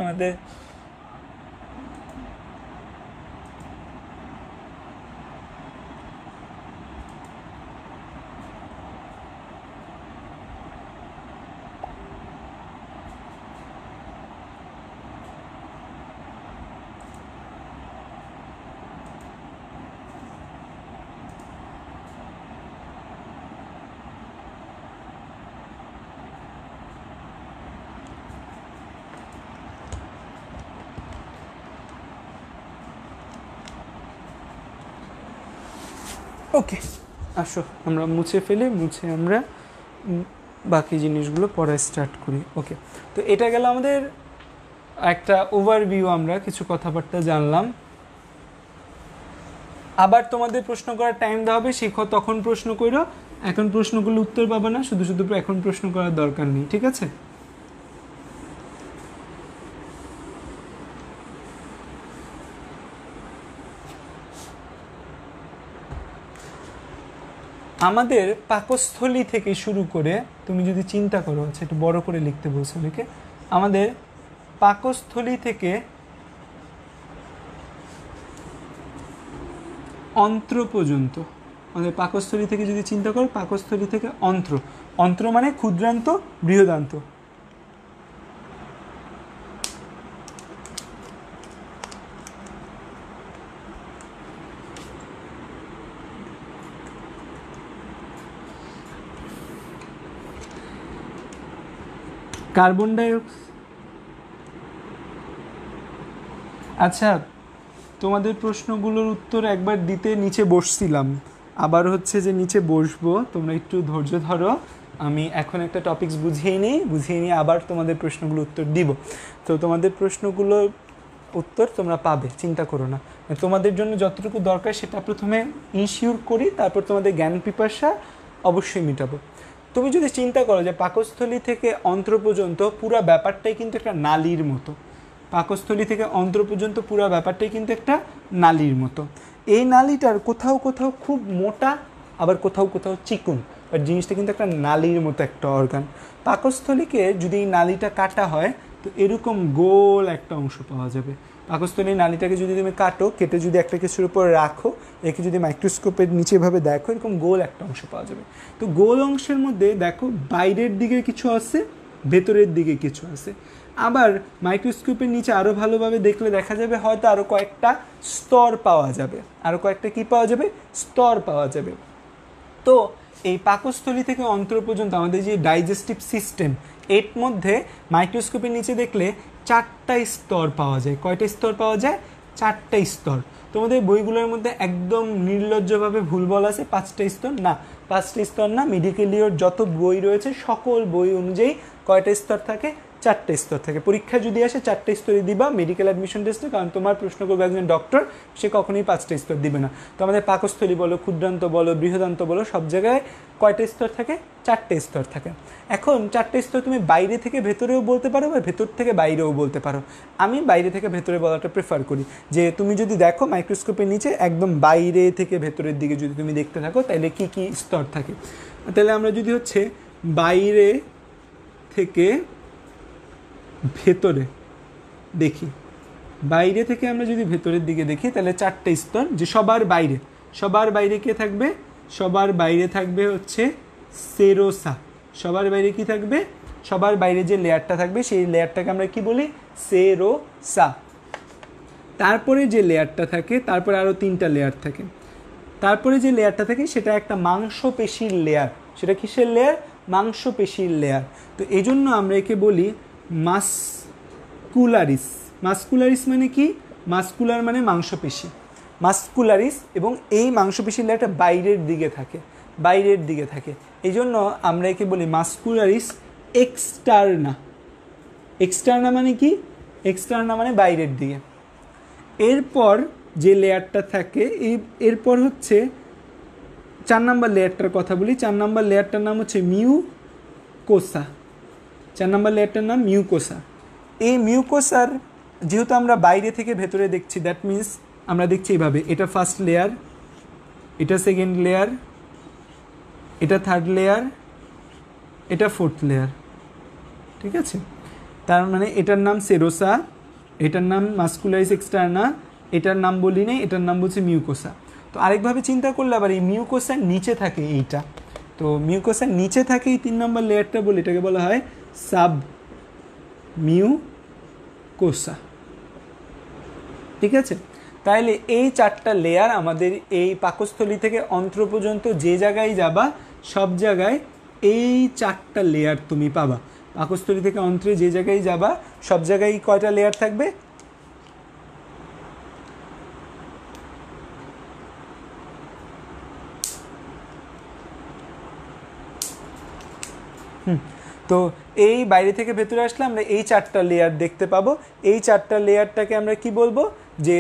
ওকে, আসো আমরা মুছে আমরা বাকি জিনিসগুলো পড়া স্টার্ট করি। ওকে, তো এটা গেল আমাদের একটা ওভারভিউ, আমরা কিছু কথাবার্তা জানলাম। আবার তোমাদের প্রশ্ন করার টাইম দেওয়া হবে, শিখো তখন প্রশ্ন করো, এখন প্রশ্নগুলো উত্তর পাবে না, শুধু এখন প্রশ্ন করার দরকার নেই, ঠিক আছে? আমাদের পাকস্থলী থেকে শুরু করে তুমি যদি চিন্তা করো, আচ্ছা একটু বড় করে লিখতে বলছো লিখে, আমাদের পাকস্থলী থেকে অন্ত্র পর্যন্ত, আমাদের পাকস্থলী থেকে যদি চিন্তা করো, পাকস্থলী থেকে অন্ত্র মানে ক্ষুদ্রান্ত বৃহদান্ত, কার্বন ডাইঅক্সাইড। আচ্ছা, তোমাদের প্রশ্নগুলোর উত্তর একবার দিতে নিচে বসছিলাম, আবার হচ্ছে যে নিচে বসবো, তোমরা একটু ধৈর্য ধরো, আমি এখন একটা টপিকস বুঝিয়ে নিই আবার তোমাদের প্রশ্নগুলো উত্তর দিব। তো তোমাদের প্রশ্নগুলোর উত্তর তোমরা পাবে, চিন্তা করো না। তোমাদের জন্য যতটুকু দরকার সেটা প্রথমে ইনশিওর করি, তারপর তোমাদের জ্ঞান পিপাসা অবশ্যই মেটাবো। তুমি যদি চিন্তা করো যে পাকস্থলী থেকে অন্ত্র পর্যন্ত পুরো ব্যাপারটাই কিন্তু একটা নালীর মতো, পাকস্থলী থেকে অন্ত্র পর্যন্ত পুরো ব্যাপারটাই কিন্তু একটা নালীর মতো। এই নালীটার কোথাও খুব মোটা, আবার কোথাও চিকুন, বাট জিনিসটা কিন্তু একটা নালীর মতো একটা অর্গান। পাকস্থলীকে যদি এই নালীটা কাটা হয় তো এরকম গোল একটা অংশ পাওয়া যাবে, পাকস্থলীর নালীটাকে যদি তুমি কাটো, কেটে যদি একটা কিছুর উপর রাখো, একে যদি মাইক্রোস্কোপের নিচে এভাবে দেখো, এরকম গোল একটা অংশ পাওয়া যাবে। তো গোল অংশের মধ্যে দেখো বাইরের দিকে কিছু আছে, ভেতরের দিকে কিছু আছে। আবার মাইক্রোস্কোপের নিচে আরও ভালোভাবে দেখলে দেখা যাবে হয়তো আরও কয়েকটা স্তর পাওয়া যাবে, আরও কয়েকটা কী পাওয়া যাবে, স্তর পাওয়া যাবে। তো এই পাকস্থলী থেকে অন্ত্র পর্যন্ত আমাদের যে ডাইজেস্টিভ সিস্টেম, এর মধ্যে মাইক্রোস্কোপের নিচে দেখলে 4টা স্তর পাওয়া যায়। কয়টা স্তর পাওয়া যায়? 4টা স্তর। তোমাদের বইগুলোর মধ্যে একদম নির্লজ্জভাবে ভুল বলা আছে 5টা স্তর। না, 5টা স্তর না, মেডিকেলীয় যত বই রয়েছে সকল বই অনুযায়ী কয়টা স্তর থাকে? 4টা স্তর থাকে। পরীক্ষা যদি আসে 4টা স্তরই দিবা মেডিকেল অ্যাডমিশন টেস্টে, কারণ তোমার প্রশ্ন করবে একজন ডক্টর, সে কখনোই 5টা স্তর দিবে না। তো আমাদের পাকস্থলী বলো, ক্ষুদ্রান্ত বলো, বৃহদান্ত বলো, সব জায়গায় কয়টা স্তর থাকে? 4টা স্তর থাকে। এখন 4টা স্তর তুমি বাইরে থেকে ভেতরেও বলতে পারো বা ভেতর থেকে বাইরেও বলতে পারো। আমি বাইরে থেকে ভেতরে বলাটা প্রেফার করি। যে তুমি যদি দেখো মাইক্রোস্কোপের নিচে একদম বাইরে থেকে ভেতরের দিকে যদি তুমি দেখতে থাকো, তাহলে কি কি স্তর থাকে। তাহলে আমরা যদি হচ্ছে বাইরে থেকে ভেতরে দেখি, বাইরে থেকে আমরা যদি ভেতরের দিকে দেখি, তাহলে 4টা স্তর। যে সবার বাইরে, সবার বাইরে কে থাকবে? সবার বাইরে থাকবে হচ্ছে সেরোসা। সবার বাইরে কি থাকবে? সবার বাইরে যে লেয়ারটা থাকবে সেই লেয়ারটাকে আমরা কি বলি? সেরোসা। তারপরে যে লেয়ারটা থাকে, তারপরে আরও 3টা লেয়ার থাকে। তারপরে যে লেয়ারটা থাকে সেটা একটা মাংসপেশির লেয়ার। সেটা কিসের লেয়ার? মাংসপেশির লেয়ার। তো এই জন্য আমরা একে বলি মাসকুলারিস। মাসকুলারিস মানে কি? মাসকুলার মানে মাংসপেশি, মাসকুলারিস। এবং এই মাংসপেশির লেয়ারটা বাইরের দিকে থাকে, বাইরের দিকে থাকে। এই জন্য আমরা একে বলি মাসকুলারিস এক্সটার্না। এক্সটার্না মানে কি? এক্সটার্না মানে বাইরের দিকে। এরপর যে লেয়ারটা থাকে, এরপর হচ্ছে 4 নম্বর লেয়ারটার কথা বলি। 4 নম্বর লেয়ারটার নাম হচ্ছে মিউকোসা। 4 নম্বর লেয়ারটার নাম মিউকোসা। এই মিউকোসার যেহেতু আমরা বাইরে থেকে ভেতরে দেখছি, দ্যাট মিনস আমরা দেখছি এইভাবে, এটা ফার্স্ট লেয়ার, এটা সেকেন্ড লেয়ার, এটা থার্ড লেয়ার, এটা ফোর্থ লেয়ার। ঠিক আছে? তার মানে এটার নাম সেরোসা, এটার নাম মাসকুলারিস এক্সটার্না, এটার নাম বলি নেই, এটার নাম বলছে মিউকোসা। তো আরেকভাবে চিন্তা করলে আবার এই মিউকোসার নিচে থাকে এইটা। তো মিউকোসার নিচে থাকে এই 3 নম্বর লেয়ারটা বলে, এটাকে বলা হয় সাব মিউকোসা। ঠিক আছে? তাহলে এই 4টা লেয়ার আমাদের এই পাকস্থলী থেকে অন্ত্র পর্যন্ত যে জায়গায় যাবা সব জায়গায় এই 4টা লেয়ার তুমি পাবা। পাকস্থলী থেকে অন্ত্রে যে জায়গায় যাবা সব জায়গায় কয়টা লেয়ার থাকবে? তো এই বাইরে থেকে ভেতরে আসলে আমরা এই 4টা লেয়ার দেখতে পাবো। এই 4টা লেয়ারটাকে আমরা কি বলবো? যে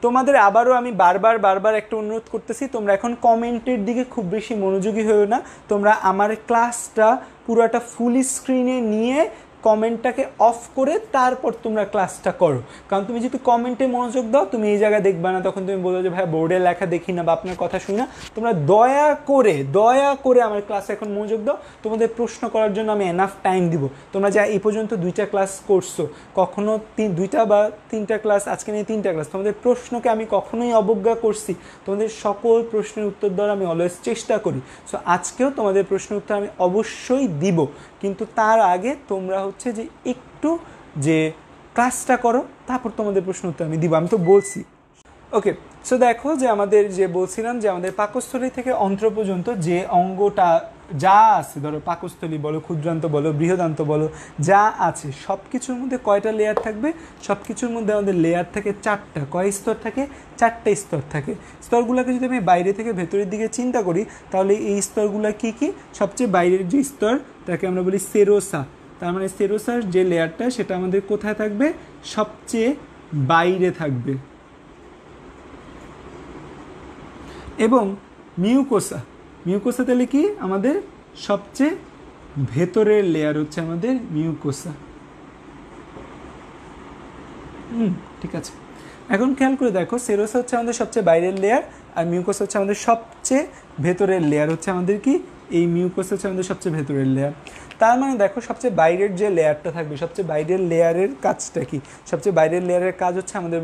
তোমাদের আবারও আমি বারবার একটা অনুরোধ করতেছি, তোমরা এখন কমেন্টের দিকে খুব বেশি মনোযোগী হয়েও না। তোমরা আমার ক্লাসটা পুরোটা ফুল স্ক্রিনে নিয়ে কমেন্টটাকে অফ করে তারপর তোমরা ক্লাসটা করো। কারণ তুমি যদি কমেন্টে মনোযোগ দাও, তুমি এই জায়গায় দেখবা না, তখন তুমি বলবে যে ভাই বোর্ডে লেখা দেখি না বা আপনার কথা শুনি না। তোমরা দয়া করে আমার ক্লাসে এখন মনোযোগ দাও। তোমাদের প্রশ্ন করার জন্য আমি এনাফ টাইম দিব। তোমরা যা এই পর্যন্ত 2টা ক্লাস করছো, কখনো 2টা বা 3টা ক্লাস, আজকে নিয়ে 3টা ক্লাস, তোমাদের প্রশ্নকে আমি কখনোই অবজ্ঞা করছি? তোমাদের সকল প্রশ্নের উত্তর দেওয়ার আমি অলওয়েজ চেষ্টা করি। সো আজকেও তোমাদের প্রশ্নের উত্তর আমি অবশ্যই দিব, কিন্তু তার আগে তোমরা হচ্ছে যে একটু যে ক্লাসটা করো, তারপর তোমাদের প্রশ্ন উত্তর আমি দিব। আমি তো বলছি। ওকে, সো দেখো যে আমাদের যে বলছিলাম যে আমাদের পাকস্থলী থেকে অন্ত্র পর্যন্ত যে অঙ্গটা যা আছে, ধরো পাকস্থলী বলো, ক্ষুদ্রান্ত বলো, বৃহদান্ত বলো, যা আছে সব কিছুর মধ্যে কয়টা লেয়ার থাকবে? সব কিছুর মধ্যে আমাদের লেয়ার থাকে 4টা। কয় স্তর থাকে? 4টা স্তর থাকে। স্তরগুলোকে যদি আমি বাইরে থেকে ভেতরের দিকে চিন্তা করি, তাহলে এই স্তরগুলো কি কি? সবচেয়ে বাইরের যে স্তর তাকে আমরা বলি সেরোসা। তার মানে সেরোসার যে লেয়ারটা সেটা আমাদের কোথায় থাকবে? সবচেয়ে বাইরে থাকবে। এবং মিউকোসা, মিউকোসা তাহলে কি? আমাদের সবচেয়ে ভেতরের লেয়ার হচ্ছে আমাদের মিউকোসা। ঠিক আছে, এখন খেয়াল করে দেখো, সেরোসা হচ্ছে আমাদের সবচেয়ে বাইরের লেয়ার, আর মিউকোসা হচ্ছে আমাদের সবচেয়ে ভেতরের লেয়ার, হচ্ছে আমাদের কি? এই মিউকাস হচ্ছে আমাদের সবচেয়ে ভেতরের লেয়ার। তার মানে দেখো সবচেয়ে বাইরের যে লেয়ারটা থাকবে, সবচেয়ে বাইরের লেয়ারের কাজটা কি? সবচেয়ে বাইরের লেয়ারের কাজ হচ্ছে আমাদের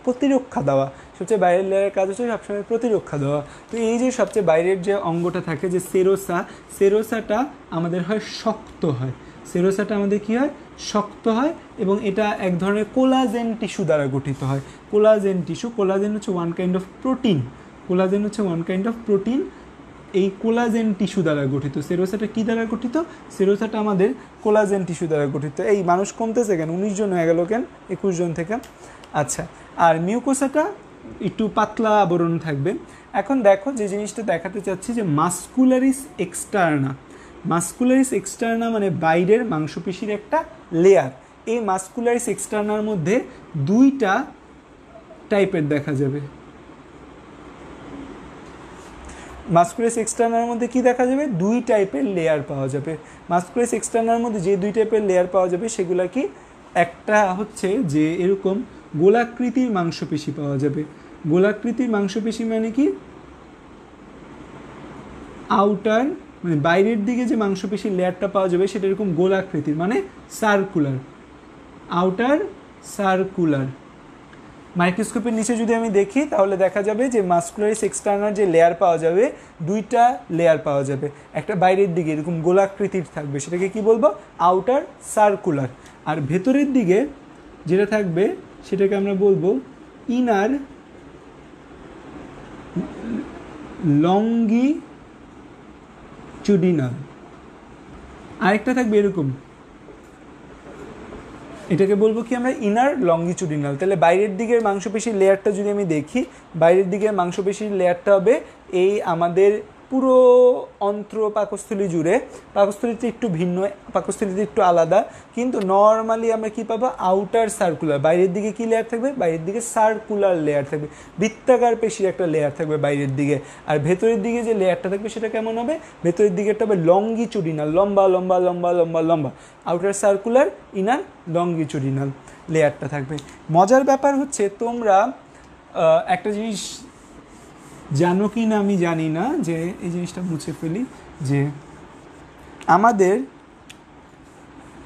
প্রতিরক্ষা দেওয়া। সবচেয়ে বাইরের লেয়ারের কাজ হচ্ছে সবসময় প্রতিরক্ষা দেওয়া। তো এই যে সবচেয়ে বাইরের যে অঙ্গটা থাকে যে সেরোসা, সেরোসাটা আমাদের হয় শক্ত হয়। সেরোসাটা আমাদের কী হয়? শক্ত হয়, এবং এটা এক ধরনের কোলাজেন টিস্যু দ্বারা গঠিত হয়। কোলাজেন টিস্যু, কোলাজেন হচ্ছে one kind of protein, collagen হচ্ছে ওয়ান কাইন্ড অফ প্রোটিন। এই কোলাজেন টিস্যু দ্বারা গঠিত। সেরোসাটা কী দ্বারা গঠিত? সেরোসাটা আমাদের কোলাজেন টিস্যু দ্বারা গঠিত। এই মানুষ কমতেছে কেন? 19 জন হয়ে গেল কেন 21 জন থেকে? আচ্ছা, আর মিউকোসাটা একটু পাতলা আবরণ থাকবে। এখন দেখো যে জিনিসটা দেখাতে চাচ্ছি যে মাস্কুলারিস এক্সটার্না, মাস্কুলারিস এক্সটার্না মানে বাইরের মাংসপেশির একটা লেয়ার। এই মাস্কুলারিস এক্সটার্নার মধ্যে দুইটা টাইপের দেখা যাবে। মাস্কুলারিস এক্সটার্নার মধ্যে কি দেখা যাবে? দুই টাইপের লেয়ার পাওয়া যাবে। মাস্কুলারিস এক্সটার্নার মধ্যে যে দুই টাইপের লেয়ার পাওয়া যাবে সেগুলো কি? একটা হচ্ছে যে এরকম গোলাকৃতির মাংসপেশি পাওয়া যাবে। গোলাকৃতির মাংসপেশি মানে কি? আউটার মানে বাইরের দিকে যে মাংসপেশির লেয়ারটা পাওয়া যাবে সেটা এরকম গোলাকৃতির, মানে সার্কুলার, আউটার সার্কুলার। মাইক্রোস্কোপের নিচে যদি আমি দেখি তাহলে দেখা যাবে যে মাস্কুলারিস এক্সটার্নাল যে লেয়ার পাওয়া যাবে, দুইটা লেয়ার পাওয়া যাবে। একটা বাইরের দিকে এরকম গোলাকৃতির থাকবে, সেটাকে কি বলবো? Outer circular. আর ভেতরের দিকে যেটা থাকবে সেটাকে আমরা বলবো ইনার লঙ্গিচুডিনাল। আরেকটা থাকবে এরকম, এটাকে বলবো কি আমরা? Inner longitudinal. তাহলে বাইরের দিকের মাংসপেশির লেয়ারটা যদি আমি দেখি, বাইরের দিকের মাংসপেশির লেয়ারটা হবে এই আমাদের পুরো অন্ত্র পাকস্থলী জুড়ে। পাকস্থলীতে একটু ভিন্ন, পাকস্থলীতে একটু আলাদা, কিন্তু নর্মালি আমরা কি পাবো? Outer circular. বাইরের দিকে কি লেয়ার থাকবে? বাইরের দিকে সার্কুলার লেয়ার থাকবে, বৃত্তাকার পেশির একটা লেয়ার থাকবে বাইরের দিকে। আর ভেতরের দিকে যে লেয়ারটা থাকবে সেটা কেমন হবে? ভেতরের দিকেটা হবে লঙ্গিচুডিনাল, লম্বা লম্বা লম্বা লম্বা লম্বা। আউটার সার্কুলার, ইনার লঙ্গিচুডিনাল লেয়ারটা থাকবে। মজার ব্যাপার হচ্ছে তোমরা একটা জিনিস জানো কি না আমি জানি না, যে এই জিনিসটা মুছে ফেলি, যে আমাদের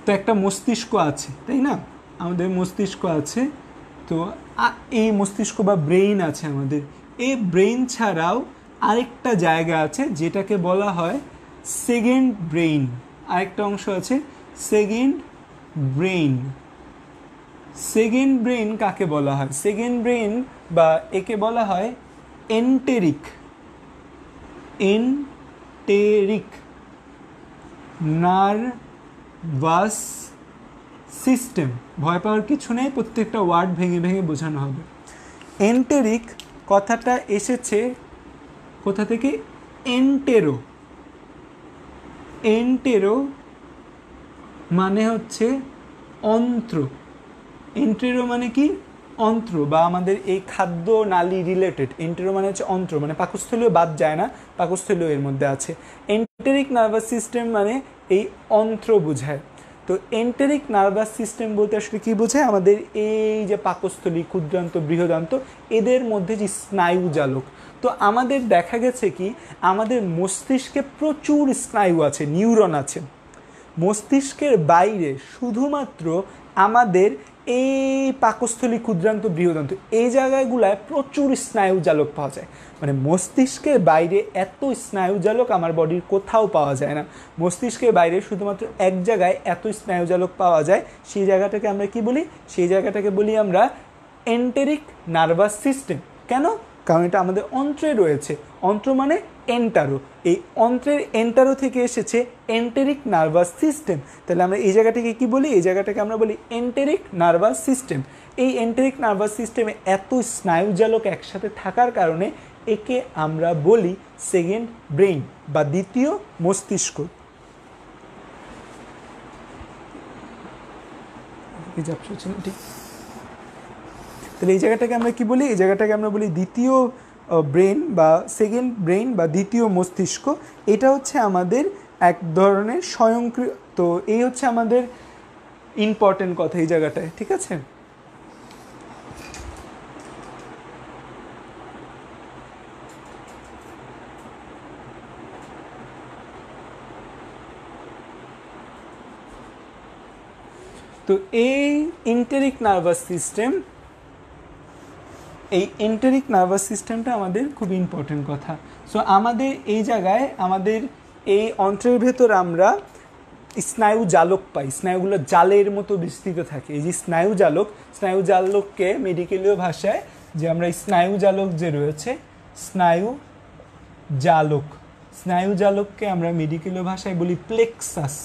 তো একটা মস্তিষ্ক আছে, তাই না? আমাদের মস্তিষ্ক আছে, তো এই মস্তিষ্ক বা ব্রেইন আছে আমাদের। এই ব্রেইন ছাড়াও আরেকটা জায়গা আছে যেটাকে বলা হয় সেকেন্ড ব্রেইন। আরেকটা অংশ আছে সেকেন্ড ব্রেইন। সেকেন্ড ব্রেইন কাকে বলা হয়? সেকেন্ড ব্রেইন বা একে বলা হয় এন্টেরিক, এন্টেরিক নার্ভাস সিস্টেম। ভয় পাওয়ার কিছু নেই, প্রত্যেকটা ওয়ার্ড ভেঙে ভেঙে বোঝানো হবে। এন্টেরিক কথাটা এসেছে কোথা থেকে? এন্টেরো। এন্টেরো মানে হচ্ছে অন্ত্র। এন্টেরো মানে কি? অন্ত্র, বা আমাদের এই খাদ্য নালী রিলেটেড। এন্টেরো মানে হচ্ছে অন্ত্র, মানে পাকস্থলীও বাদ যায় না, পাকস্থলীও এর মধ্যে আছে। এন্টেরিক নার্ভাস সিস্টেম মানে এই অন্ত্র বোঝায়। তো এন্টেরিক নার্ভাস সিস্টেম বলতে আসলে কী বোঝায়? আমাদের এই যে পাকস্থলী, ক্ষুদ্রান্ত, বৃহদান্ত, এদের মধ্যে যে স্নায়ু জালক। তো আমাদের দেখা গেছে কি আমাদের মস্তিষ্কে প্রচুর স্নায়ু আছে, নিউরন আছে। মস্তিষ্কের বাইরে শুধুমাত্র আমাদের এই পাকস্থলী, ক্ষুদ্রান্ত, বৃহদান্ত এই জায়গাগুলায় প্রচুর স্নায়ুজালক পাওয়া যায়। মানে মস্তিষ্কের বাইরে এত স্নায়ুজালক আমার বডির কোথাও পাওয়া যায় না। মস্তিষ্কের বাইরে শুধুমাত্র এক জায়গায় এত স্নায়ুজালক পাওয়া যায়, সেই জায়গাটাকে আমরা কি বলি? সেই জায়গাটাকে বলি আমরা এন্টেরিক নার্ভাস সিস্টেম। কেন? কারণ এটা আমাদের অন্ত্রে রয়েছে। অন্ত্র মানে এন্টারো, এই অন্ত্রের এন্টারো থেকে এসেছে এন্টেরিক নার্ভাস সিস্টেম। তাহলে আমরা এই জায়গাটাকে কি বলি? এই জায়গাটাকে আমরা বলি এন্টেরিক নার্ভাস সিস্টেম। এই এন্টেরিক নার্ভাস সিস্টেমে এত স্নায়ুজালক একসাথে থাকার কারণে একে আমরা বলি সেকেন্ড ব্রেইন বা দ্বিতীয় মস্তিষ্ক। ঠিক, তাহলে এই জায়গাটাকে আমরা কি বলি? এই জায়গাটাকে আমরা বলি দ্বিতীয় ব্রেন বা সেকেন্ড ব্রেইন বা দ্বিতীয় মস্তিষ্ক। এটা হচ্ছে আমাদের এক ধরনের স্বয়ংক্রিয়। তো এই হচ্ছে আমাদের ইম্পর্টেন্ট কথা এই জায়গাটায়, ঠিক আছে? তো এই এন্টেরিক নার্ভাস সিস্টেম, এই এন্টেরিক নার্ভাস সিস্টেমটা আমাদের খুব ইম্পর্টেন্ট কথা। সো আমাদের এই জায়গায় আমাদের এই অন্ত্রের ভেতর আমরা স্নায়ু জালক পাই, স্নায়ুগুলো জালের মতো বিস্তৃত থাকে। এই যে স্নায়ু জালককে মেডিকেলীয় ভাষায় যে আমরা স্নায়ু জালক যে রয়েছে, স্নায়ু জালককে আমরা মেডিকেলীয় ভাষায় বলি প্লেক্সাস।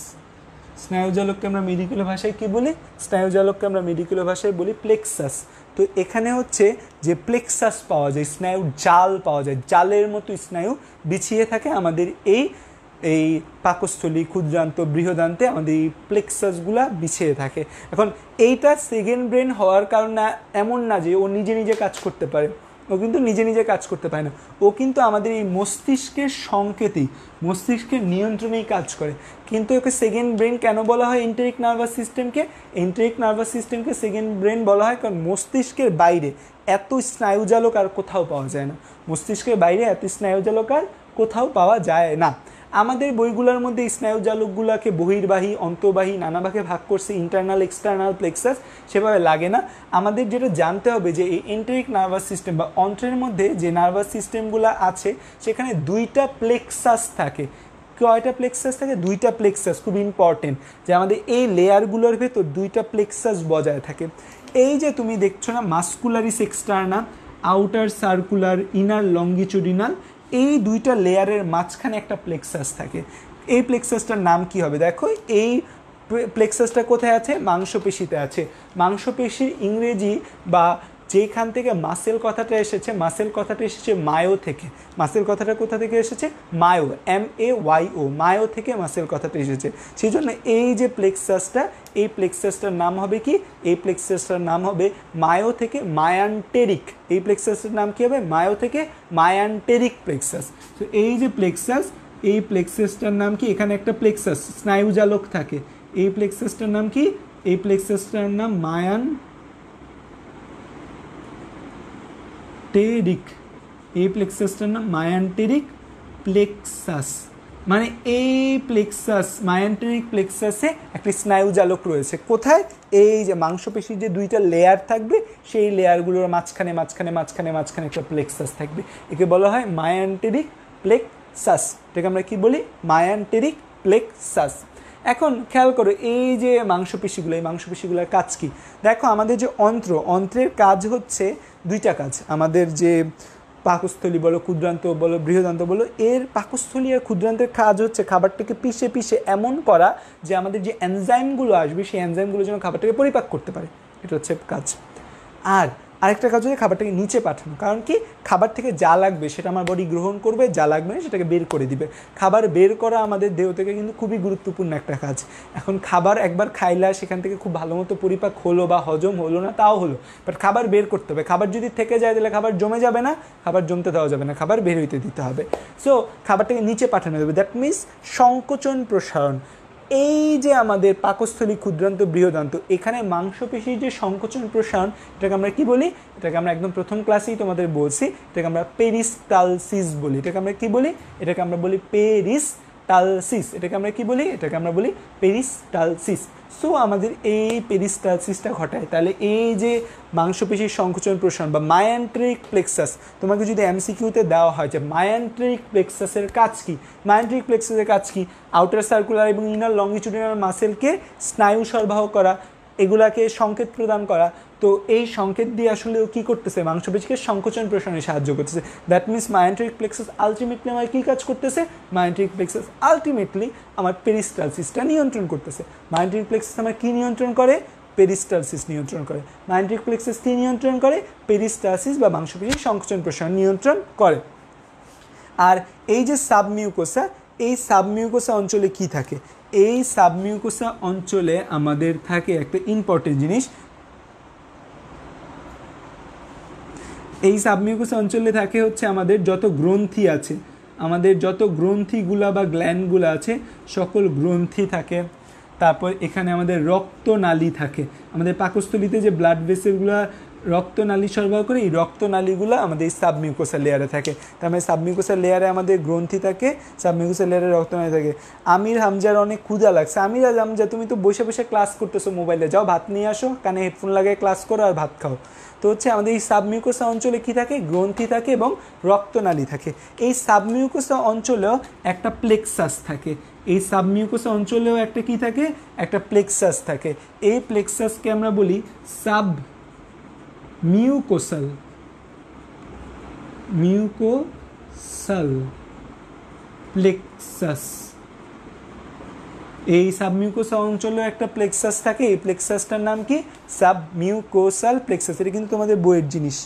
স্নায়ু জালককে আমরা মেডিকেলীয় ভাষায় কি বলি? স্নায়ু জালককে আমরা মেডিকেলীয় ভাষায় বলি প্লেক্সাস। তো এখানে হচ্ছে যে প্লেক্সাস পাওয়া যায়, স্নায়ুর জাল পাওয়া যায়, জালের মতো স্নায়ু বিছিয়ে থাকে আমাদের এই পাকস্থলী, ক্ষুদ্রান্ত, বৃহদান্তে আমাদের এই প্লেক্সাসগুলা বিছিয়ে থাকে। এখন এইটা সেকেন্ড ব্রেন হওয়ার কারণে এমন না যে ও নিজে নিজে কাজ করতে পারে, ও কিন্তু নিজে নিজে কাজ করতে পারে না, ও কিন্তু আমাদের এই মস্তিষ্কের সংকেতেই, মস্তিষ্কের নিয়ন্ত্রণেই কাজ করে। কিন্তু ওকে সেকেন্ড ব্রেন কেন বলা হয়? এন্টেরিক নার্ভাস সিস্টেমকে সেকেন্ড ব্রেন বলা হয় কারণ মস্তিষ্কের বাইরে এত স্নায়ুজালক আর কোথাও পাওয়া যায় না, মস্তিষ্কের বাইরে এত স্নায়ুজালক আর কোথাও পাওয়া যায় না। আমাদের বইগুলোর মধ্যে স্নায়ুজালকগুলোকে বহির্বাহী, অন্তর্বাহী নানা ভাগে ভাগ করছে, ইন্টারনাল, এক্সটার্নাল প্লেক্সাস, সেভাবে লাগে না। আমাদের যেটা জানতে হবে যে এই এন্টেরিক নার্ভাস সিস্টেম বা অন্ত্রের মধ্যে যে নার্ভাস সিস্টেমগুলো আছে সেখানে দুইটা প্লেক্সাস থাকে। কয়টা প্লেক্সাস থাকে? দুইটা প্লেক্সাস, খুব ইম্পর্টেন্ট যে আমাদের এই লেয়ারগুলোর ভেতর দুইটা প্লেক্সাস বজায় থাকে। এই যে তুমি দেখছো না, muscularis externa, outer circular, inner longitudinal, এই দুইটা লেয়ারের মাঝখানে একটা প্লেক্সাস থাকে। এই প্লেক্সাসটার নাম কি হবে? দেখো এই প্লেক্সাসটা কোথায় আছে? মাংসপেশিতে আছে। মাংসপেশির ইংরেজি বা যেখান থেকে মাসেল কথাটা এসেছে, মাসেল কথাটা এসেছে মায়ো থেকে। মাসেল কথাটা কোথা থেকে এসেছে? মায়ো, MAYO, মায়ো থেকে মাসেল কথাটা এসেছে। সেই জন্য এই যে প্লেক্সাসটা, এই প্লেক্সাসটার নাম হবে কি? এই প্লেক্সাসটার নাম হবে মায়ো থেকে মায়ান্টেরিক। এই প্লেক্সাসটার নাম কি হবে? মায়ো থেকে মায়ান্টেরিক প্লেক্সাস। তো এই যে প্লেক্সাস, এই প্লেক্সাসটার নাম কি? এখানে একটা প্লেক্সাস স্নায়ুজালক থাকে, এই প্লেক্সাসটার নাম কি? এই প্লেক্সাসটার নাম মায়ান্টেরিক। এই প্লেক্সাসটার নাম মায়ান্টেরিক প্লেক্সাস। মানে এই প্লেক্সাস, মায়ান্টেরিক প্লেক্সাসে একটা স্নায়ুজালক রয়েছে। কোথায়? এই যে মাংসপেশির যে দুইটা লেয়ার থাকবে, সেই লেয়ারগুলোর মাঝখানে একটা প্লেক্সাস থাকবে। একে বলা হয় মায়ান্টেরিক প্লেক্সাস। এটাকে আমরা কি বলি? Myenteric plexus. এখন খেয়াল করো, এই যে মাংসপেশিগুলো, এই মাংসপেশিগুলোর কাজ কি? দেখো আমাদের যে অন্ত্রের কাজ হচ্ছে দুইটা কাজ। আমাদের যে পাকস্থলী বলো, ক্ষুদ্রান্ত বলো, বৃহদান্ত বলো, এর পাকস্থলী আর ক্ষুদ্রান্তের কাজ হচ্ছে খাবারটাকে পিষে এমন করা যে আমাদের যে এনজাইমগুলো আসবে সেই এনজাইমগুলো যেন খাবারটাকে পরিপাক করতে পারে, এটা হচ্ছে কাজ। আর আরেকটা কাজ হচ্ছে খাবারটাকে নিচে পাঠানো। কারণ কি? খাবার থেকে যা লাগবে সেটা আমার বডি গ্রহণ করবে, যা লাগবে না সেটাকে বের করে দিবে। খাবার বের করা আমাদের দেহ থেকে কিন্তু খুবই গুরুত্বপূর্ণ একটা কাজ। এখন খাবার একবার খাইলা, সেখান থেকে খুব ভালো মতো পরিপাক হলো বা হজম হলো না তাও হলো, বাট খাবার বের করতে হবে। খাবার যদি থেকে যায় তাহলে খাবার জমে যাবে না, খাবার জমতে দেওয়া যাবে না, খাবার বের হইতে দিতে হবে। সো খাবারটাকে নিচে পাঠানো যাবে, দ্যাট মিনস সংকোচন প্রসারণ। এই যে আমাদের পাকস্থলী, ক্ষুদ্রান্ত, বৃহদান্ত, এখানে মাংসপেশির যে সংকোচন প্রসারণ, এটাকে আমরা কি বলি? এটাকে আমরা একদম প্রথম ক্লাসেই তোমাদের বলছি, এটাকে আমরা পেরিস্টালসিস বলি। এটাকে আমরা কি বলি? এটাকে আমরা বলি পেরিস্টালসিস। এটাকে আমরা কি বলি? এটাকে আমরা বলি পেরিস্টালসিস। সো আমাদের এই পেরিস্টালসিসটা ঘটায়। তাহলে এই যে মাংসপেশির সংকোচন প্রসারণ বা মায়ান্টেরিক প্লেক্সাস, তোমাকে যদি MCQতে দেওয়া হয় যে মায়ান্টেরিক প্লেক্সাসের কাজ কি, মায়ান্টেরিক প্লেক্সাসের কাজ কি? আউটার সার্কুলার এবং ইনার লঙ্গিচুডিনাল মাসেলকে স্নায়ু সরবরাহ করা, এগুলাকে সংকেত প্রদান করা। তো এই সংকেত দিয়ে আসলে ও কী করতেছে? মাংসপেশিকে সংকোচন প্রসারণে সাহায্য করতেছে। That means myenteric plexus ultimately আমার কী কাজ করতেছে? মায়ান্টেরিক প্লেক্সাস আলটিমেটলি আমার পেরিস্টালসিসটা নিয়ন্ত্রণ করতেছে। মায়ান্টেরিক প্লেক্সাস আমার কী নিয়ন্ত্রণ করে? পেরিস্টালসিস নিয়ন্ত্রণ করে। মায়ান্টেরিক প্লেক্সাস কী নিয়ন্ত্রণ করে? পেরিস্টালসিস বা মাংসপেশির সংকোচন প্রসারণ নিয়ন্ত্রণ করে। আর এই যে সাবমিউকোসা, এই সাবমিউকোসা অঞ্চলে কি থাকে? এই সাবমিউকোসা অঞ্চলে আমাদের থাকে একটা ইম্পর্টেন্ট জিনিস। এই সাবমিউকোসা অঞ্চলে থাকে হচ্ছে আমাদের যত গ্রন্থি আছে, আমাদের যত গ্রন্থিগুলা বা গ্ল্যান্ডগুলো আছে, সকল গ্রন্থি থাকে। তারপর এখানে আমাদের রক্তনালী থাকে। আমাদের পাকস্থলীতে যে ব্লাড ভেসেলগুলো রক্তনালী সরবরাহ করে, এই রক্তনালীগুলো আমাদের এই সাবমিউকোসাল লেয়ারে থাকে। তার মানে সাবমিউকোসাল লেয়ারে আমাদের গ্রন্থি থাকে, সাবমিউকোসাল লেয়ারে রক্তনালী থাকে। আমির হামজার অনেক ক্ষুধা লাগছে। আমির হামজা, তুমি তো বসে বসে ক্লাস করতেছো মোবাইলে, যাও ভাত নিয়ে আসো, কানে হেডফোন লাগিয়ে ক্লাস করো আর ভাত খাও। তো হচ্ছে আমাদের এই সাবমিউকোসা অঞ্চলে কী থাকে, গ্রন্থি থাকে এবং রক্তনালী থাকে। এই সাবমিউকোসা অঞ্চলেও একটা প্লেক্সাস থাকে, এই সাবমিউকোসা অঞ্চলেও একটা কি থাকে, একটা প্লেক্সাস থাকে। এই প্লেক্সাসকে আমরা বলি সাবমিউকোসাল প্লেক্সাস। এই সাবমিউকোসা অঞ্চলেও একটা প্লেক্সাস থাকে, এই প্লেক্সাসটার নাম কি, সাবমিউকোসাল প্লেক্সাস। এটা কিন্তু তোমাদের বইয়ের জিনিস।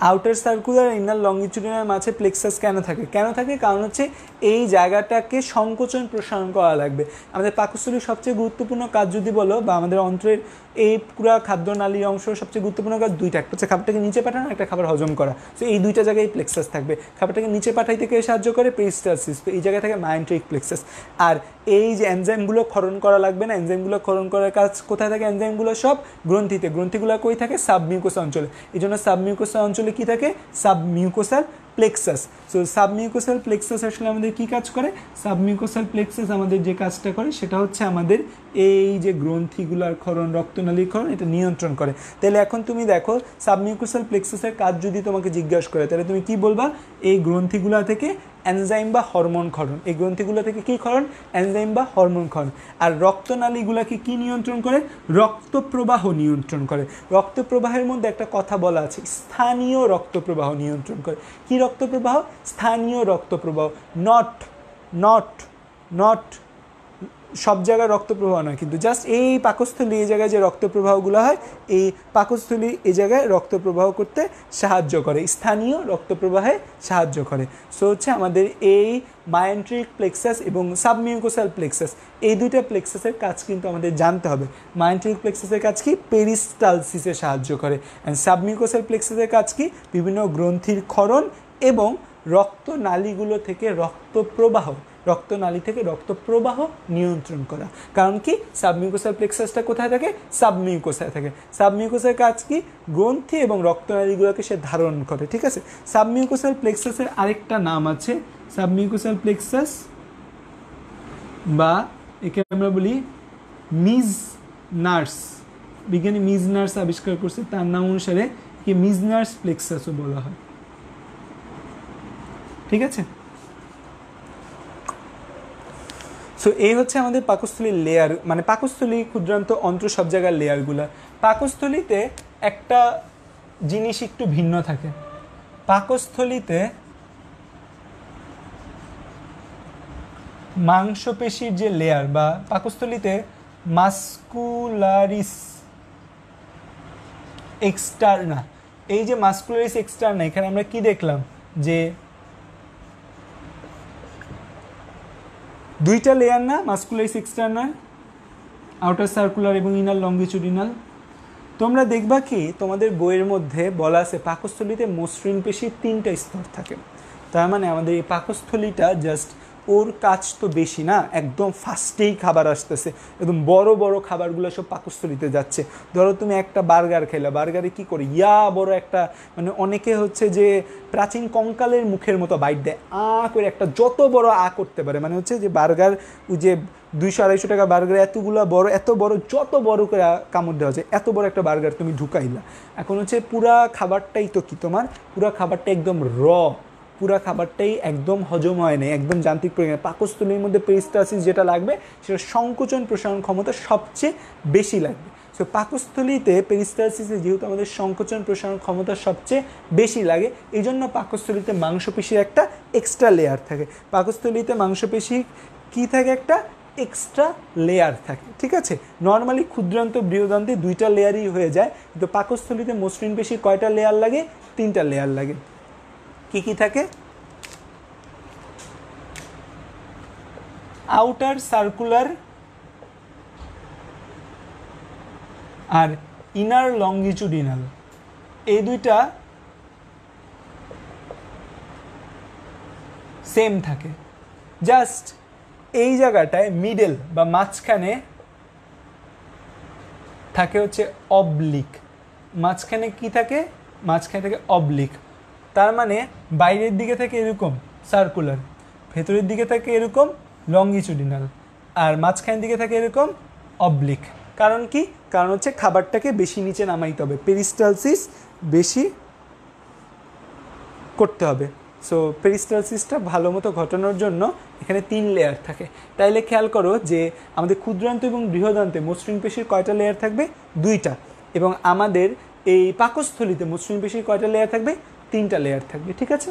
আউটার সার্কুলার ইনার লংগিটিউডিনাল মাঝে প্লেক্সাস কেন থাকে, কারণ হচ্ছে এই জায়গাটাকে সংকোচন প্রসারণ করা লাগবে। আমাদের পাকস্থলীর সবচেয়ে গুরুত্বপূর্ণ কাজ যদি বলো, বা আমাদের অন্ত্রের এই পুরো খাদ্যনালীর অংশ সবচেয়ে গুরুত্বপূর্ণ কাজ দুইটা, একটা হচ্ছে খাবারটাকে নিচে পাঠানো, একটা খাবার হজম করা। তো এই দুইটা জায়গায় প্লেক্সাস থাকবে। খাবারটাকে নিচে পাঠাইতে কে সাহায্য করে, পেরিস্টালসিস, এই জায়গায় থাকে মায়োন্ট্রিক প্লেক্সাস। আর এই যে এনজাইমগুলো ক্ষরণ করা লাগবে না, এনজাইমগুলো ক্ষরণ করার কাজ কোথায় থাকে, এনজাইমগুলো সব গ্রন্থিতে, গ্রন্থিগুলো কই থাকে, সাবমিউকোসা অঞ্চলে। এই জন্য সাবমিউকোসা অঞ্চলে কি থাকে, submucosal plexus. So submucosal plexus আসলে আমাদের কি কাজ করে, সাবমিউকোসাল প্লেক্সাস আমাদের যে কাজটা করে সেটা হচ্ছে আমাদের এই যে গ্রন্থিগুলার ক্ষরণ, রক্তনালীর ক্ষরণ, এটা নিয়ন্ত্রণ করে। তাহলে এখন তুমি দেখো সাবমিউকোসাল প্লেক্সাসের কাজ যদি তোমাকে জিজ্ঞাসা করে, তাহলে তুমি কি বলবা, এই গ্রন্থিগুলা থেকে এনজাইম বা হরমোন ক্ষরণ, এই গ্রন্থিগুলো থেকে কি ক্ষরণ, এনজাইম বা হরমোন ক্ষরণ। আর রক্তনালীগুলাকে কি নিয়ন্ত্রণ করে, রক্ত প্রবাহ নিয়ন্ত্রণ করে। রক্ত প্রবাহের মধ্যে একটা কথা বলা আছে, স্থানীয় রক্ত প্রবাহ নিয়ন্ত্রণ করে। কি রক্ত প্রবাহ, স্থানীয় রক্ত প্রবাহ, নট সব জায়গায় রক্ত প্রবাহ নয়, কিন্তু জাস্ট এই পাকস্থলী এই জায়গায় যে রক্ত প্রবাহগুলো হয়, এই পাকস্থলী এই জায়গায় রক্ত প্রবাহ করতে সাহায্য করে, স্থানীয় রক্ত প্রবাহে সাহায্য করে। সো হচ্ছে আমাদের এই মায়োন্ট্রিক প্লেক্সাস এবং সাবমিউকোসাল প্লেক্সাস, এই দুইটা প্লেক্সাসের কাজ কিন্তু আমাদের জানতে হবে। মায়োন্ট্রিক প্লেক্সাসের কাজ কি, পেরিস্টালসিসে সাহায্য করে। অ্যান্ড সাবমিউকোসাল প্লেক্সাসের কাজ কি, বিভিন্ন গ্রন্থির ক্ষরণ এবং রক্তনালীগুলো থেকে রক্তনালী থেকে রক্ত প্রবাহ নিয়ন্ত্রণ করা। কারণ কি, সাবমিউকোসাল প্লেক্সাসটা কোথায় থাকে, সাবমিউকোসায় থাকে। সাবমিউকোসার কাজ কি, গ্রন্থি এবং রক্তনালীগুলোকে সে ধারণ করে। ঠিক আছে, সাবমিউকোসাল প্লেক্সাসের আরেকটা নাম আছে, সাবমিউকোসাল প্লেক্সাস, বা একে আমরা বলি মিজনার্স। বিজ্ঞানী মিজনার্স আবিষ্কার করছে, তার নাম অনুসারে কি মিজনার্স প্লেক্সাসও বলা হয়। ঠিক আছে, সো এই হচ্ছে আমাদের পাকস্থলীর লেয়ার, মানে পাকস্থলী ক্ষুদ্রান্ত অন্ত্র সব জায়গার লেয়ারগুলো। পাকস্থলীতে একটা জিনিস একটু ভিন্ন থাকে, পাকস্থলীতে মাংসপেশির যে লেয়ার, বা পাকস্থলীতে মাস্কুলারিস এক্সটার্না, এই যে মাস্কুলারিস এক্সটার্না, এখানে আমরা কি দেখলাম, যে দুইটা লেয়ার না, মাস্কুলারিস এক্সটার্নাল, আউটার সার্কুলার এবং ইনার লংগিটিউডিনাল। তোমরা দেখবা কি তোমাদের বইয়ের মধ্যে বলা আছে পাকস্থলীতে মসৃণ পেশির 3টা স্তর থাকে। তার মানে আমাদের এই পাকস্থলীটা জাস্ট ওর কাজ তো বেশি না, একদম ফাস্টেই খাবার আসতেছে, একদম বড় বড় খাবারগুলো সব পাকস্থলীতে যাচ্ছে। ধরো তুমি একটা বার্গার খেলা, বার্গারে কি করে বড় একটা, মানে অনেকে হচ্ছে যে প্রাচীন কঙ্কালের মুখের মতো বাইট দেয়, করে একটা যত বড় করতে পারে, মানে হচ্ছে যে বার্গার, ওই যে 200-250 টাকা বার্গার এতগুলো বড়, এত বড়, যত বড় করে কামড় দেওয়া যায়, এত বড় একটা বার্গার তুমি ঢুকাইলা। এখন হচ্ছে পুরা খাবারটাই তো কি, তোমার পুরা খাবারটা একদম পুরা খাবারটাই একদম হজম হয় না, একদম যান্ত্রিক প্রক্রিয়া। পাকস্থলীর মধ্যে পেরিস্টালসিস যেটা লাগবে, সেটা সংকোচন প্রসারণ ক্ষমতা সবচেয়ে বেশি লাগবে। সো পাকস্থলীতে পেরিস্টালসিসে যেহেতু আমাদের সংকোচন প্রসারণ ক্ষমতা সবচেয়ে বেশি লাগে, এই জন্য পাকস্থলীতে মাংসপেশির একটা এক্সট্রা লেয়ার থাকে। পাকস্থলীতে মাংসপেশি কি থাকে, একটা এক্সট্রা লেয়ার থাকে। ঠিক আছে, নর্মালি ক্ষুদ্রান্ত বৃহদান্তে 2টা লেয়ারই হয়ে যায়, কিন্তু পাকস্থলীতে মসৃণ পেশির কয়টা লেয়ার লাগে, 3টা লেয়ার লাগে। কি কি থাকে, আউটার সার্কুলার আর ইনার লংগিটিউডিনাল, এই দুইটা সেম থাকে। জাস্ট এই জায়গাটায় মিডল বা মাঝখানে থাকে হচ্ছে অবলিক, মাঝখানে কি থাকে, মাঝখানে থাকে অবলিক। তার মানে বাইরের দিকে থাকে এরকম সার্কুলার, ভেতরের দিকে থাকে এরকম লঙ্গিচুডিনাল, আর মাঝখানের দিকে থাকে এরকম অবলিক। কারণ কি? কারণ হচ্ছে খাবারটাকে বেশি নিচে নামাইতে হবে, পেরিস্টালসিস বেশি করতে হবে। সো পেরিস্টালসিসটা ভালো মতো ঘটানোর জন্য এখানে 3 লেয়ার থাকে। তাইলে খেয়াল করো যে আমাদের ক্ষুদ্রান্ত এবং বৃহদান্তে মসৃণ পেশির কয়টা লেয়ার থাকবে? 2টা। এবং আমাদের এই পাকস্থলীতে মসৃণ পেশির কয়টা লেয়ার থাকবে? 3টা লেয়ার থাকবে। ঠিক আছে।